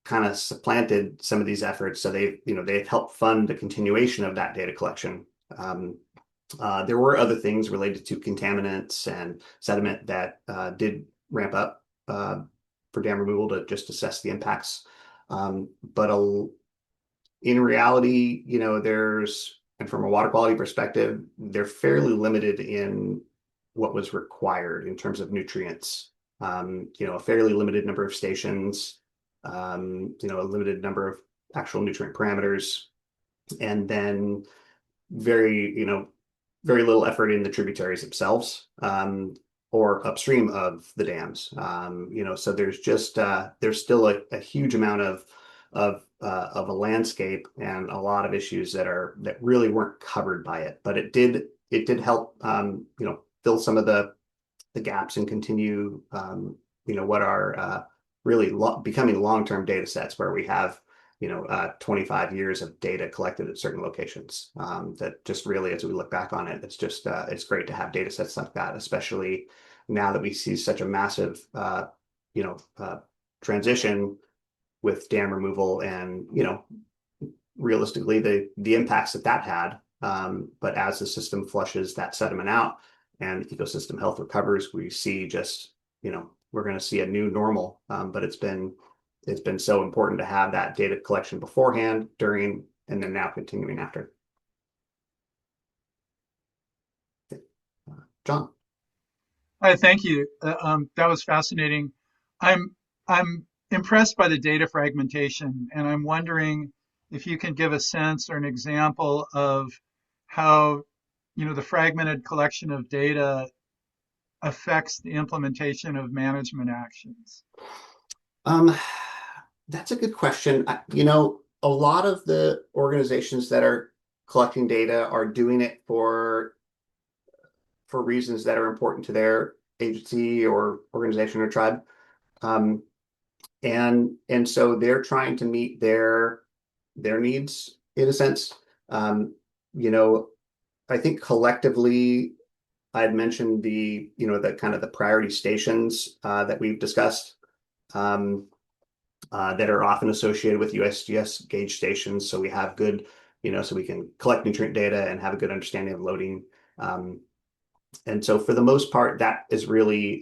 S21: kind of supplanted some of these efforts. So they've helped fund the continuation of that data collection. There were other things related to contaminants and sediment that did ramp up for dam removal to just assess the impacts. But in reality, and from a water quality perspective, they're fairly limited in what was required in terms of nutrients. A fairly limited number of stations, a limited number of actual nutrient parameters, and then very little effort in the tributaries themselves, or upstream of the dams. So there's still a huge amount of a landscape and a lot of issues that really weren't covered by it. But it did help fill some of the gaps and continue what are really becoming long-term data sets where we have 25 years of data collected at certain locations. That just really, as we look back on it, it's great to have data sets like that, especially now that we see such a massive transition with dam removal and realistically the impacts that had. But as the system flushes that sediment out, and ecosystem health recovers, we see just, we're going to see a new normal. But it's been so important to have that data collection beforehand, during, and then now continuing after. John.
S17: Hi, thank you. That was fascinating. I'm impressed by the data fragmentation, and I'm wondering if you can give a sense or an example of how, the fragmented collection of data affects the implementation of management actions.
S21: That's a good question. A lot of the organizations that are collecting data are doing it for reasons that are important to their agency or organization or tribe. And so they're trying to meet their needs in a sense. I think collectively, I'd mentioned the kind of the priority stations that we've discussed, that are often associated with USGS gauge stations. So we have good, so we can collect nutrient data and have a good understanding of loading. And so for the most part, that has really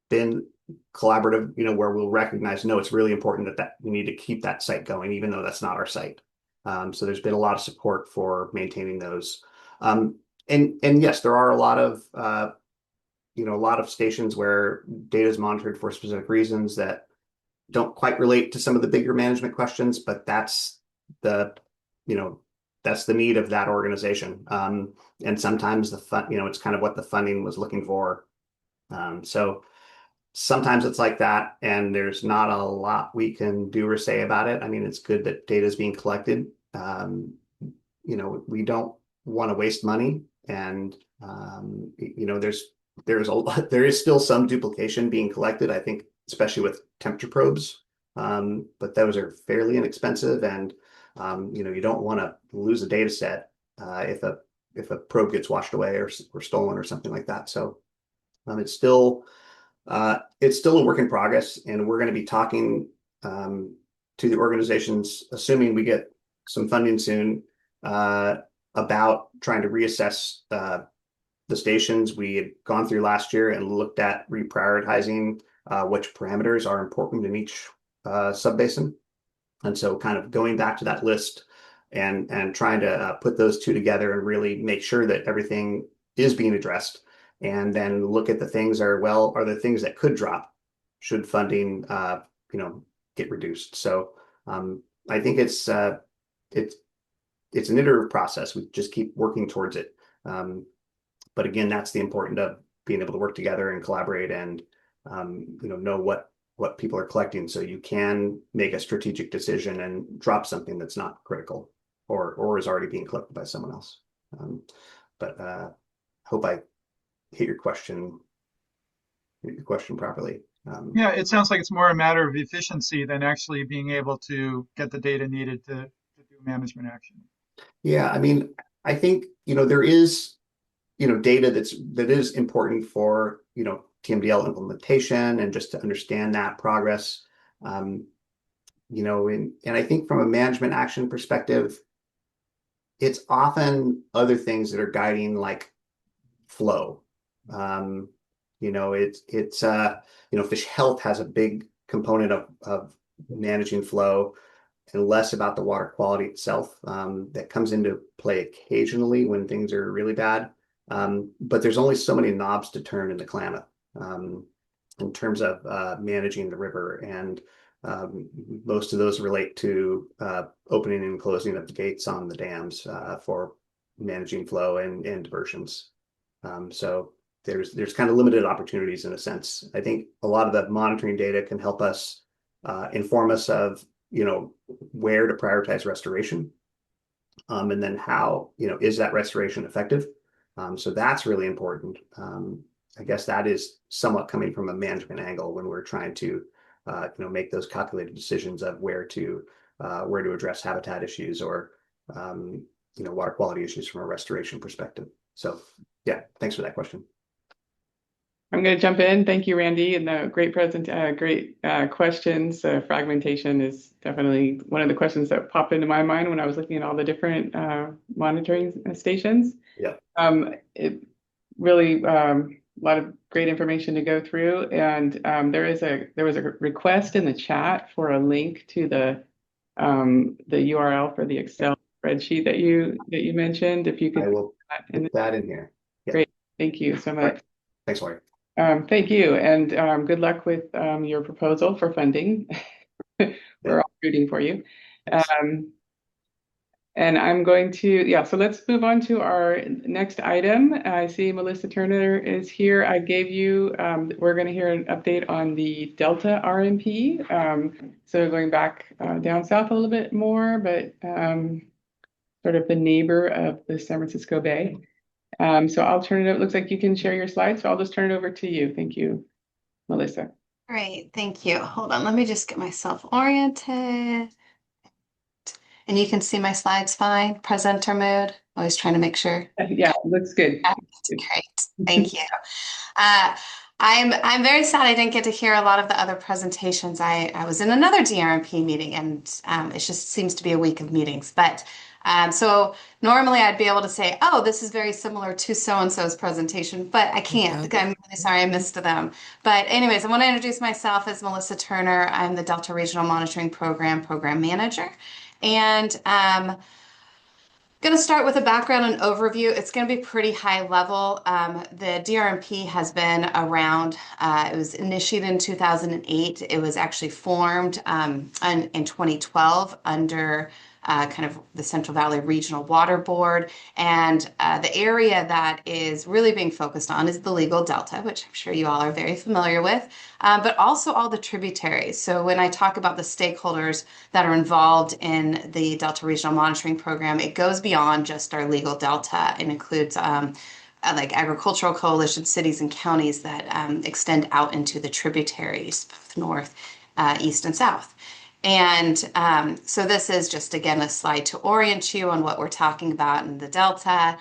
S21: been collaborative, where we'll recognize, no, it's really important that we need to keep that site going, even though that's not our site. So there's been a lot of support for maintaining those. And yes, there are a lot of stations where data is monitored for specific reasons that don't quite relate to some of the bigger management questions, but that's the need of that organization. And sometimes it's kind of what the funding was looking for. So sometimes it's like that, and there's not a lot we can do or say about it. I mean, it's good that data is being collected. We don't want to waste money, and there is still some duplication being collected, I think, especially with temperature probes. But those are fairly inexpensive, and you don't want to lose a data set if a probe gets washed away or stolen or something like that. So it's still a work in progress, and we're going to be talking to the organizations, assuming we get some funding soon, about trying to reassess the stations we had gone through last year and looked at reprioritizing which parameters are important in each subbasin. And so kind of going back to that list and trying to put those two together and really make sure that everything is being addressed, and then look at the things are the things that could drop should funding get reduced. So I think it's an iterative process. We just keep working towards it. But again, that's the important of being able to work together and collaborate and know what people are collecting, so you can make a strategic decision and drop something that's not critical or is already being collected by someone else. But hope I hit your question properly.
S17: Yeah, it sounds like it's more a matter of efficiency than actually being able to get the data needed to do management action.
S21: Yeah, I mean, I think there is data that is important for TMDL implementation and just to understand that progress. And I think from a management action perspective, it's often other things that are guiding, like flow. Fish health has a big component of managing flow, and less about the water quality itself. That comes into play occasionally when things are really bad. But there's only so many knobs to turn in the Klamath in terms of managing the river. And most of those relate to opening and closing of the gates on the dams for managing flow and diversions. So there's kind of limited opportunities in a sense. I think a lot of the monitoring data can help us inform us of where to prioritize restoration, and then how is that restoration effective. So that's really important. I guess that is somewhat coming from a management angle when we're trying to make those calculated decisions of where to address habitat issues or water quality issues from a restoration perspective. So yeah, thanks for that question.
S2: I'm going to jump in. Thank you, Randy, and the great questions. Fragmentation is definitely one of the questions that popped into my mind when I was looking at all the different monitoring stations.
S21: Yeah.
S2: really a lot of great information to go through. And there was a request in the chat for a link to the URL for the Excel spreadsheet that you mentioned. If you could
S21: I will
S2: put
S21: put that in here. Yeah.
S2: Great. Thank you so much.
S21: Thanks, Lori.
S2: Thank you, and good luck with your proposal for funding. We're all rooting for you. And I'm going to, so let's move on to our next item. I see Melissa Turner is here. I gave you, we're going to hear an update on the Delta RMP. So going back down south a little bit more, but sort of the neighbor of the San Francisco Bay. So I'll turn it over. Looks like you can share your slides, so I'll just turn it over to you. Thank you, Melissa.
S4: Great, thank you. Hold on, let me just get myself oriented. And you can see my slides fine, presenter mode. Always trying to make sure.
S2: Yeah, looks good.
S4: Great, thank you. I'm very sad I didn't get to hear a lot of the other presentations. I was in another DRMP meeting, and it just seems to be a week of meetings. But so normally I'd be able to say, oh, this is very similar to so-and-so's presentation, but I can't. I'm really sorry I missed them. But anyways, I want to introduce myself as Melissa Turner. I'm the Delta Regional Monitoring Program Manager. And going to start with a background and overview. It's going to be pretty high level. The DRMP has been around. It was initiated in 2008. It was actually formed in 2012 under kind of the Central Valley Regional Water Board. And the area that is really being focused on is the legal delta, which I'm sure you all are very familiar with, but also all the tributaries. So when I talk about the stakeholders that are involved in the Delta Regional Monitoring Program, it goes beyond just our legal delta and includes like agricultural coalition cities and counties that extend out into the tributaries, both north, east, and south. And so this is just, again, a slide to orient you on what we're talking about in the Delta.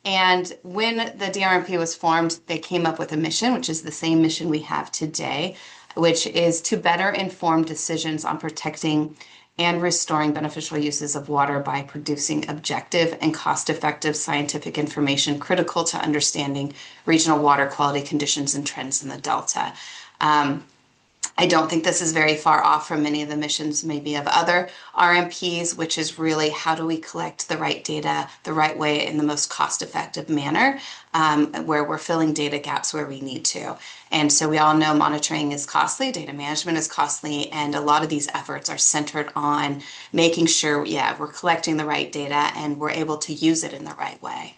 S4: And when the DRMP was formed, they came up with a mission, which is the same mission we have today, which is to better inform decisions on protecting and restoring beneficial uses of water by producing objective and cost-effective scientific information critical to understanding regional water quality conditions and trends in the Delta. I don't think this is very far off from many of the missions maybe of other RMPs, which is really how do we collect the right data the right way in the most cost-effective manner, where we're filling data gaps where we need to. And so we all know monitoring is costly, data management is costly, and a lot of these efforts are centered on making sure, we're collecting the right data and we're able to use it in the right way.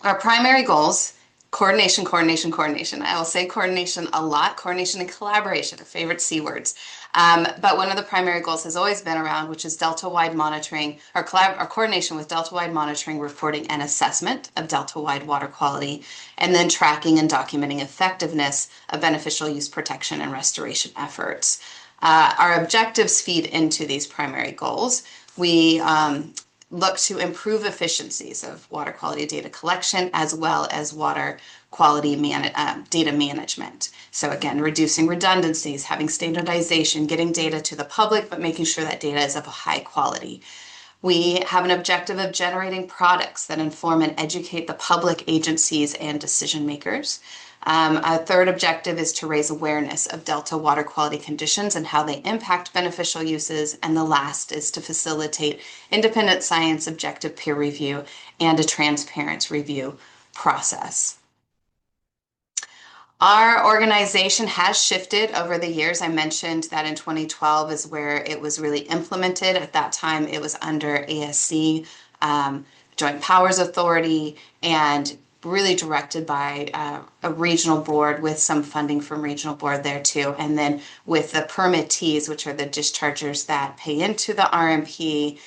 S4: Our primary goals: coordination, coordination, coordination. I will say coordination a lot. Coordination and collaboration are favorite C words. But one of the primary goals has always been around, which is Delta-wide monitoring, or coordination with Delta-wide monitoring, reporting, and assessment of Delta-wide water quality, and then tracking and documenting effectiveness of beneficial use protection and restoration efforts. Our objectives feed into these primary goals. We look to improve efficiencies of water quality data collection as well as water quality data management. So again, reducing redundancies, having standardization, getting data to the public, but making sure that data is of a high quality. We have an objective of generating products that inform and educate the public, agencies, and decision makers. Our third objective is to raise awareness of Delta water quality conditions and how they impact beneficial uses. And the last is to facilitate independent science, objective peer review, and a transparent review process. Our organization has shifted over the years. I mentioned that in 2012 is where it was really implemented. At that time, it was under ASC, Joint Powers Authority, and really directed by a regional board with some funding from regional board there too. And then with the permittees, which are the dischargers that pay into the RMP,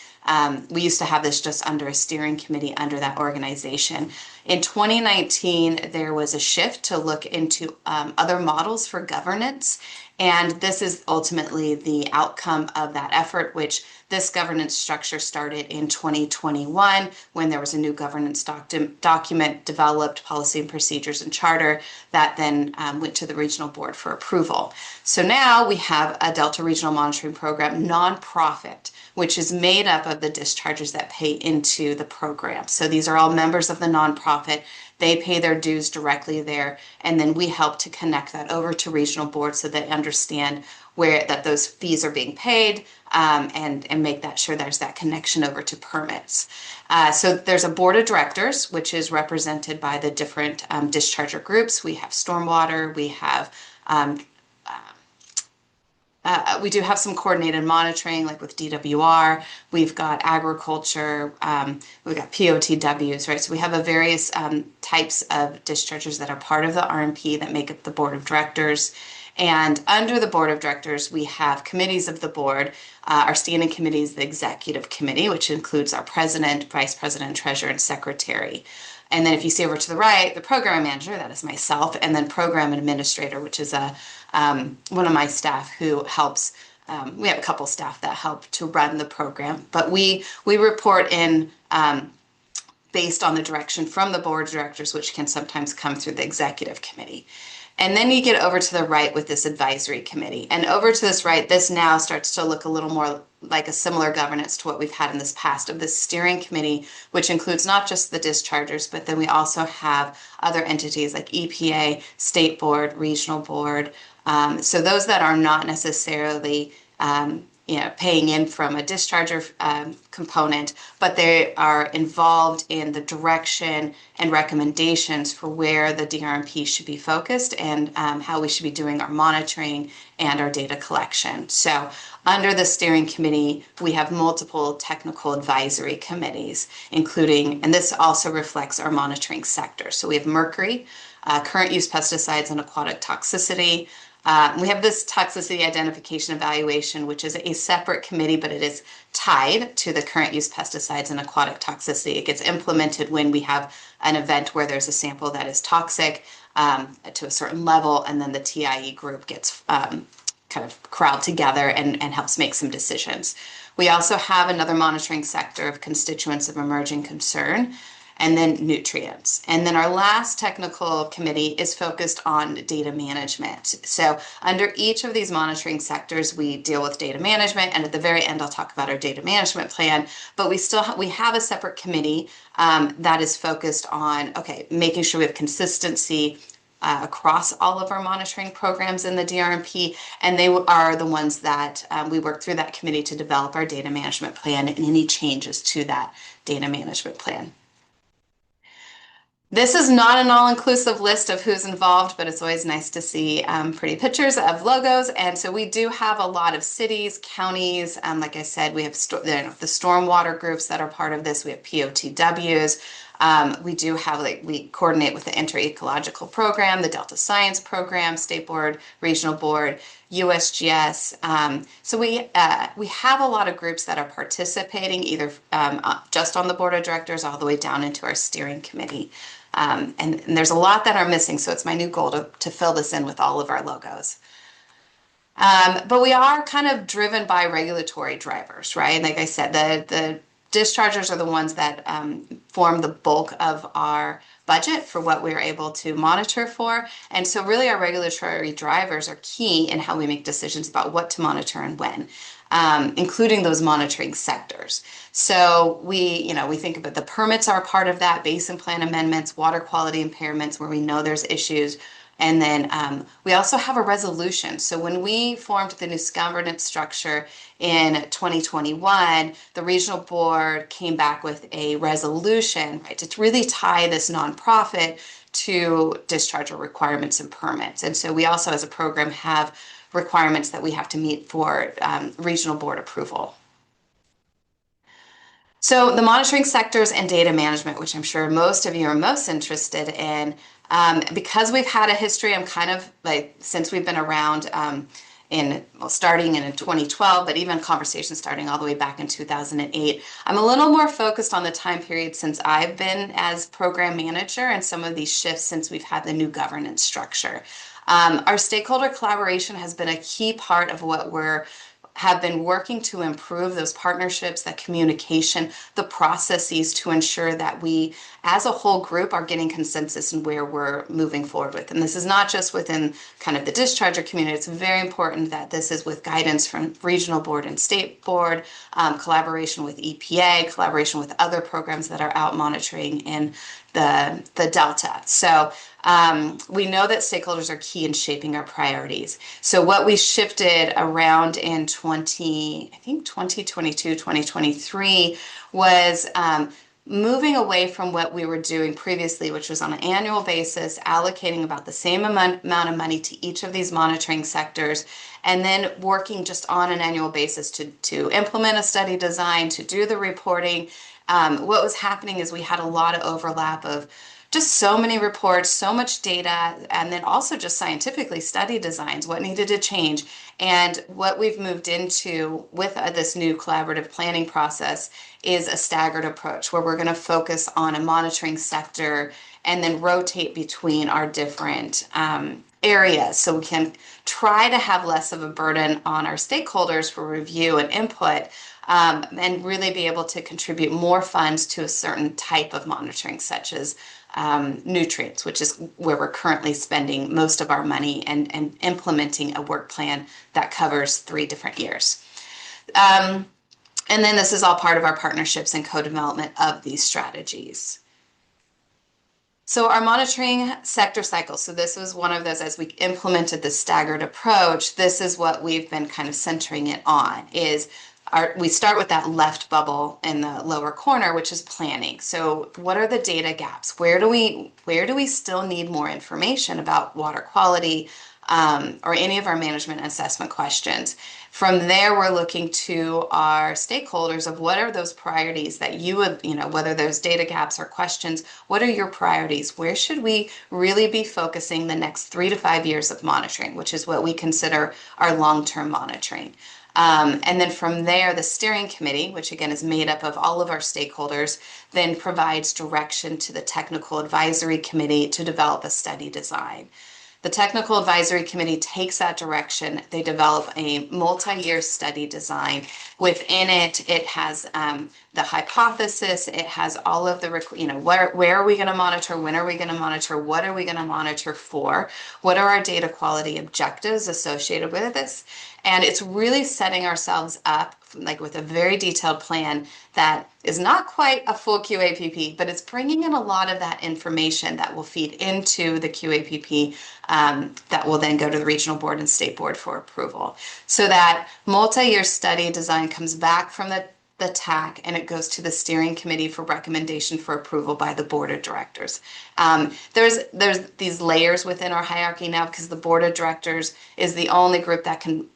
S4: we used to have this just under a steering committee under that organization. In 2019, there was a shift to look into other models for governance. And this is ultimately the outcome of that effort, which this governance structure started in 2021 when there was a new governance document developed, policy and procedures and charter, that then went to the regional board for approval. So now we have a Delta Regional Monitoring Program nonprofit, which is made up of the dischargers that pay into the program. So these are all members of the nonprofit. They pay their dues directly there, and then we help to connect that over to regional boards so they understand where that those fees are being paid, and make that sure there's that connection over to permits. So there's a board of directors, which is represented by the different discharger groups. We have stormwater, we have we do have some coordinated monitoring, like with DWR. We've got agriculture. We've got POTWs, right? So we have a various types of dischargers that are part of the RMP that make up the board of directors. And under the board of directors, we have committees of the board. Our standing committee is the executive committee, which includes our president, vice president, treasurer, and secretary. And then if you see over to the right, the program manager, that is myself, and then program administrator, which is one of my staff who helps. We have a couple staff that help to run the program, but we report in based on the direction from the board of directors, which can sometimes come through the executive committee. And then you get over to the right with this advisory committee. And over to this right, this now starts to look a little more like a similar governance to what we've had in this past of this steering committee, which includes not just the dischargers, but then we also have other entities like EPA, state board, regional board. So those that are not necessarily paying in from a discharger component, but they are involved in the direction and recommendations for where the DRMP should be focused and how we should be doing our monitoring and our data collection. So under the steering committee, we have multiple technical advisory committees, including, and this also reflects our monitoring sector. So we have mercury, current use pesticides and aquatic toxicity. We have this toxicity identification evaluation, which is a separate committee, but it is tied to the current use pesticides and aquatic toxicity. It gets implemented when we have an event where there's a sample that is toxic to a certain level, and then the TIE group gets kind of crowd together and helps make some decisions. We also have another monitoring sector of constituents of emerging concern, and then nutrients. And then our last technical committee is focused on data management. So under each of these monitoring sectors, we deal with data management. And at the very end, I'll talk about our data management plan. But we have a separate committee that is focused on, making sure we have consistency across all of our monitoring programs in the DRMP, and they are the ones that we work through that committee to develop our data management plan and any changes to that data management plan. This is not an all-inclusive list of who's involved, but it's always nice to see pretty pictures of logos. And so we do have a lot of cities, counties. Like I said, we have the stormwater groups that are part of this. We have POTWs. We do have, we coordinate with the Inter-Ecological Program, the Delta Science Program, State Board, Regional Board, USGS. So we have a lot of groups that are participating either just on the board of directors all the way down into our steering committee. And there's a lot that are missing, so it's my new goal to fill this in with all of our logos. But we are kind of driven by regulatory drivers, right? Like I said, the dischargers are the ones that form the bulk of our budget for what we're able to monitor for. And so really our regulatory drivers are key in how we make decisions about what to monitor and when, including those monitoring sectors. So we think about the permits are part of that, basin plan amendments, water quality impairments where we know there's issues. And then we also have a resolution. So when we formed the new governance structure in 2021, the regional board came back with a resolution, right, to really tie this nonprofit to discharger requirements and permits. And so we also, as a program, have requirements that we have to meet for regional board approval. So the monitoring sectors and data management, which I'm sure most of you are most interested in, because we've had a history, I'm kind of like, since we've been around starting in 2012, but even conversations starting all the way back in 2008, I'm a little more focused on the time period since I've been as program manager and some of these shifts since we've had the new governance structure. Our stakeholder collaboration has been a key part of what have been working to improve those partnerships, that communication, the processes to ensure that we, as a whole group, are getting consensus in where we're moving forward with. And this is not just within kind of the discharger community. It's very important that this is with guidance from regional board and state board, collaboration with EPA, collaboration with other programs that are out monitoring in the Delta. So we know that stakeholders are key in shaping our priorities. So what we shifted around in 2022, 2023 was moving away from what we were doing previously, which was on an annual basis, allocating about the same amount of money to each of these monitoring sectors, and then working just on an annual basis to implement a study design, to do the reporting. What was happening is we had a lot of overlap of just so many reports, so much data, and then also just scientifically study designs, what needed to change. And what we've moved into with this new collaborative planning process is a staggered approach where we're going to focus on a monitoring sector and then rotate between our different areas, so we can try to have less of a burden on our stakeholders for review and input, and really be able to contribute more funds to a certain type of monitoring, such as nutrients, which is where we're currently spending most of our money and implementing a work plan that covers 3 different years. And then this is all part of our partnerships and co-development of these strategies. So our monitoring sector cycle, so this was one of those, as we implemented the staggered approach, this is what we've been kind of centering it on, is we start with that left bubble in the lower corner, which is planning. So what are the data gaps? Where do we still need more information about water quality, or any of our management assessment questions? From there, we're looking to our stakeholders of what are those priorities that you would, whether there's data gaps or questions, what are your priorities? Where should we really be focusing the next 3 to 5 years of monitoring, which is what we consider our long-term monitoring. And then from there, the steering committee, which again is made up of all of our stakeholders, then provides direction to the technical advisory committee to develop a study design. The technical advisory committee takes that direction. They develop a multi-year study design. Within it, it has the hypothesis. It has all of the, where are we going to monitor? When are we going to monitor? What are we going to monitor for? What are our data quality objectives associated with this? And it's really setting ourselves up with a very detailed plan that is not quite a full QAPP, but it's bringing in a lot of that information that will feed into the QAPP, that will then go to the regional board and state board for approval. So that multi-year study design comes back from the TAC and it goes to the steering committee for recommendation for approval by the board of directors. There's these layers within our hierarchy now, because the board of directors is the only group that can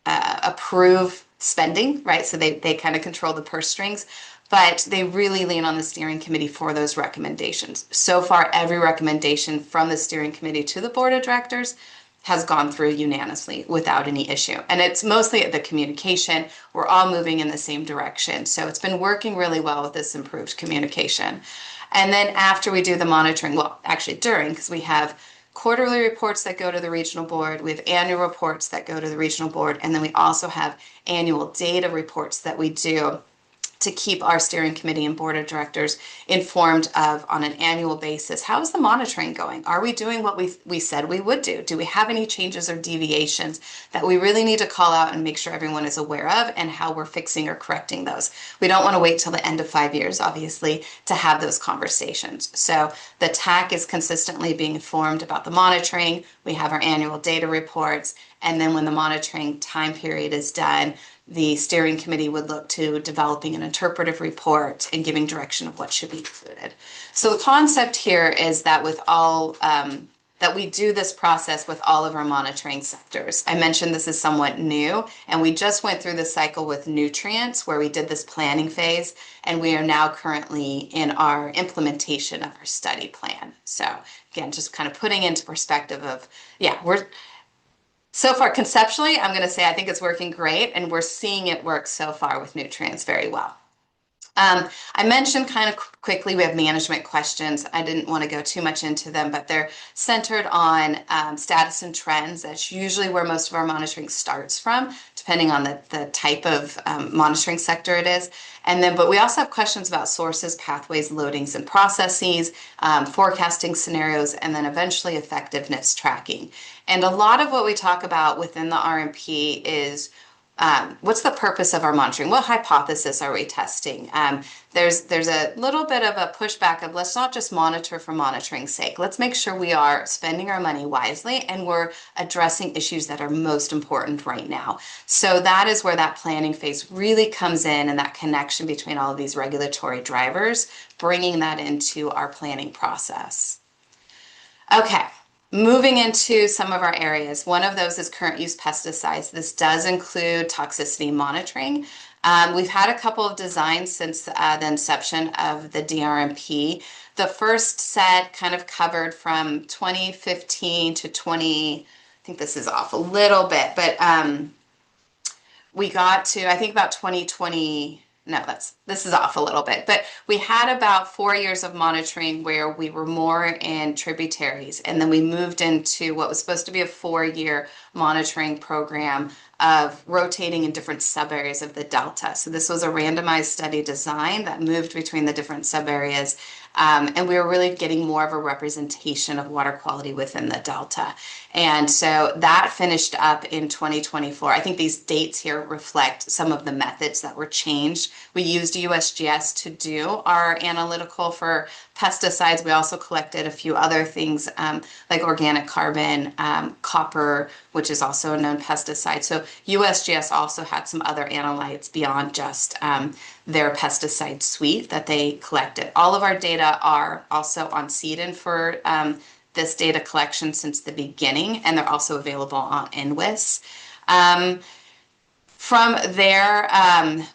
S4: approve spending, right? So they kind of control the purse strings, but they really lean on the steering committee for those recommendations. So far, every recommendation from the steering committee to the board of directors has gone through unanimously without any issue. And it's mostly the communication. We're all moving in the same direction. So it's been working really well with this improved communication. And then after we do the monitoring, well, actually during, because we have quarterly reports that go to the regional board, we have annual reports that go to the regional board, and then we also have annual data reports that we do to keep our steering committee and board of directors informed of, on an annual basis, how is the monitoring going? Are we doing what we said we would do? Do we have any changes or deviations that we really need to call out and make sure everyone is aware of, and how we're fixing or correcting those? We don't want to wait till the end of 5 years, obviously, to have those conversations. So the TAC is consistently being informed about the monitoring. We have our annual data reports, and then when the monitoring time period is done, the steering committee would look to developing an interpretive report and giving direction of what should be included. So the concept here is that with all, that we do this process with all of our monitoring sectors. I mentioned this is somewhat new, and we just went through the cycle with nutrients where we did this planning phase, and we are now currently in our implementation of our study plan. So again, just kind of putting into perspective of, so far, conceptually, I'm going to say I think it's working great, and we're seeing it work so far with nutrients very well. I mentioned kind of quickly we have management questions. I didn't want to go too much into them, but they're centered on status and trends. That's usually where most of our monitoring starts from, depending on the type of monitoring sector it is. And then, but we also have questions about sources, pathways, loadings, and processes, forecasting scenarios, and then eventually effectiveness tracking. And a lot of what we talk about within the RMP is what's the purpose of our monitoring? What hypothesis are we testing? There's a little bit of a pushback of let's not just monitor for monitoring's sake. Let's make sure we are spending our money wisely and we're addressing issues that are most important right now. So that is where that planning phase really comes in, and that connection between all of these regulatory drivers, bringing that into our planning process. Okay. Moving into some of our areas, one of those is current use pesticides. This does include toxicity monitoring. We've had a couple of designs since the inception of the DRMP. The first set kind of covered from 2015 to I think this is off a little bit, but we got to, I think about 2020, no, this is off a little bit, but we had about 4 years of monitoring where we were more in tributaries, and then we moved into what was supposed to be a 4-year monitoring program of rotating in different sub-areas of the Delta. So this was a randomized study design that moved between the different sub-areas, and we were really getting more of a representation of water quality within the Delta. And so that finished up in 2024. I think these dates here reflect some of the methods that were changed. We used USGS to do our analytical for pesticides. We also collected a few other things like organic carbon, copper, which is also a known pesticide. So USGS also had some other analytes beyond just their pesticide suite that they collected. All of our data are also on CEDN for this data collection since the beginning, and they're also available on NWIS. From there,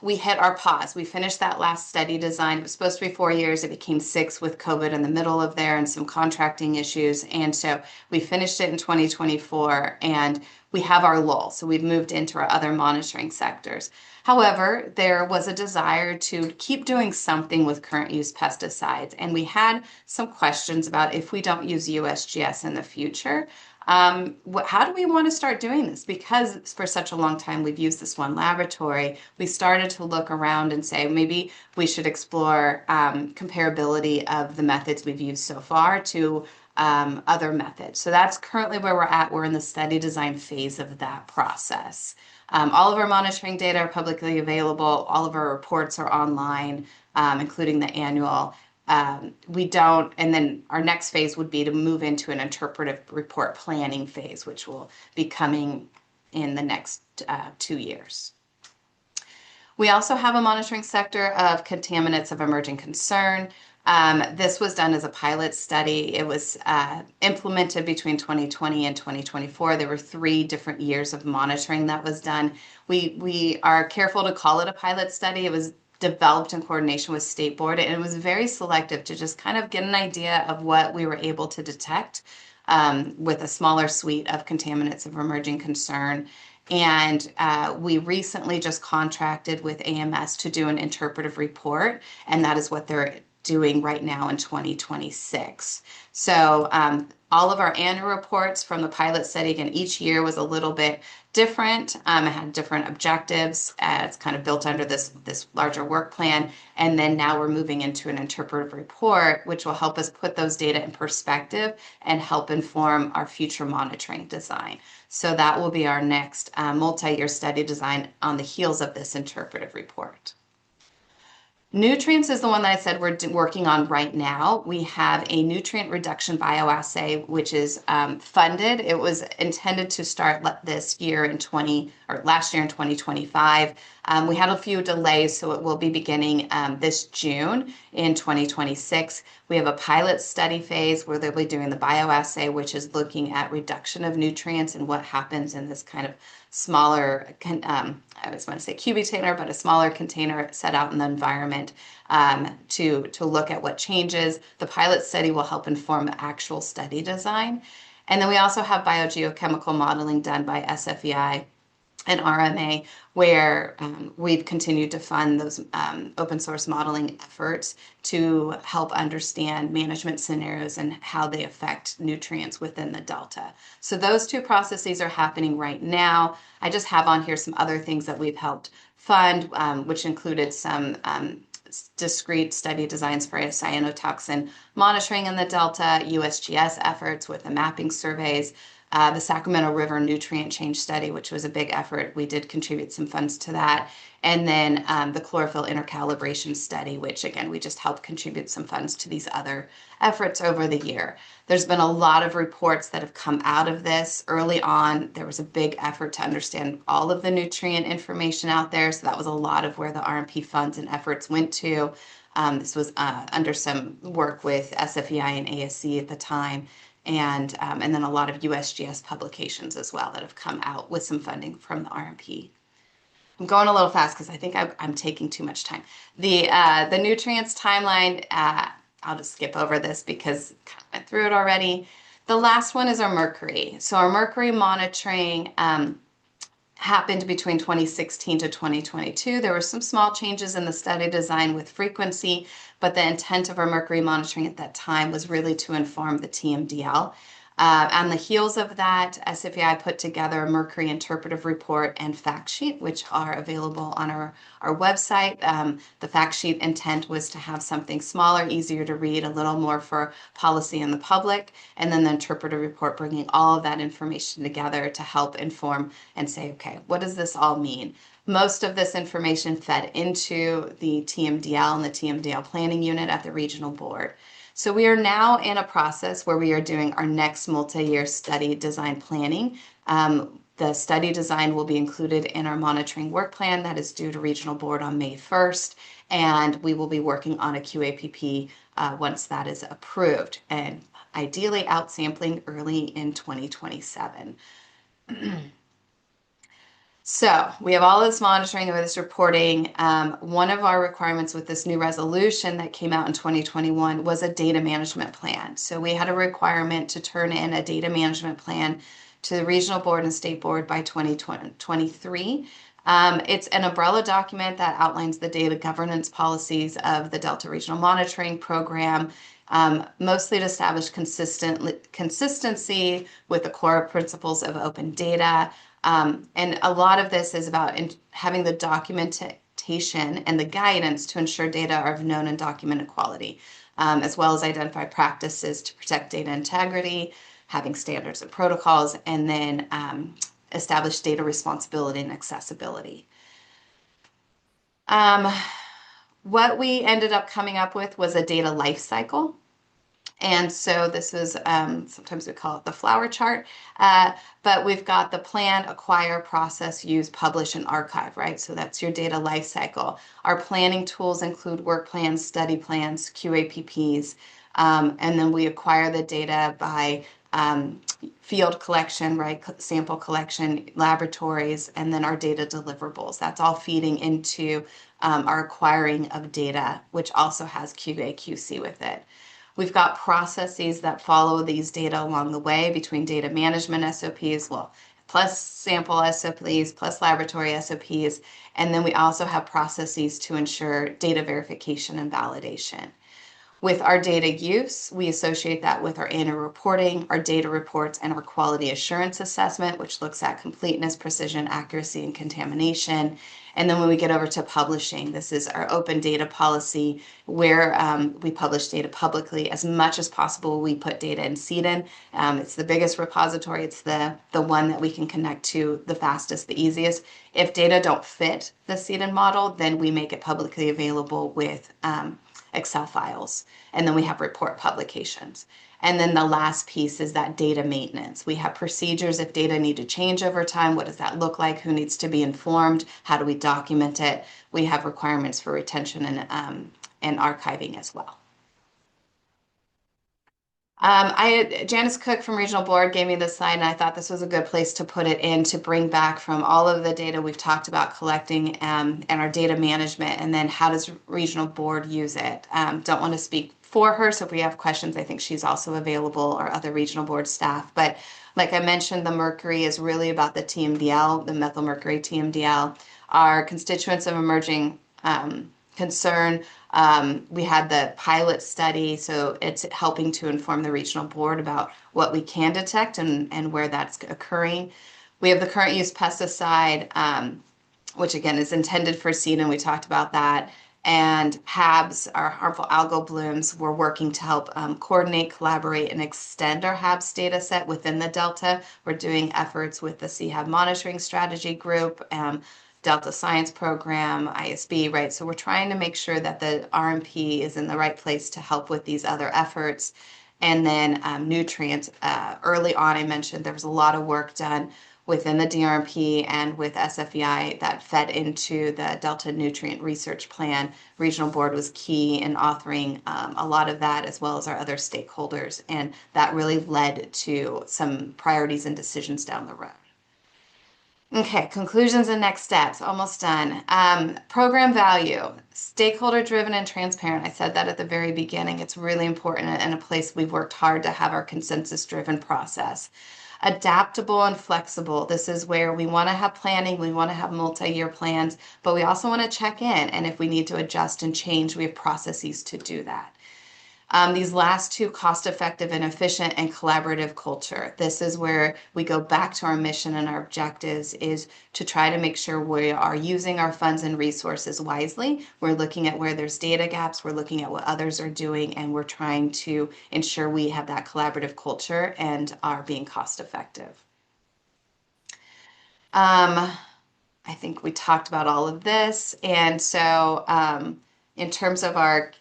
S4: we hit our pause. We finished that last study design. It was supposed to be 4 years. It became 6 with COVID in the middle of there and some contracting issues. And so we finished it in 2024, and we have our lull. So we've moved into our other monitoring sectors. However, there was a desire to keep doing something with current use pesticides. And we had some questions about if we don't use USGS in the future, how do we want to start doing this? Because for such a long time we've used this one laboratory, we started to look around and say maybe we should explore comparability of the methods we've used so far to other methods. So that's currently where we're at. We're in the study design phase of that process. All of our monitoring data are publicly available. All of our reports are online, including the annual. And then our next phase would be to move into an interpretive report planning phase, which will be coming in the next 2 years. We also have a monitoring sector of contaminants of emerging concern. This was done as a pilot study. It was implemented between 2020 and 2024. There were 3 different years of monitoring that was done. We are careful to call it a pilot study. It was developed in coordination with State Board, and it was very selective to just kind of get an idea of what we were able to detect with a smaller suite of contaminants of emerging concern. And we recently just contracted with AMS to do an interpretive report, and that is what they're doing right now in 2026. So all of our annual reports from the pilot study, again, each year was a little bit different. It had different objectives. It's kind of built under this larger work plan. And then now we're moving into an interpretive report, which will help us put those data in perspective and help inform our future monitoring design. So that will be our next multi-year study design on the heels of this interpretive report. Nutrients is the one that I said we're working on right now. We have a nutrient reduction bioassay, which is funded. It was intended to start this year last year in 2025. We had a few delays, so it will be beginning this June in 2026. We have a pilot study phase where they'll be doing the bioassay, which is looking at reduction of nutrients and what happens in this kind of smaller, I was going to say cubitator, but a smaller container set out in the environment to look at what changes. The pilot study will help inform the actual study design. And then we also have biogeochemical modeling done by SFEI and RMA, where we've continued to fund those open source modeling efforts to help understand management scenarios and how they affect nutrients within the delta. So those two processes are happening right now. I just have on here some other things that we've helped fund, which included some discrete study designs for cyanotoxin monitoring in the delta, USGS efforts with the mapping surveys, the Sacramento River nutrient change study, which was a big effort. We did contribute some funds to that. And then the chlorophyll intercalibration study, which again, we just helped contribute some funds to these other efforts over the year. There's been a lot of reports that have come out of this. Early on, there was a big effort to understand all of the nutrient information out there. So that was a lot of where the RMP funds and efforts went to. This was under some work with SFEI and ASC at the time. And then a lot of USGS publications as well that have come out with some funding from the RMP. I'm going a little fast because I think I'm taking too much time. The nutrients timeline, I'll just skip over this because I went through it already. The last one is our mercury. So our mercury monitoring happened between 2016 to 2022. There were some small changes in the study design with frequency, but the intent of our mercury monitoring at that time was really to inform the TMDL. On the heels of that, SFEI put together a mercury interpretive report and fact sheet, which are available on our website. The fact sheet intent was to have something smaller, easier to read, a little more for policy and the public, and then the interpretive report bringing all of that information together to help inform and say, okay, what does this all mean? Most of this information fed into the TMDL and the TMDL planning unit at the regional board. So we are now in a process where we are doing our next multi-year study design planning. The study design will be included in our monitoring work plan that is due to regional board on May 1st, and we will be working on a QAPP once that is approved, and ideally out sampling early in 2027. So we have all this monitoring or this reporting. One of our requirements with this new resolution that came out in 2021 was a data management plan. So we had a requirement to turn in a data management plan to the regional board and state board by 2023. It's an umbrella document that outlines the data governance policies of the Delta Regional Monitoring Program, mostly to establish consistency with the core principles of open data. And a lot of this is about having the documentation and the guidance to ensure data are of known and documented quality, as well as identify practices to protect data integrity, having standards and protocols, and then establish data responsibility and accessibility. What we ended up coming up with was a data life cycle. And so this is, sometimes we call it the flower chart, but we've got the plan, acquire, process, use, publish, and archive, right? So that's your data life cycle. Our planning tools include work plans, study plans, QAPPs, and then we acquire the data by field collection, right? Sample collection, laboratories, and then our data deliverables. That's all feeding into our acquiring of data, which also has QA/QC with it. We've got processes that follow these data along the way between data management SOPs, plus sample SOPs, plus laboratory SOPs, and then we also have processes to ensure data verification and validation. With our data use, we associate that with our annual reporting, our data reports, and our quality assurance assessment, which looks at completeness, precision, accuracy, and contamination. And then when we get over to publishing, this is our open data policy where we publish data publicly. As much as possible, we put data in CDN. It's the biggest repository. It's the one that we can connect to the fastest, the easiest. If data don't fit the CDN model, then we make it publicly available with Excel files. And then we have report publications. And then the last piece is that data maintenance. We have procedures if data need to change over time. What does that look like? Who needs to be informed? How do we document it? We have requirements for retention and archiving as well. Janice Cook from Regional Board gave me this slide, and I thought this was a good place to put it in to bring back from all of the data we've talked about collecting and our data management, and then how does Regional Board use it. Don't want to speak for her. So if we have questions, I think she's also available, or other regional board staff. But like I mentioned, the mercury is really about the TMDL, the methyl mercury TMDL. Our constituents of emerging concern. We had the pilot study, so it's helping to inform the regional board about what we can detect and where that's occurring. We have the current use pesticide, which again is intended for seed, and we talked about that. And HABs, our harmful algal blooms, we're working to help coordinate, collaborate, and extend our HABs data set within the Delta. We're doing efforts with the CHAB monitoring strategy group, Delta Science Program, ISB, right? So we're trying to make sure that the RMP is in the right place to help with these other efforts. And then nutrients. Early on, I mentioned there was a lot of work done within the DRMP and with SFEI that fed into the Delta Nutrient Research Plan. Regional Board was key in authoring a lot of that, as well as our other stakeholders. And that really led to some priorities and decisions down the road. Okay, conclusions and next steps, almost done. Program value, stakeholder driven and transparent. I said that at the very beginning. It's really important and a place we've worked hard to have our consensus driven process. Adaptable and flexible. This is where we want to have planning, we want to have multi-year plans, but we also want to check in. And if we need to adjust and change, we have processes to do that. These last two, cost-effective and efficient and collaborative culture. This is where we go back to our mission and our objectives, is to try to make sure we are using our funds and resources wisely. We're looking at where there's data gaps, we're looking at what others are doing, and we're trying to ensure we have that collaborative culture and are being cost-effective. I think we talked about all of this. And so in terms of our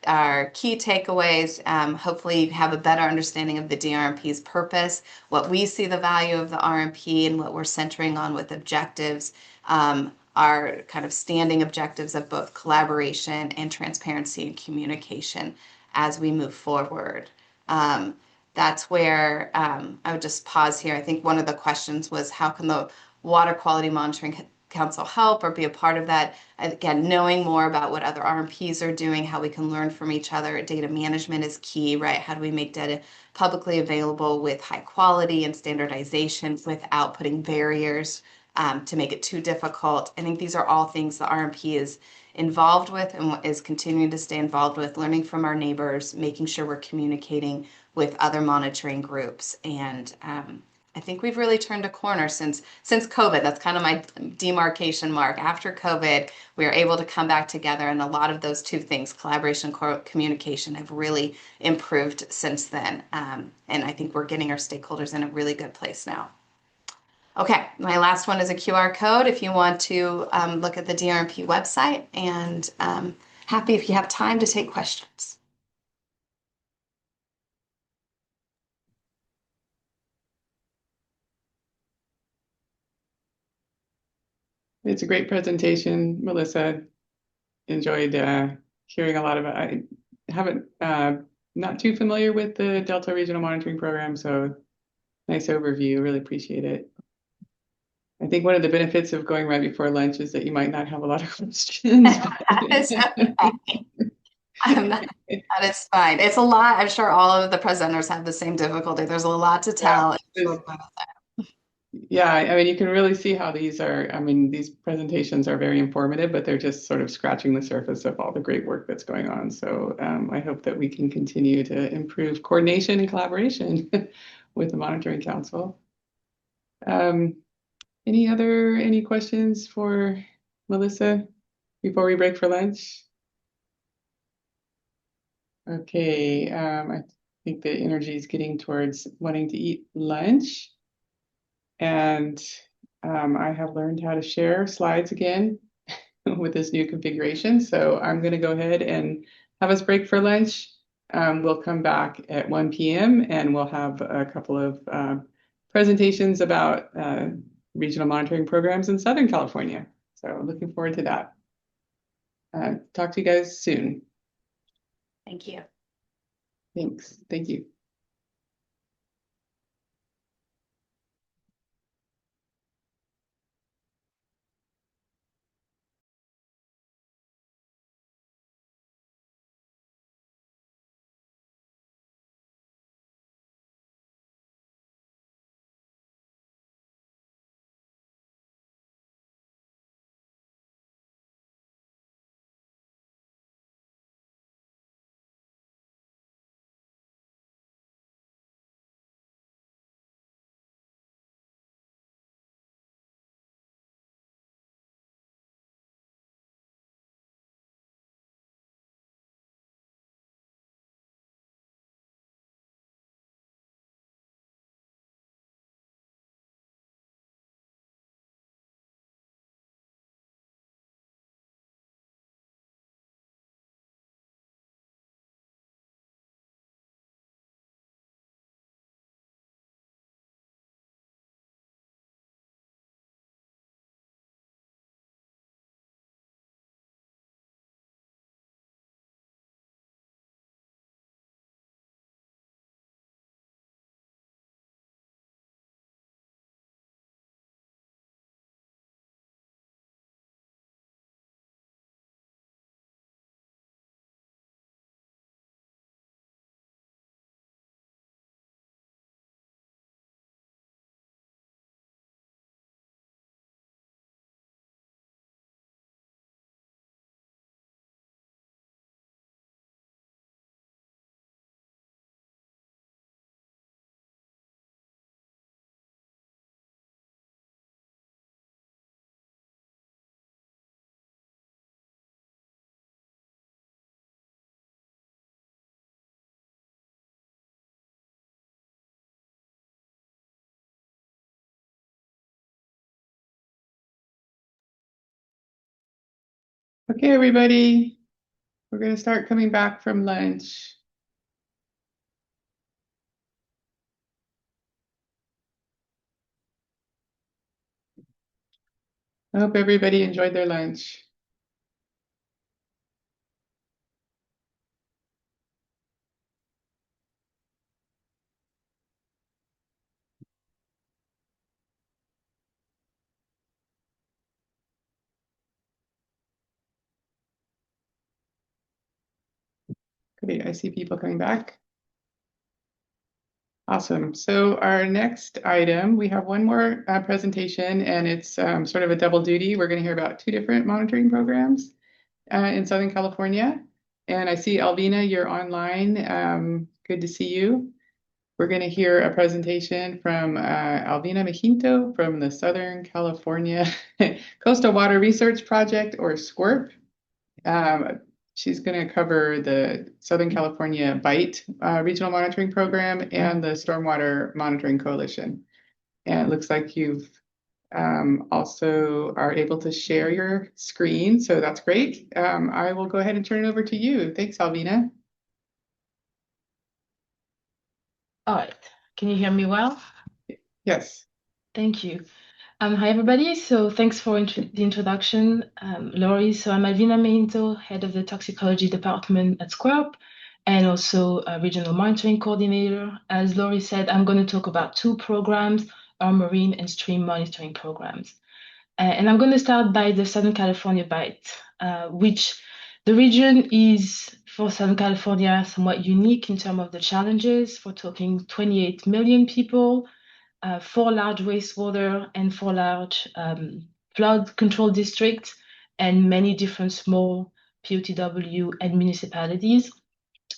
S4: key takeaways, hopefully you have a better understanding of the DRMP's purpose, what we see the value of the RMP, and what we're centering on with objectives, our kind of standing objectives of both collaboration and transparency and communication as we move forward. That's where I would just pause here. I think one of the questions was, how can the Water Quality Monitoring Council help or be a part of that? Again, knowing more about what other RMPs are doing, how we can learn from each other. Data management is key, right? How do we make data publicly available with high quality and standardization without putting barriers to make it too difficult? I think these are all things the RMP is involved with and is continuing to stay involved with, learning from our neighbors, making sure we're communicating with other monitoring groups. And I think we've really turned a corner since COVID. That's kind of my demarcation mark. After COVID, we were able to come back together, and a lot of those two things, collaboration and communication, have really improved since then. And I think we're getting our stakeholders in a really good place now. Okay, my last one is a QR code if you want to look at the DRMP website, and happy if you have time to take questions.
S2: It's a great presentation, Melissa. Enjoyed hearing a lot of it. I haven't, not too familiar with the Delta Regional Monitoring Program, so nice overview. Really appreciate it. I think one of the benefits of going right before lunch is that you might not have a lot of questions.
S4: That is fine. It's a lot. I'm sure all of the presenters have the same difficulty. There's a lot to tell.
S2: Yeah, I mean, you can really see how these are, I mean, these presentations are very informative, but they're just sort of scratching the surface of all the great work that's going on. So I hope that we can continue to improve coordination and collaboration with the Monitoring Council. Any questions for Melissa before we break for lunch? Okay, I think the energy is getting towards wanting to eat lunch. And I have learned how to share slides again with this new configuration. So I'm going to go ahead and have us break for lunch. We'll come back at 1 p.m. and we'll have a couple of presentations about regional monitoring programs in Southern California. So looking forward to that. Talk to you guys soon.
S4: Thank you.
S2: Thanks. Thank you. Okay, everybody, we're going to start coming back from lunch. I hope everybody enjoyed their lunch. Great, I see people coming back. Awesome. So our next item, we have one more presentation, and it's sort of a double duty. We're going to hear about two different monitoring programs in Southern California. And I see Alvina, you're online. Good to see you. We're going to hear a presentation from Alvina Mejinto from the Southern California Coastal Water Research Project, or SCWRP. She's going to cover the Southern California BITE Regional Monitoring Program and the Stormwater Monitoring Coalition. And it looks like you've also are able to share your screen, so that's great. I will go ahead and turn it over to you. Thanks, Alvina.
S5: All right. Can you hear me well?
S2: Yes.
S5: Thank you. Hi, everybody. So thanks for the introduction, Laurie. So I'm Alvina Meinto, head of the toxicology department at SCWRP, and also a regional monitoring coordinator. As Laurie said, I'm going to talk about two programs, our marine and stream monitoring programs. And I'm going to start by the Southern California BITE, which the region is, for Southern California, somewhat unique in terms of the challenges. We're talking 28 million people, 4 large wastewater and 4 large flood control districts, and many different small POTW and municipalities.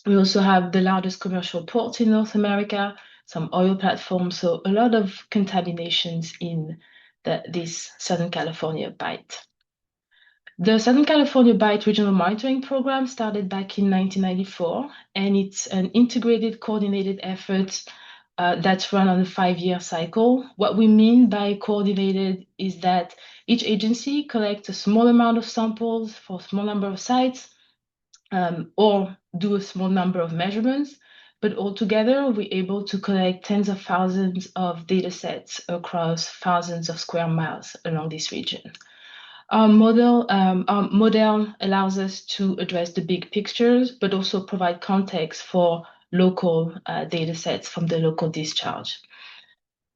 S5: We also have the largest commercial ports in North America, some oil platforms, so a lot of contaminations in this Southern California BITE. The Southern California BITE Regional Monitoring Program started back in 1994, and it's an integrated, coordinated effort that's run on a 5-year cycle. What we mean by coordinated is that each agency collects a small amount of samples for a small number of sites, or do a small number of measurements, but altogether we're able to collect tens of thousands of data sets across thousands of square miles along this region. Our model allows us to address the big pictures, but also provide context for local data sets from the local discharge.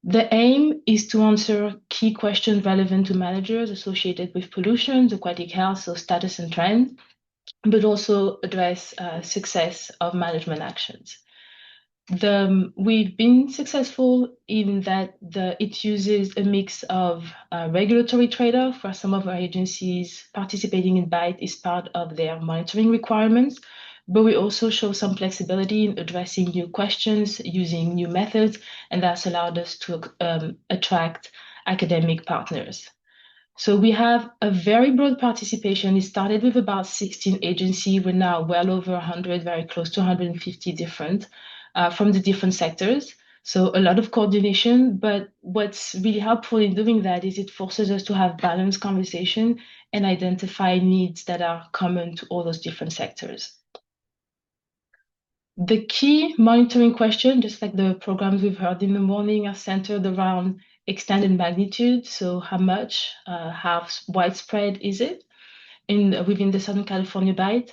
S5: The aim is to answer key questions relevant to managers associated with pollution, aquatic health, so status and trends, but also address success of management actions. We've been successful in that it uses a mix of regulatory trade-off, where some of our agencies participating in BITE is part of their monitoring requirements, but we also show some flexibility in addressing new questions, using new methods, and that's allowed us to attract academic partners. So we have a very broad participation. It started with about 16 agencies. We're now well over 100, very close to 150 different from the different sectors. So a lot of coordination, but what's really helpful in doing that is it forces us to have balanced conversation and identify needs that are common to all those different sectors. The key monitoring question, just like the programs we've heard in the morning, are centered around extent and magnitude. So how much, how widespread is it within the Southern California BITE?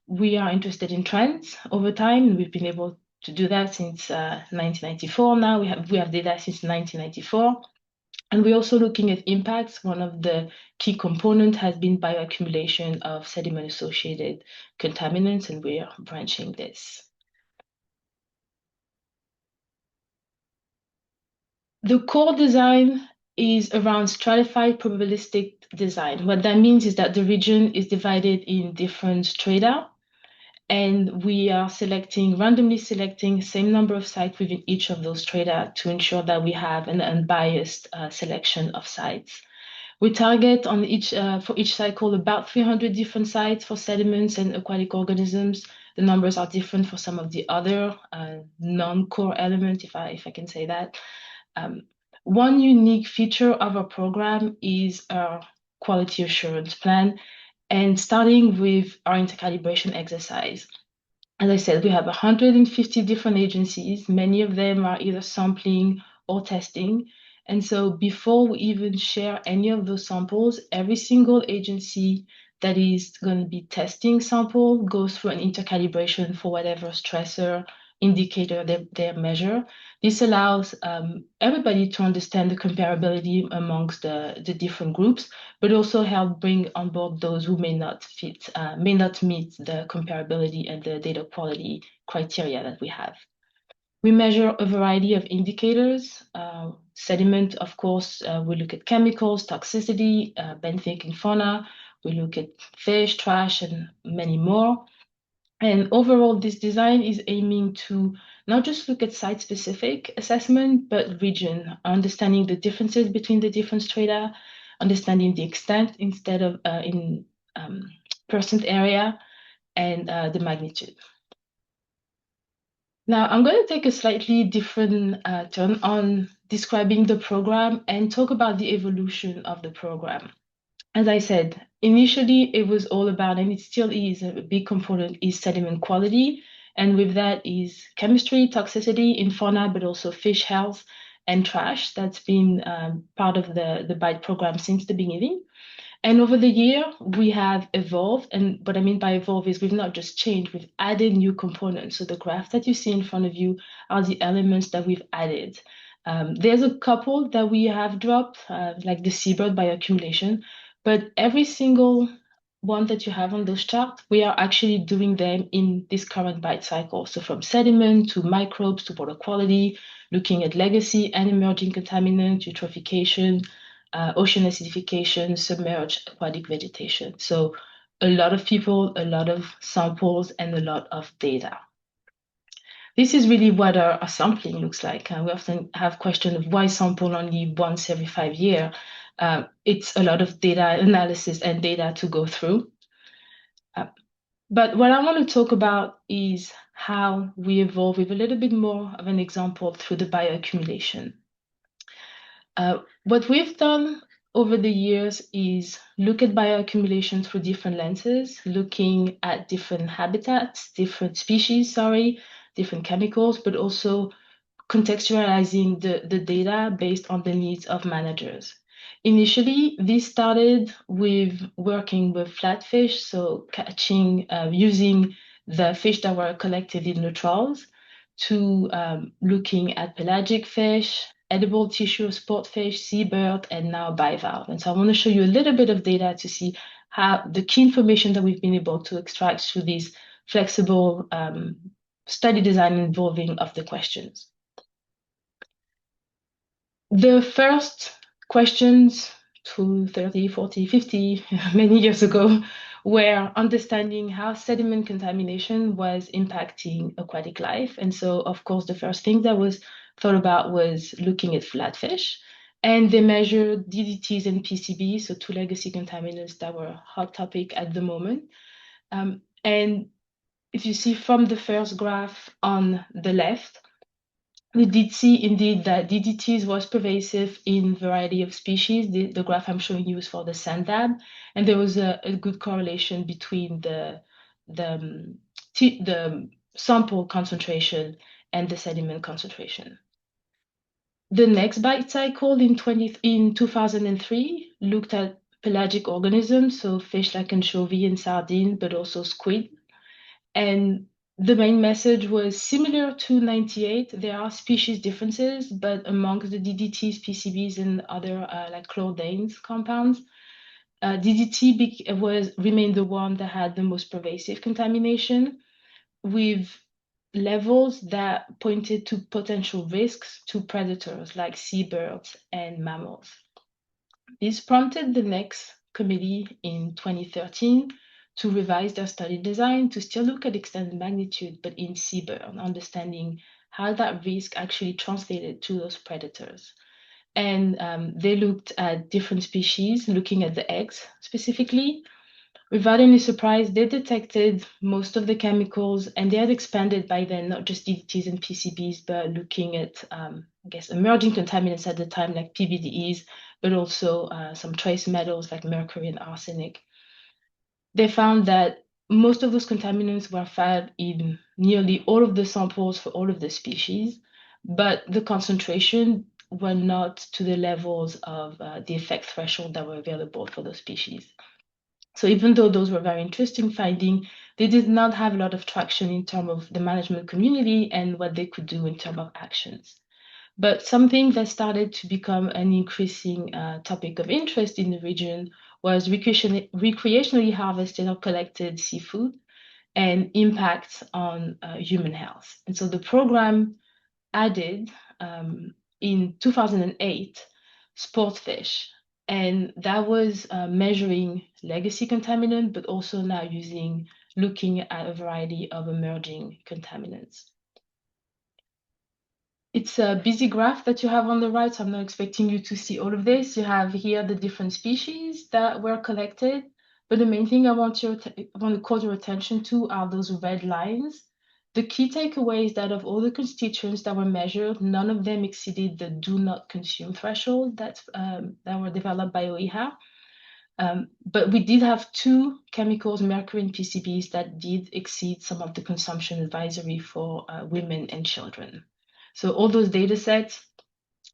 S5: We are interested in trends over time, and we've been able to do that since 1994 now. We have data since 1994. And we're also looking at impacts. One of the key components has been bioaccumulation of sediment-associated contaminants, and we are branching this. The core design is around stratified probabilistic design. What that means is that the region is divided in different strata, and we are randomly selecting same number of sites within each of those strata to ensure that we have an unbiased selection of sites. We target on for each cycle about 300 different sites for sediments and aquatic organisms. The numbers are different for some of the other non-core elements, if I can say that. One unique feature of our program is our quality assurance plan. and starting with our intercalibration exercise. As I said, we have 150 different agencies. Many of them are either sampling or testing. And so before we even share any of those samples, every single agency that is going to be testing sample goes through an intercalibration for whatever stressor indicator they measure. This allows everybody to understand the comparability amongst the different groups, but also help bring on board those who may not meet the comparability and the data quality criteria that we have. We measure a variety of indicators. Sediment, of course, we look at chemicals, toxicity, benthic and fauna. We look at fish, trash, and many more. And overall, this design is aiming to not just look at site-specific assessment, but region, understanding the differences between the different strata, understanding the extent instead of in percent area, and the magnitude. Now, I'm going to take a slightly different turn on describing the program and talk about the evolution of the program. As I said, initially it was all about, and it still is, a big component is sediment quality. And with that is chemistry, toxicity in fauna, but also fish health and trash. That's been part of the BITE program since the beginning. And over the year, we have evolved. And what I mean by evolve is we've not just changed, we've added new components. So the graph that you see in front of you are the elements that we've added. There's a couple that we have dropped, like the seabird bioaccumulation, but every single one that you have on those charts, we are actually doing them in this current BITE cycle. So from sediment to microbes to water quality, looking at legacy and emerging contaminants, eutrophication, ocean acidification, submerged aquatic vegetation. So a lot of people, a lot of samples, and a lot of data. This is really what our sampling looks like. We often have questions of why sample only once every 5 years. It's a lot of data analysis and data to go through. But what I want to talk about is how we evolve with a little bit more of an example through the bioaccumulation. What we've done over the years is look at bioaccumulation through different lenses, looking at different habitats, different species, different chemicals, but also contextualizing the data based on the needs of managers. Initially, this started with working with flatfish, so catching, using the fish that were collected in the trawls, to looking at pelagic fish, edible tissue of sport fish, seabird, and now bivalve. And so I want to show you a little bit of data to see how the key information that we've been able to extract through these flexible study design involving of the questions. The first questions to 30, 40, 50, many years ago were understanding how sediment contamination was impacting aquatic life. And so, of course, the first thing that was thought about was looking at flatfish. And they measured DDTs and PCBs, so two legacy contaminants that were a hot topic at the moment. And if you see from the first graph on the left, we did see indeed that DDTs was pervasive in a variety of species. The graph I'm showing you is for the sand dab, and there was a good correlation between the sample concentration and the sediment concentration. The next BITE cycle in 2003 looked at pelagic organisms, so fish like anchovy and sardine, but also squid. And the main message was similar to 98. There are species differences, but amongst the DDTs, PCBs, and other like chlordanes compounds, DDT remained the one that had the most pervasive contamination, with levels that pointed to potential risks to predators like seabirds and mammals. This prompted the next committee in 2013 to revise their study design to still look at extended magnitude, but in seabird, understanding how that risk actually translated to those predators. And they looked at different species, looking at the eggs specifically. Without any surprise, they detected most of the chemicals, and they had expanded by then, not just DDTs and PCBs, but looking at, I guess, emerging contaminants at the time, like PBDEs, but also some trace metals like mercury and arsenic. they found that most of those contaminants were found in nearly all of the samples for all of the species, but the concentration were not to the levels of the effect threshold that were available for those species. So even though those were very interesting findings, they did not have a lot of traction in terms of the management community and what they could do in terms of actions. But something that started to become an increasing topic of interest in the region was recreationally harvested or collected seafood and impacts on human health. And so the program added in 2008 sportfish, and that was measuring legacy contaminant, but also now looking at a variety of emerging contaminants. It's a busy graph that you have on the right, so I'm not expecting you to see all of this. You have here the different species that were collected, but the main thing I want to call your attention to are those red lines. The key takeaway is that of all the constituents that were measured, none of them exceeded the do not consume threshold that were developed by OEHA. But we did have two chemicals, mercury and PCBs, that did exceed some of the consumption advisory for women and children. So all those data sets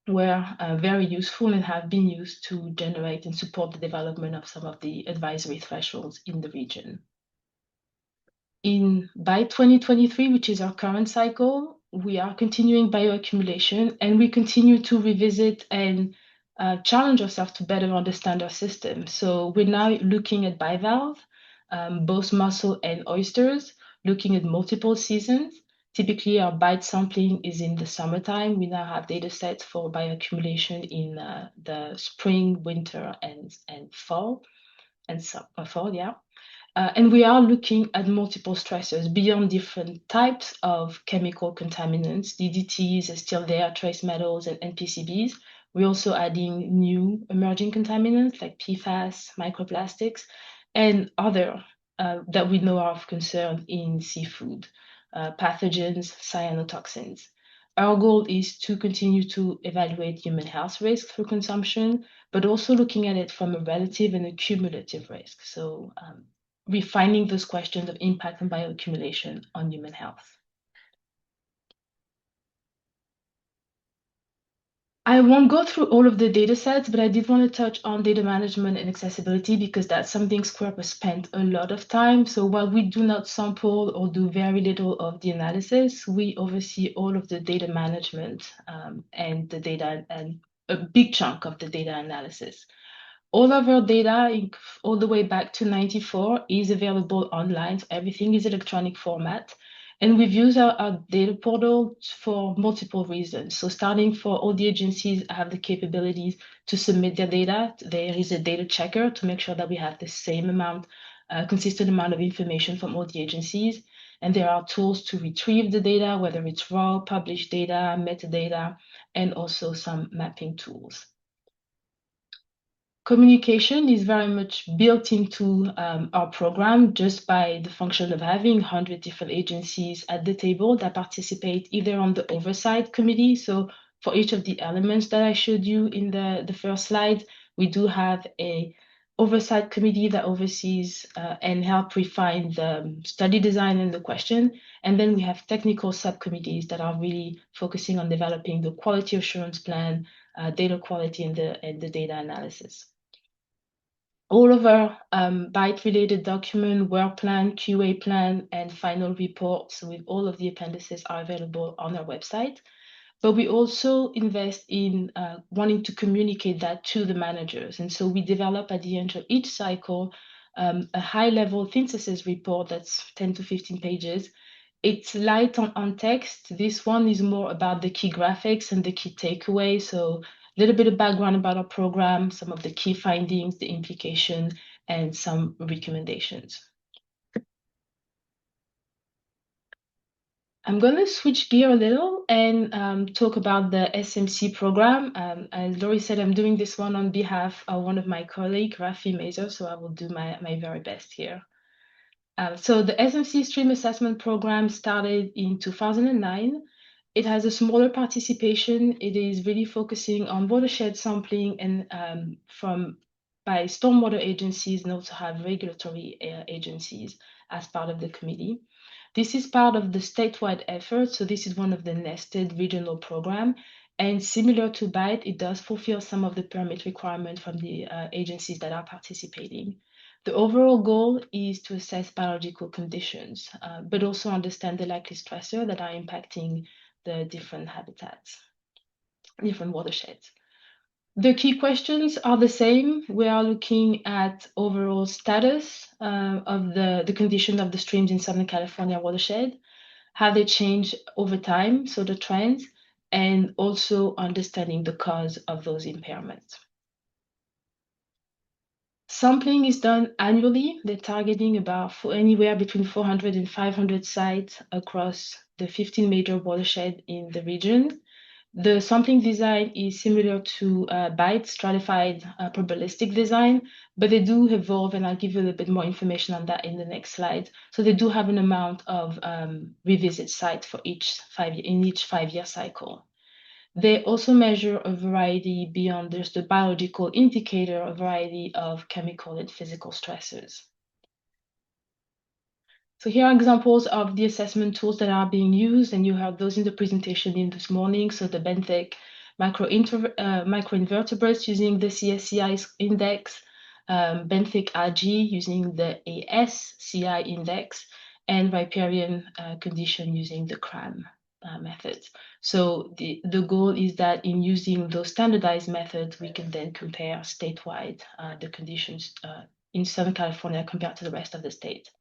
S5: were very useful and have been used to generate and support the development of some of the advisory thresholds in the region. By 2023, which is our current cycle, we are continuing bioaccumulation, and we continue to revisit and challenge ourselves to better understand our system. So we're now looking at bivalve, both mussel and oysters, looking at multiple seasons. Typically, our bite sampling is in the summertime. We now have data sets for bioaccumulation in the spring, winter, and fall, fall, yeah. And we are looking at multiple stressors beyond different types of chemical contaminants. DDTs are still there, trace metals and PCBs. We're also adding new emerging contaminants like PFAS, microplastics, and other that we know are of concern in seafood, pathogens, cyanotoxins. Our goal is to continue to evaluate human health risk through consumption, but also looking at it from a relative and a cumulative risk. So refining those questions of impact and bioaccumulation on human health. I won't go through all of the data sets, but I did want to touch on data management and accessibility because that's something SCRAP has spent a lot of time. So while we do not sample or do very little of the analysis, we oversee all of the data management and the data, and a big chunk of the data analysis. All of our data, all the way back to 94, is available online. So everything is electronic format. And we've used our data portal for multiple reasons. So starting for all the agencies have the capabilities to submit their data. There is a data checker to make sure that we have the same amount, consistent amount of information from all the agencies. And there are tools to retrieve the data, whether it's raw, published data, metadata, and also some mapping tools. Communication is very much built into our program just by the function of having 100 different agencies at the table that participate either on the oversight committee. So for each of the elements that I showed you in the first slide, we do have a oversight committee that oversees and help refine the study design and the question. And then we have technical subcommittees that are really focusing on developing the quality assurance plan, data quality, and the data analysis. All of our bite-related document, work plan, QA plan, and final reports with all of the appendices are available on our website. But we also invest in wanting to communicate that to the managers. And so we develop at the end of each cycle a high-level synthesis report that's 10 to 15 pages. It's light on text. This one is more about the key graphics and the key takeaways. So a little bit of background about our program, some of the key findings, the implication, and some recommendations. I'm going to switch gear a little and talk about the SMC program. As Laurie said, I'm doing this one on behalf of one of my colleagues, Rafi Mazer, so I will do my very best here. So the SMC Stream Assessment Program started in 2009. It has a smaller participation. It is really focusing on watershed sampling and from by stormwater agencies and also have regulatory agencies as part of the committee. This is part of the statewide effort, so this is one of the nested regional program. And similar to BITE, it does fulfill some of the permit requirements from the agencies that are participating. The overall goal is to assess biological conditions, but also understand the likely stressors that are impacting the different habitats, different watersheds. The key questions are the same. We are looking at overall status of the condition of the streams in Southern California watershed, how they change over time, so the trends, and also understanding the cause of those impairments. Sampling is done annually. They're targeting about anywhere between 400 and 500 sites across the 15 major watersheds in the region. The sampling design is similar to BITE, stratified probabilistic design, but they do evolve, and I'll give you a little bit more information on that in the next slide. So they do have an amount of revisit sites for each 5-year cycle. They also measure a variety beyond just the biological indicator, a variety of chemical and physical stressors. So here are examples of the assessment tools that are being used, and you have those in the presentation in this morning. So the benthic microinvertebrates using the CSCI index, benthic algae using the ASCI index, and riparian condition using the CRAM method. So the goal is that in using those standardized methods, we can then compare statewide the conditions in Southern California compared to the rest of the state.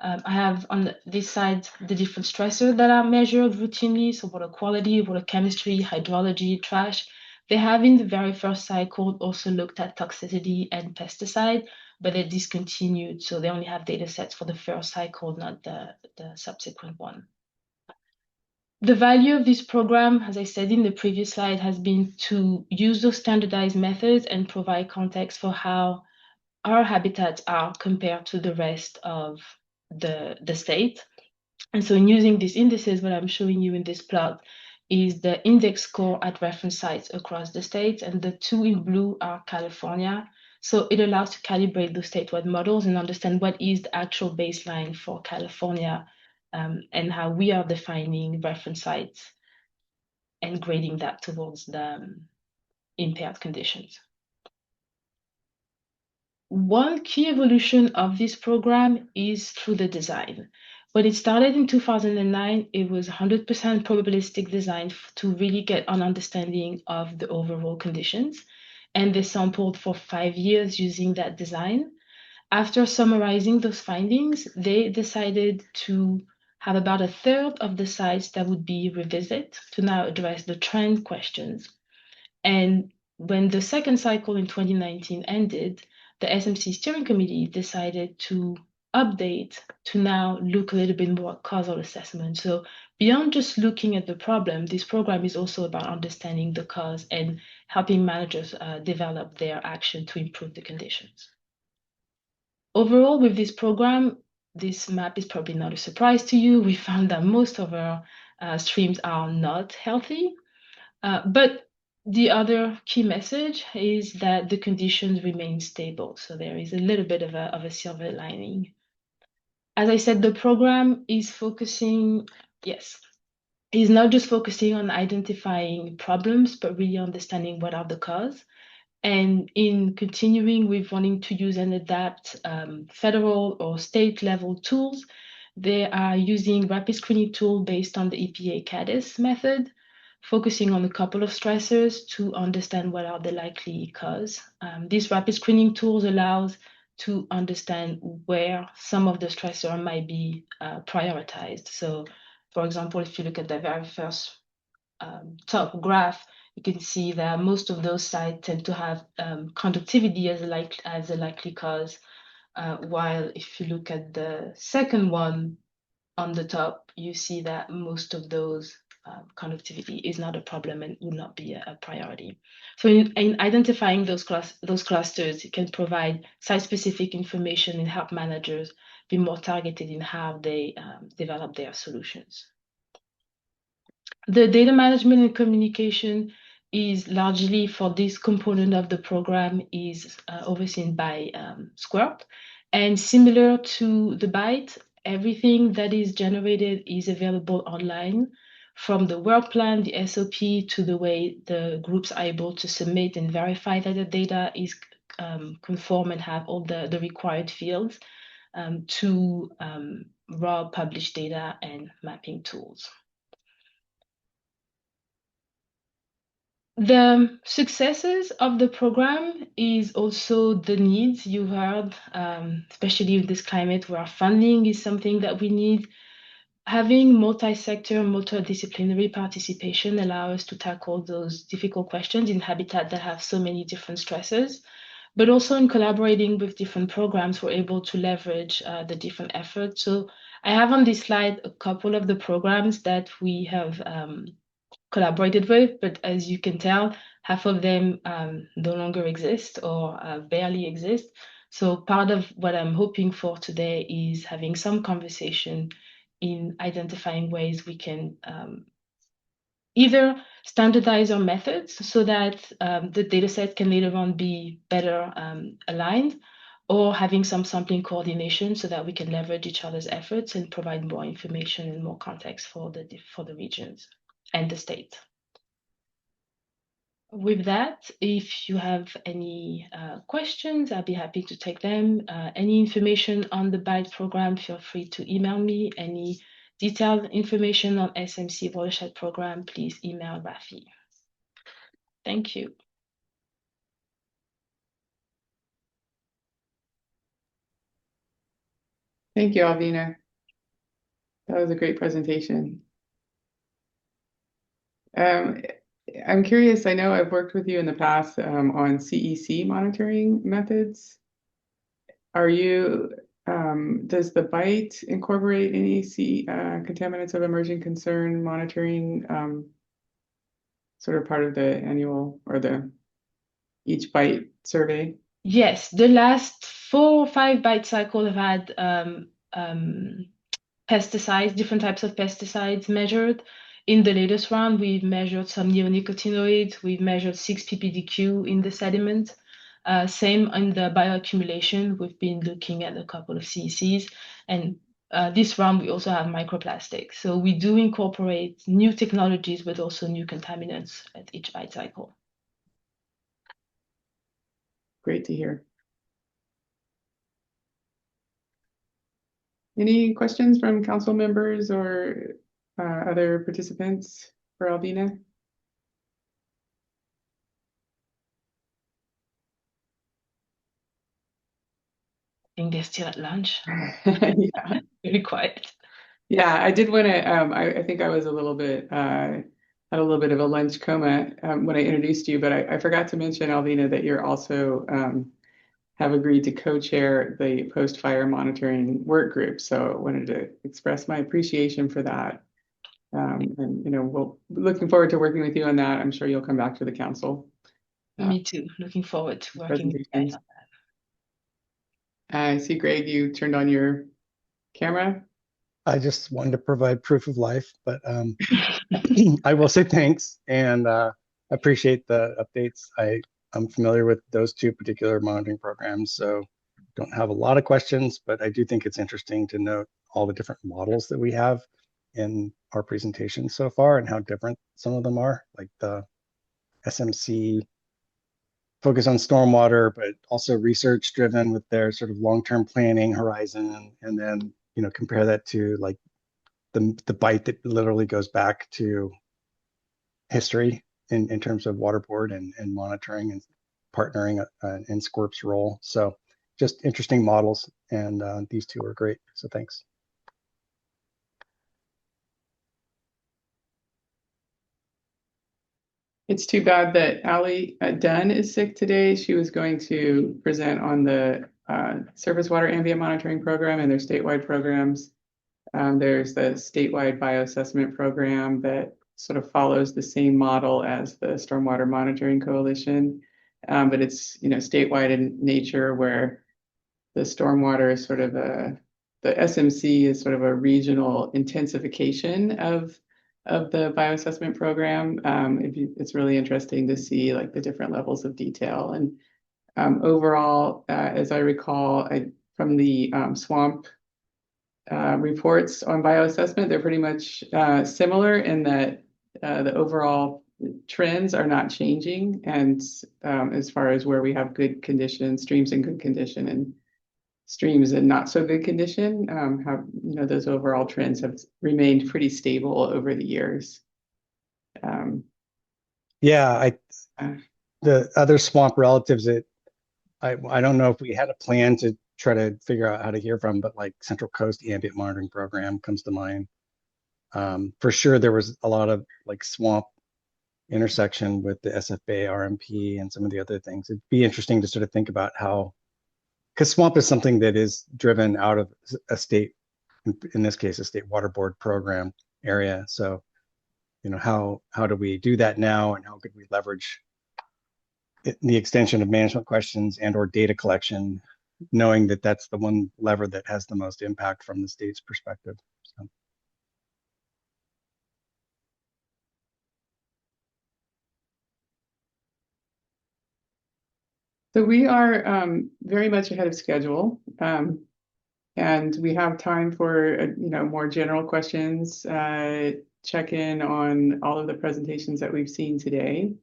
S5: I have on this side the different stressors that are measured routinely, so water quality, water chemistry, hydrology, trash. They have in the very first cycle also looked at toxicity and pesticide, but they discontinued, so they only have data sets for the first cycle, not the subsequent one. The value of this program, as I said in the previous slide, has been to use those standardized methods and provide context for how our habitats are compared to the rest of the state. And so in using these indices, what I'm showing you in this plot is the index score at reference sites across the states, and the two in blue are California. So it allows to calibrate those statewide models and understand what is the actual baseline for California and how we are defining reference sites and grading that towards the impaired conditions. One key evolution of this program is through the design. When it started in 2009, it was 100% probabilistic design to really get an understanding of the overall conditions. And they sampled for 5 years using that design. After summarizing those findings, they decided to have about a third of the sites that would be revisited to now address the trend questions. And when the second cycle in 2019 ended, the SMC steering committee decided to update to now look a little bit more at causal assessment. So beyond just looking at the problem, this program is also about understanding the cause and helping managers develop their action to improve the conditions. Overall, with this program, this map is probably not a surprise to you. We found that most of our streams are not healthy, but the other key message is that the conditions remain stable. So there is a little bit of a silver lining. As I said, the program is focusing, is not just focusing on identifying problems, but really understanding what are the cause. And in continuing with wanting to use and adapt federal or state level tools, they are using rapid screening tool based on the EPA CADIS method, focusing on a couple of stressors to understand what are the likely cause. These rapid screening tools allows to understand where some of the stressors might be prioritized. So, for example, if you look at the very first top graph, you can see that most of those sites tend to have conductivity as a likely cause, while if you look at the second one on the top, you see that most of those conductivity is not a problem and would not be a priority. So in identifying those clusters, it can provide site-specific information and help managers be more targeted in how they develop their solutions. The data management and communication is largely for this component of the program is overseen by SQUIRP. And similar to the BITE, everything that is generated is available online, from the work plan, the SOP, to the way the groups are able to submit and verify that the data is conform and have all the required fields, to raw published data and mapping tools. The successes of the program is also the needs you heard, especially in this climate where funding is something that we need. Having multi-sector, multidisciplinary participation allows us to tackle those difficult questions in habitat that have so many different stresses. But also in collaborating with different programs, we're able to leverage the different efforts. So I have on this slide a couple of the programs that we have collaborated with, but as you can tell, half of them no longer exist or barely exist. So part of what I'm hoping for today is having some conversation in identifying ways we can either standardize our methods so that the data set can later on be better aligned, or having some sampling coordination so that we can leverage each other's efforts and provide more information and more context for the regions and the state. With that, if you have any questions, I'll be happy to take them. Any information on the BITE program, feel free to email me. Any detailed information on SMC Watershed Program, please email Rafi. Thank you.
S2: Thank you, Alvina. That was a great presentation. I'm curious, I know I've worked with you in the past on CEC monitoring methods. Are you, does the BITE incorporate any contaminants of emerging concern monitoring, sort of part of the annual or each BITE survey?
S5: Yes, the last 4 or 5 BITE cycles have had pesticides, different types of pesticides measured. In the latest round, we've measured some neonicotinoids. We've measured 6 ppdq in the sediment. Same in the bioaccumulation. We've been looking at a couple of CECs. And this round, we also have microplastics. So we do incorporate new technologies, but also new contaminants at each BITE cycle.
S2: Great to hear. Any questions from council members or other participants for Albina?
S5: I think they're still at lunch.
S2: Yeah.
S5: Very quiet.
S2: Yeah, I did want to, I think I was a little bit, had a little bit of a lunch coma when I introduced you, but I forgot to mention, Alvina, that you're also have agreed to co-chair the post-fire monitoring work group. So I wanted to express my appreciation for that. And, you know, we'll looking forward to working with you on that. I'm sure you'll come back to the council.
S5: Me too. Looking forward to working with you guys on
S2: that. I see, Greg, you turned on your camera.
S1: I just wanted to provide proof of life, but I will say thanks and appreciate the updates. I'm familiar with those 2 particular monitoring programs, so don't have a lot of questions, but I do think it's interesting to note all the different models that we have in our presentation so far and how different some of them are, like the SMC focus on stormwater, but also research driven with their sort of long-term planning horizon, and then, you know, compare that to like the BITE that literally goes back to history in terms of water board and monitoring and partnering in SQUIRP's role. So just interesting models, and these 2 are great. So thanks.
S2: It's too bad that Ali Dunn is sick today. She was going to present on the surface water ambient monitoring program and their statewide programs. There's the statewide bioassessment program that sort of follows the same model as the Stormwater Monitoring Coalition, but it's, you know, statewide in nature, where the stormwater is sort of the SMC is sort of a regional intensification of of the bioassessment program. It's really interesting to see like the different levels of detail. And overall, as I recall, from the SWAMP reports on bioassessment, they're pretty much similar in that the overall trends are not changing. And as far as where we have good condition, streams in good condition and streams in not so good condition, have, those overall trends have remained pretty stable over the years.
S1: Yeah, the other swamp relatives that I don't know if we had a plan to try to figure out how to hear from, but like Central Coast Ambient Monitoring Program comes to mind. For sure, there was a lot of like swamp intersection with the SFA, RMP, and some of the other things. It'd be interesting to sort of think about how, because swamp is something that is driven out of a state, in this case, a state water board program area. So, how do we do that now, and how could we leverage the extension of management questions and or data collection, knowing that that's the one lever that has the most impact from the state's perspective.
S2: So we are very much ahead of schedule, and we have time for more general questions. Check in on all of the presentations that we've seen today.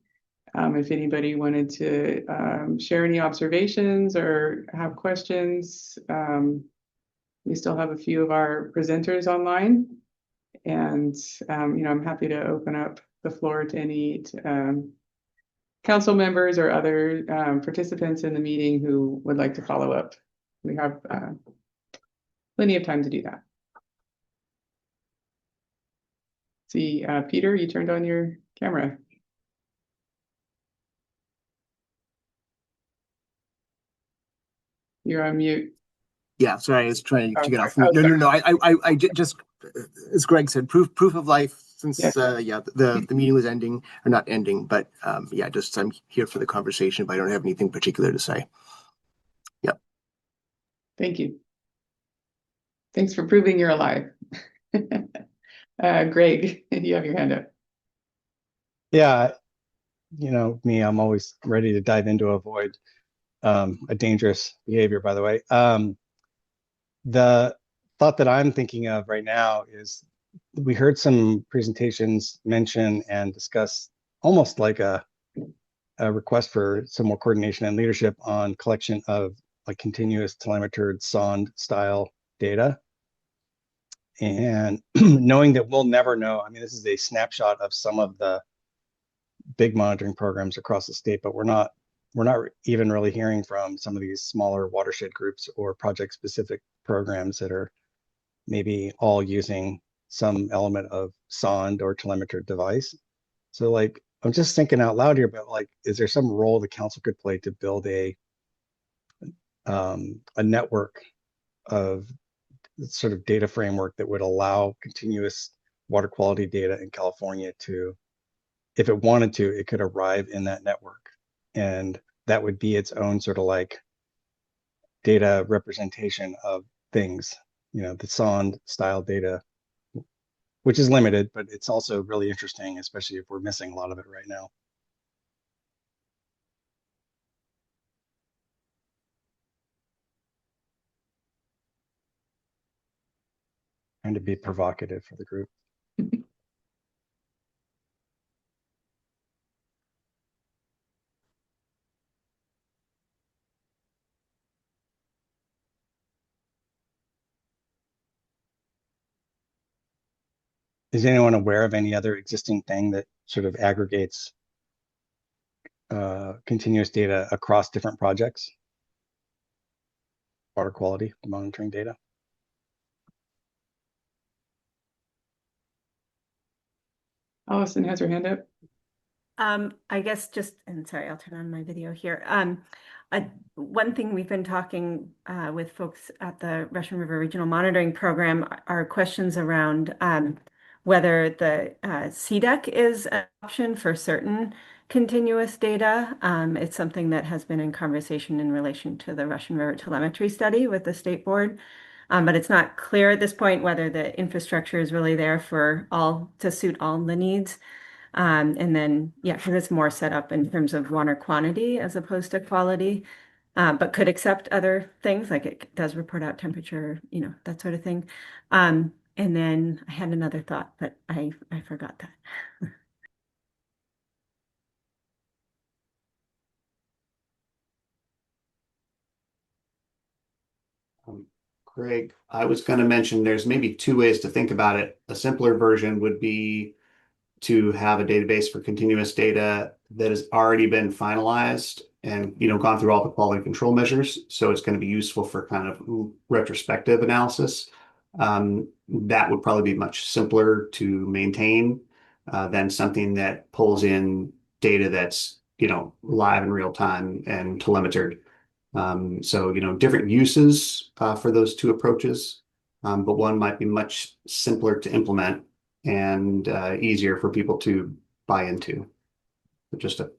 S2: If anybody wanted to share any observations or have questions, we still have a few of our presenters online, and I'm happy to open up the floor to any council members or other participants in the meeting who would like to follow up. We have plenty of time to do that. See, Peter, you turned on your camera. You're on mute.
S11: Yeah, sorry, I was trying to get off mute. No. I just, as Greg said, proof of life since the meeting was ending, or not ending, but just I'm here for the conversation, but I don't have anything particular to say. Yep.
S2: Thank you. Thanks for proving you're alive. Greg, you have your hand up.
S1: Yeah, me, I'm always ready to dive into avoid a dangerous behavior, by the way. The thought that I'm thinking of right now is we heard some presentations mention and discuss almost like a request for some more coordination and leadership on collection of like continuous telemetered sonde style data. And knowing that we'll never know, I mean, this is a snapshot of some of the big monitoring programs across the state, but we're not even really hearing from some of these smaller watershed groups or project specific programs that are maybe all using some element of sonde or telemeter device. So like, I'm just thinking out loud here, but like, is there some role the council could play to build a network of sort of data framework that would allow continuous water quality data in California to, if it wanted to, it could arrive in that network. And that would be its own sort of like data representation of things, the sonde style data, which is limited, but it's also really interesting, especially if we're missing a lot of it right now. Trying to be provocative for the group. Is anyone aware of any other existing thing that sort of aggregates continuous data across different projects? Water quality monitoring data?
S2: Allison has her hand up.
S20: I guess and sorry, I'll turn on my video here. One thing we've been talking with folks at the Russian River Regional Monitoring Program are questions around whether the CDEC is an option for certain continuous data. It's something that has been in conversation in relation to the Russian River telemetry study with the state board. But it's not clear at this point whether the infrastructure is really there for all to suit all the needs. And then, yeah, because it's more set up in terms of water quantity as opposed to quality, but could accept other things like it does report out temperature, that sort of thing. And then I had another thought, but I forgot that.
S21: Greg, I was going to mention there's maybe two ways to think about it. A simpler version would be to have a database for continuous data that has already been finalized and gone through all the quality control measures. So it's going to be useful for kind of retrospective analysis. That would probably be much simpler to maintain than something that pulls in data that's live in real time and telemetered. So different uses for those two approaches, but one might be much simpler to implement and easier for people to buy into. But just a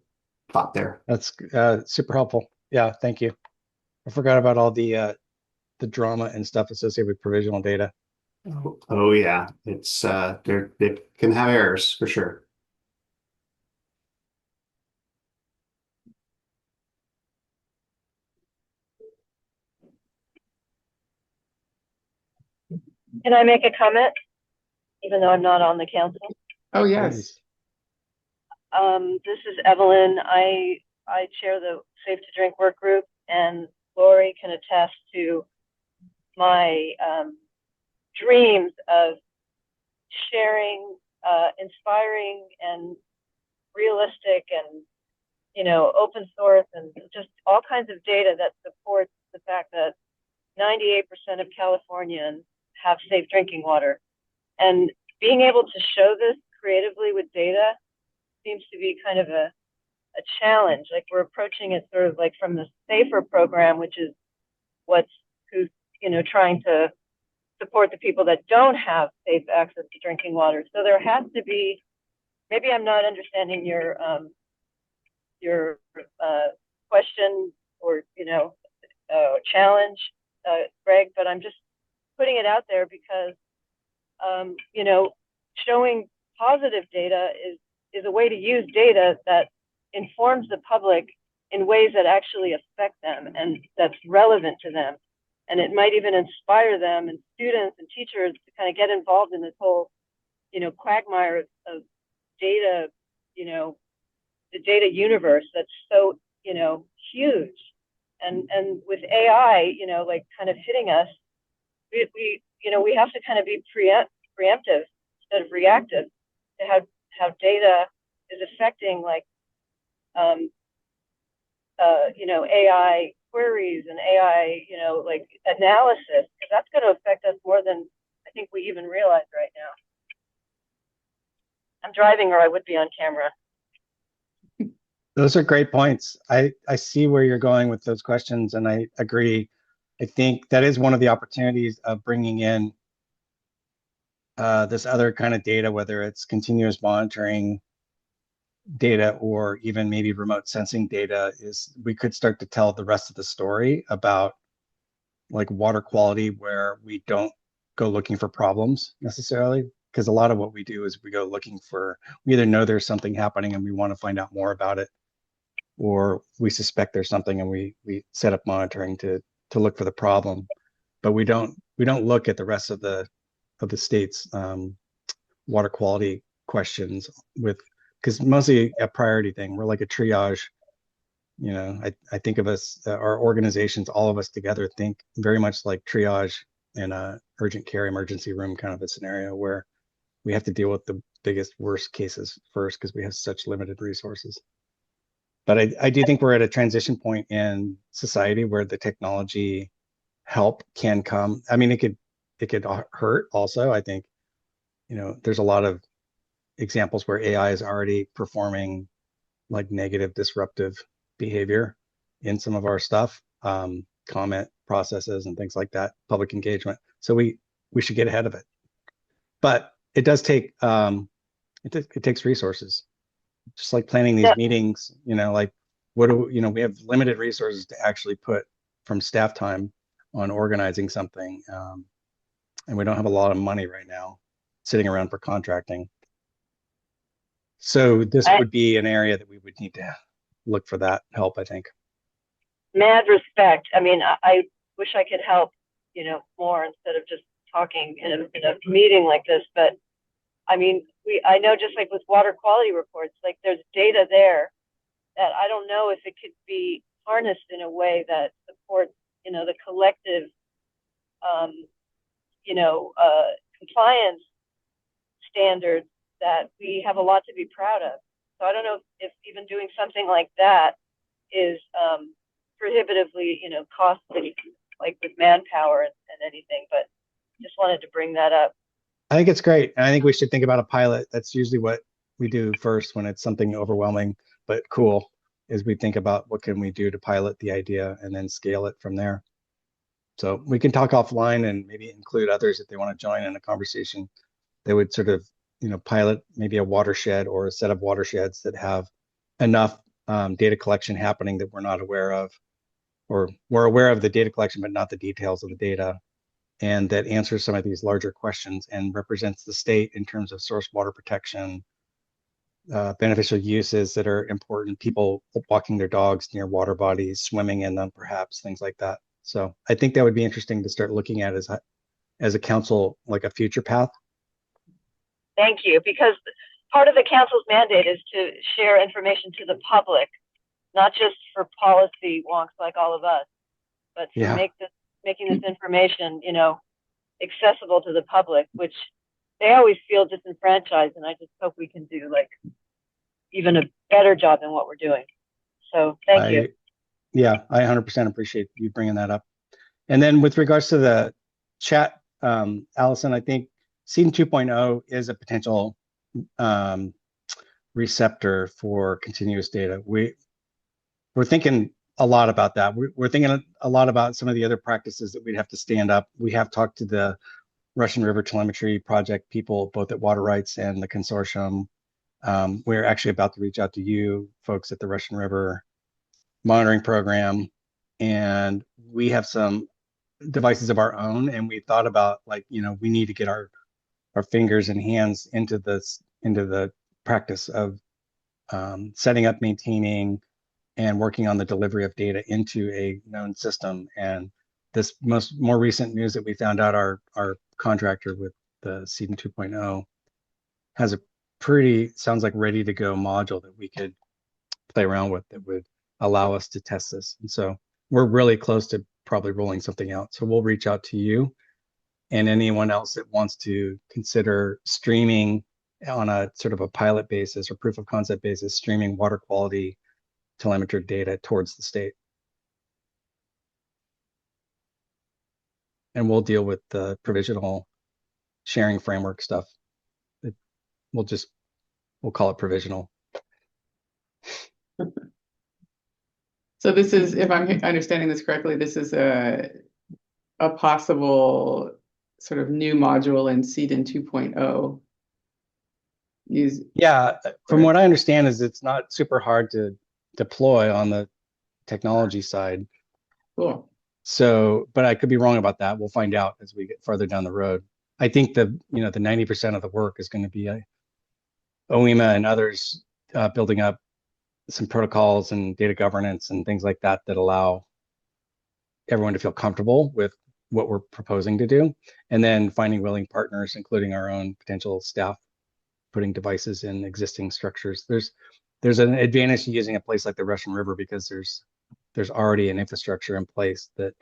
S21: thought there.
S1: That's super helpful. Yeah, thank you. I forgot about all the drama and stuff associated with provisional data.
S21: Oh yeah, it's they can have errors for sure.
S7: Can I make a comment, even though I'm not on the council?
S2: Oh, yes.
S7: This is Evelyn. I chair the Safe to Drink work group, and Lori can attest to my dreams of sharing inspiring and realistic and open source and just all kinds of data that supports the fact that 98% of Californians have safe drinking water. And being able to show this creatively with data seems to be kind of a challenge. Like we're approaching it sort of like from the SAFER program, which is who's trying to support the people that don't have safe access to drinking water. So there has to be, maybe I'm not understanding your question or challenge, Greg, but I'm just putting it out there because showing positive data is a way to use data that informs the public in ways that actually affect them and that's relevant to them. And it might even inspire them and students and teachers to kind of get involved in this whole, quagmire of data, the data universe that's so, huge. And with AI, like kind of hitting us, we have to kind of be preemptive instead of reactive to how data is affecting like AI queries and AI like analysis, because that's going to affect us more than I think we even realize right now. I'm driving or I would be on camera.
S1: Those are great points. I see where you're going with those questions, and I agree. I think that is one of the opportunities of bringing in this other kind of data, whether it's continuous monitoring data or even maybe remote sensing data, is we could start to tell the rest of the story about like water quality where we don't go looking for problems necessarily. Because a lot of what we do is we go looking for, we either know there's something happening and we want to find out more about it, or we suspect there's something and we set up monitoring to look for the problem. But we don't look at the rest of the state's water quality questions with, because mostly a priority thing. We're like a triage. I think of us, our organizations, all of us together think very much like triage in a urgent care emergency room kind of a scenario where we have to deal with the biggest, worst cases first because we have such limited resources. But I do think we're at a transition point in society where the technology help can come. I mean, it could hurt also. I think, there's a lot of examples where AI is already performing like negative disruptive behavior in some of our stuff, comment processes and things like that, public engagement. So we should get ahead of it. But it does take, it takes resources. Just like planning these meetings, like we have limited resources to actually put from staff time on organizing something. And we don't have a lot of money right now sitting around for contracting. So this would be an area that we would need to look for that help, I think.
S7: Mad respect. I mean, I wish I could help, more instead of just talking in a meeting like this. But I mean, I know just like with water quality reports, like there's data there that I don't know if it could be harnessed in a way that supports, the collective, compliance standards that we have a lot to be proud of. So I don't know if even doing something like that is prohibitively, costly, like with manpower and anything, but just wanted to bring that up.
S1: I think it's great. And I think we should think about a pilot. That's usually what we do first when it's something overwhelming, but cool, is we think about what can we do to pilot the idea and then scale it from there. So we can talk offline and maybe include others if they want to join in a conversation. They would sort of, pilot maybe a watershed or a set of watersheds that have enough data collection happening that we're not aware of, or we're aware of the data collection, but not the details of the data. And that answers some of these larger questions and represents the state in terms of source water protection, beneficial uses that are important, people walking their dogs near water bodies, swimming in them, perhaps, things like that. So I think that would be interesting to start looking at as a council, like a future path.
S7: Thank you, because part of the council's mandate is to share information to the public, not just for policy wonks like all of us, but to making this information, accessible to the public, which they always feel disenfranchised. And I just hope we can do like even a better job than what we're doing. So thank you.
S1: Yeah, I 100% appreciate you bringing that up. And then with regards to the chat, Allison, I think Seeding 2.0 is a potential receptor for continuous data. We're thinking a lot about that. We're thinking a lot about some of the other practices that we'd have to stand up. We have talked to the Russian River Telemetry Project people, both at Water Rights and the consortium. We're actually about to reach out to you folks at the Russian River Monitoring Program, and we have some devices of our own, and we thought about, like, we need to get our fingers and hands into the practice of setting up, maintaining, and working on the delivery of data into a known system. And this more recent news that we found out, our contractor with the Seeding 2.0 has a sounds like ready to go module that we could play around with that would allow us to test this. And so we're really close to probably rolling something out. So we'll reach out to you and anyone else that wants to consider streaming on a sort of a pilot basis or proof of concept basis, streaming water quality telemetry data towards the state. And we'll deal with the provisional sharing framework stuff. We'll call it provisional.
S2: So this is, if I'm understanding this correctly, this is a possible sort of new module in Seeding 2.0.
S1: Yeah, from what I understand is it's not super hard to deploy on the technology side.
S2: Cool.
S1: So, but I could be wrong about that. We'll find out as we get farther down the road. I think the 90% of the work is going to be OEMA and others building up some protocols and data governance and things like that that allow everyone to feel comfortable with what we're proposing to do, and then finding willing partners, including our own potential staff, putting devices in existing structures. There's an advantage to using a place like the Russian River because there's already an infrastructure in place that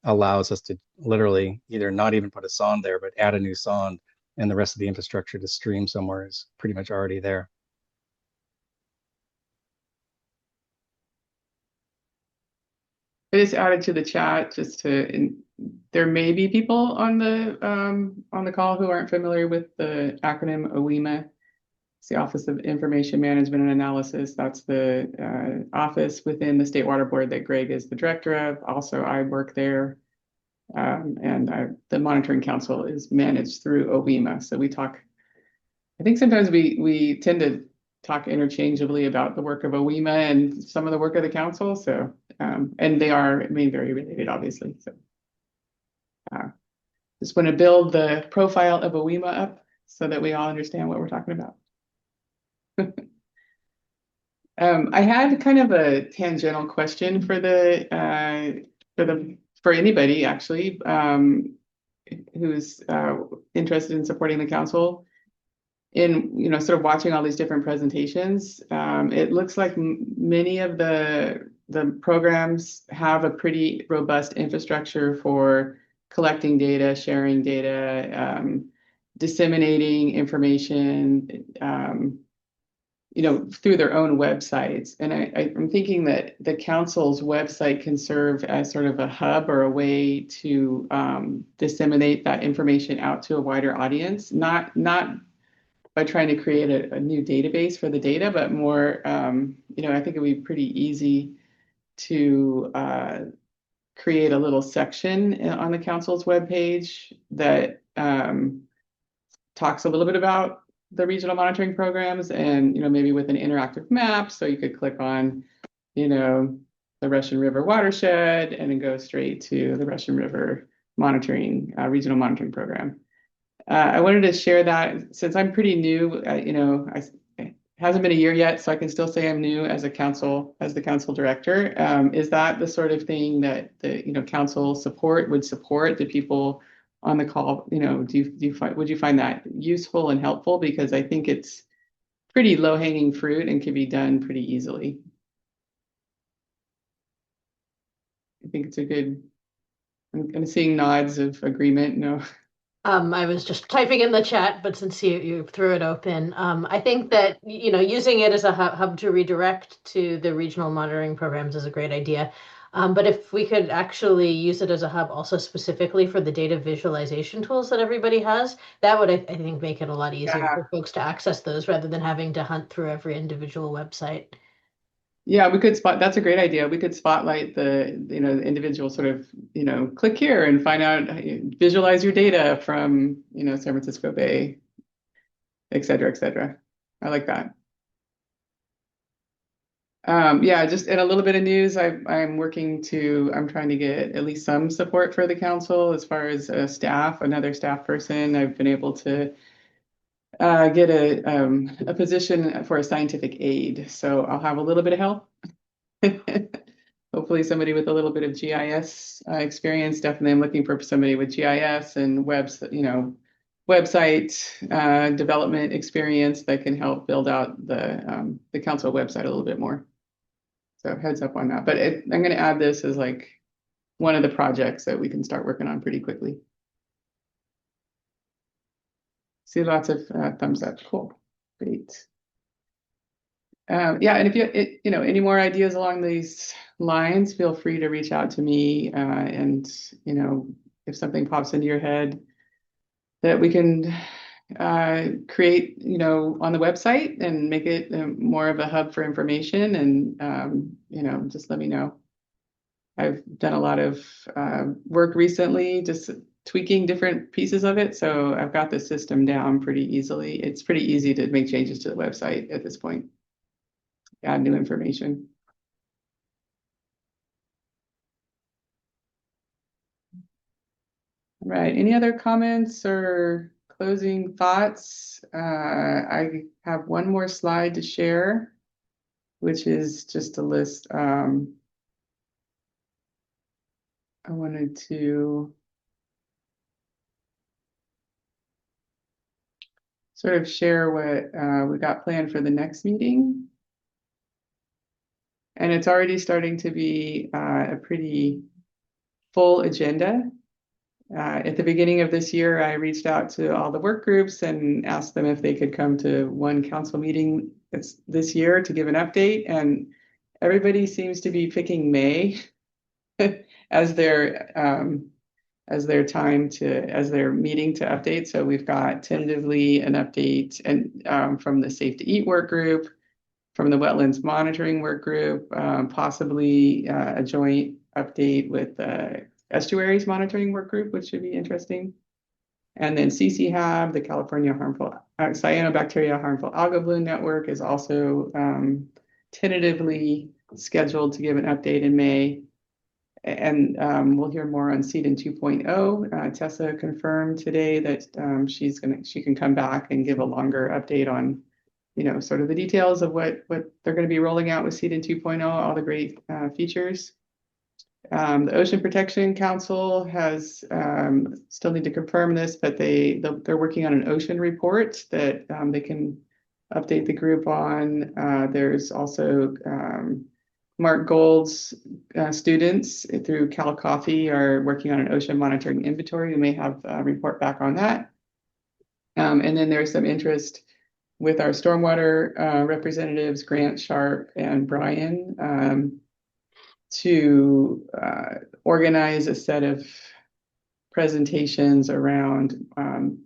S1: allows us to literally either not even put a sonde there, but add a new sonde, and the rest of the infrastructure to stream somewhere is pretty much already there.
S2: I just added to the chat there may be people on the call who aren't familiar with the acronym OEMA. It's the Office of Information Management and Analysis. That's the office within the State Water Board that Greg is the director of. Also, I work there, and the Monitoring Council is managed through OEMA. So we talk. I think sometimes we tend to talk interchangeably about the work of OEMA and some of the work of the council. So, and they are very related, obviously. So, Just want to build the profile of AWEMA up so that we all understand what we're talking about. I had kind of a tangential question for for anybody actually who's interested in supporting the council in sort of watching all these different presentations. It looks like many of the programs have a pretty robust infrastructure for collecting data, sharing data, disseminating information, through their own websites. And I'm thinking that the council's website can serve as sort of a hub or a way to disseminate that information out to a wider audience, not by trying to create a new database for the data, but more, I think it would be pretty easy to create a little section on the council's webpage that talks a little bit about the regional monitoring programs and, maybe with an interactive map. So you could click on, the Russian River watershed and then go straight to the Russian River monitoring, regional monitoring program. I wanted to share that since I'm pretty new, it hasn't been a year yet, so I can still say I'm new as the council director. Is that the sort of thing that the council would support the people on the call? Would you find that useful and helpful? Because I think it's pretty low-hanging fruit and can be done pretty easily. I think it's a good. I'm seeing nods of agreement. No.
S10: I was just typing in the chat, but since you threw it open, I think that using it as a hub to redirect to the regional monitoring programs is a great idea. But if we could actually use it as a hub also specifically for the data visualization tools that everybody has, that would, I think, make it a lot easier for folks to access those rather than having to hunt through every individual website.
S2: Yeah, that's a great idea. We could spotlight the individual sort of, click here and find out, visualize your data from, San Francisco Bay, et cetera, et cetera. I like that. Yeah, just in a little bit of news, I'm trying to get at least some support for the council as far as another staff person. I've been able to get a position for a scientific aide. So I'll have a little bit of help. Hopefully somebody with a little bit of GIS experience. Definitely I'm looking for somebody with GIS and website development experience that can help build out the council website a little bit more. So heads up on that. But I'm going to add this as like one of the projects that we can start working on pretty quickly. See lots of thumbs up. Cool. Great. Yeah, and if you any more ideas along these lines, feel free to reach out to me. And if something pops into your head that we can create, on the website and make it more of a hub for information, and just let me know. I've done a lot of work recently, just tweaking different pieces of it, so I've got the system down pretty easily. It's pretty easy to make changes to the website at this point. Add new information. All right, any other comments or closing thoughts? I have one more slide to share, which is just a list. I wanted to sort of share what we got planned for the next meeting. And it's already starting to be a pretty full agenda. At the beginning of this year, I reached out to all the work groups and asked them if they could come to one council meeting this year to give an update. And everybody seems to be picking May as their meeting to update. So we've got tentatively an update and from the Safe to Eat work group, from the Wetlands Monitoring Work Group, possibly a joint update with the Estuaries Monitoring Work Group, which should be interesting. And then CCHAB, the California Cyanobacteria Harmful Algal Bloom Network, is also tentatively scheduled to give an update in May. And we'll hear more on CEDAN 2.0. Tessa confirmed today that she can come back and give a longer update on, sort of the details of what they're going to be rolling out with CEDAN 2.0, all the great features. The Ocean Protection Council has still need to confirm this, but they're working on an ocean report that they can update the group on. There's also Mark Gold's students through Cal Coffee are working on an ocean monitoring inventory. We may have a report back on that. And then there's some interest with our stormwater representatives, Grant, Sharp, and Brian, to organize a set of presentations around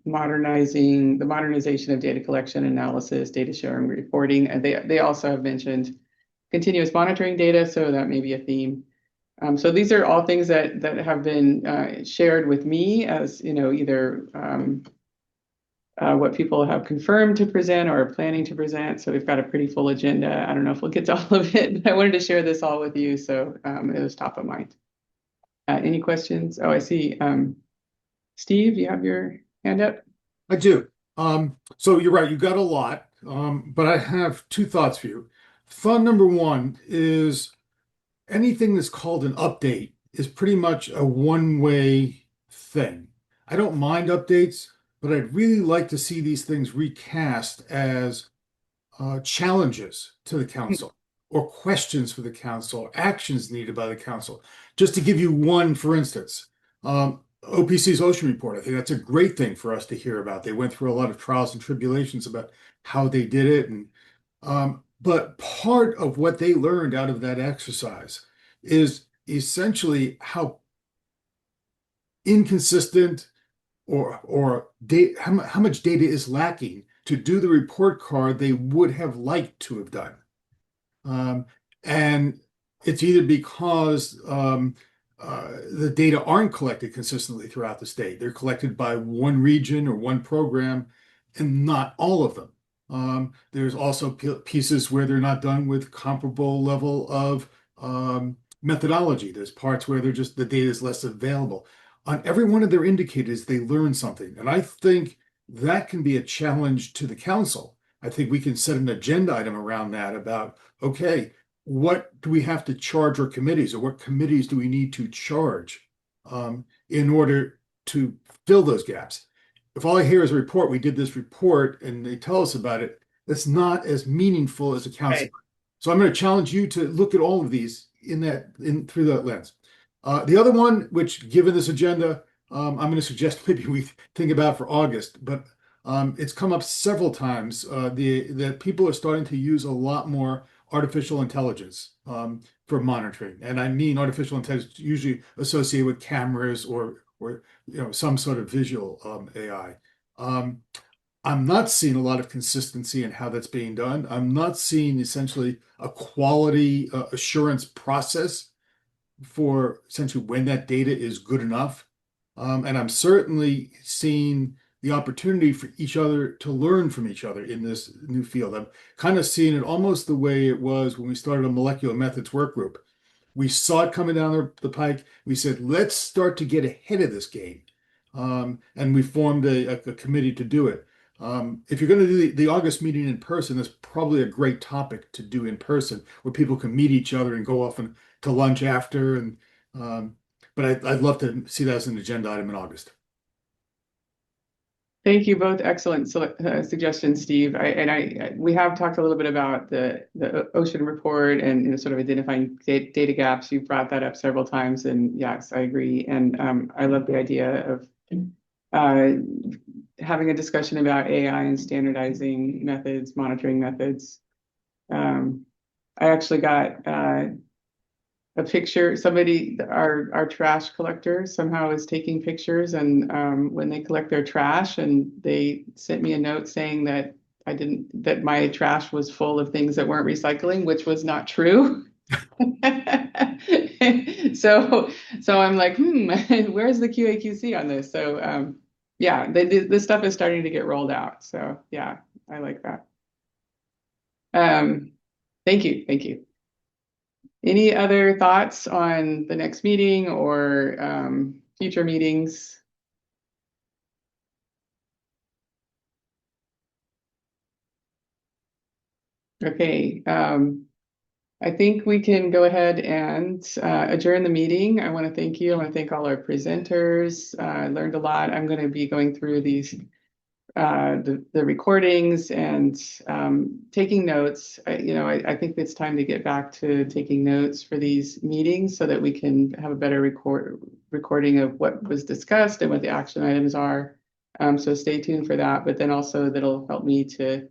S2: modernization of data collection, analysis, data sharing, reporting. And they also have mentioned continuous monitoring data, so that may be a theme. So these are all things that have been shared with me as, either what people have confirmed to present or are planning to present. So we've got a pretty full agenda. I don't know if we'll get to all of it, but I wanted to share this all with you, so it was top of mind. Any questions? Oh, I see. Steve, you have your hand up?
S3: I do. So you're right, you got a lot, but I have two thoughts for you. Thought number one is anything that's called an update is pretty much a one-way thing. I don't mind updates, but I'd really like to see these things recast as challenges to the council or questions for the council, actions needed by the council. Just to give you one, for instance, OPC's Ocean Report, I think that's a great thing for us to hear about. They went through a lot of trials and tribulations about how they did it. But part of what they learned out of that exercise is essentially how inconsistent or how much data is lacking to do the report card they would have liked to have done. And it's either because the data aren't collected consistently throughout the state. They're collected by one region or one program and not all of them. There's also pieces where they're not done with comparable level of methodology. There's parts where the data is less available. On every one of their indicators, they learn something. And I think that can be a challenge to the council. I think we can set an agenda item around that about, okay, what do we have to charge our committees, or what committees do we need to charge in order to fill those gaps? If all I hear is a report, we did this report, and they tell us about it, that's not as meaningful as a council. Right. So I'm going to challenge you to look at all of these through that lens. The other one, which given this agenda, I'm going to suggest maybe we think about for August, but it's come up several times that people are starting to use a lot more artificial intelligence for monitoring. And I mean artificial intelligence usually associated with cameras or some sort of visual AI. I'm not seeing a lot of consistency in how that's being done. I'm not seeing essentially a quality assurance process for essentially when that data is good enough. And I'm certainly seeing the opportunity for each other to learn from each other in this new field. I'm kind of seeing it almost the way it was when we started a molecular methods work group. We saw it coming down the pike. We said, let's start to get ahead of this game. And we formed a committee to do it. If you're going to do the August meeting in person, that's probably a great topic to do in person, where people can meet each other and go off to lunch after. But I'd love to see that as an agenda item in August.
S2: Thank you both. Excellent suggestions, Steve. We have talked a little bit about the ocean report and sort of identifying data gaps. You've brought that up several times, and yes, I agree. And I love the idea of having a discussion about AI and standardizing methods, monitoring methods. I actually got a picture. Our trash collector somehow is taking pictures, and when they collect their trash, and they sent me a note saying that that my trash was full of things that weren't recycling, which was not true. So I'm like, where's the QA/QC on this? So yeah, this stuff is starting to get rolled out. So yeah, I like that. Thank you. Any other thoughts on the next meeting or future meetings? Okay, I think we can go ahead and adjourn the meeting. I want to thank you. I want to thank all our presenters. I learned a lot. I'm going to be going through these the recordings and taking notes. I think it's time to get back to taking notes for these meetings so that we can have a better recording of what was discussed and what the action items are. So stay tuned for that. But then also that'll help me to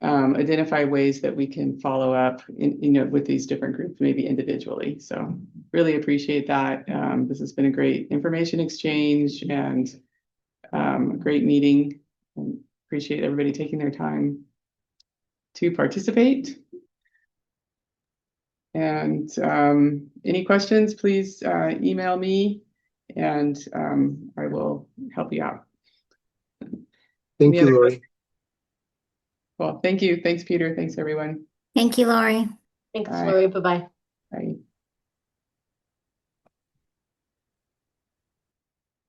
S2: identify ways that we can follow up with these different groups, maybe individually. So really appreciate that. This has been a great information exchange and a great meeting, and appreciate everybody taking their time to participate. And any questions, please email me and I will help you out.
S11: Thank you, Lori.
S2: Well, thank you. Thanks, Peter. Thanks, everyone.
S8: Thank you, Lori.
S10: Thanks,
S2: Bye.
S10: Lori. Bye-bye.
S2: Bye.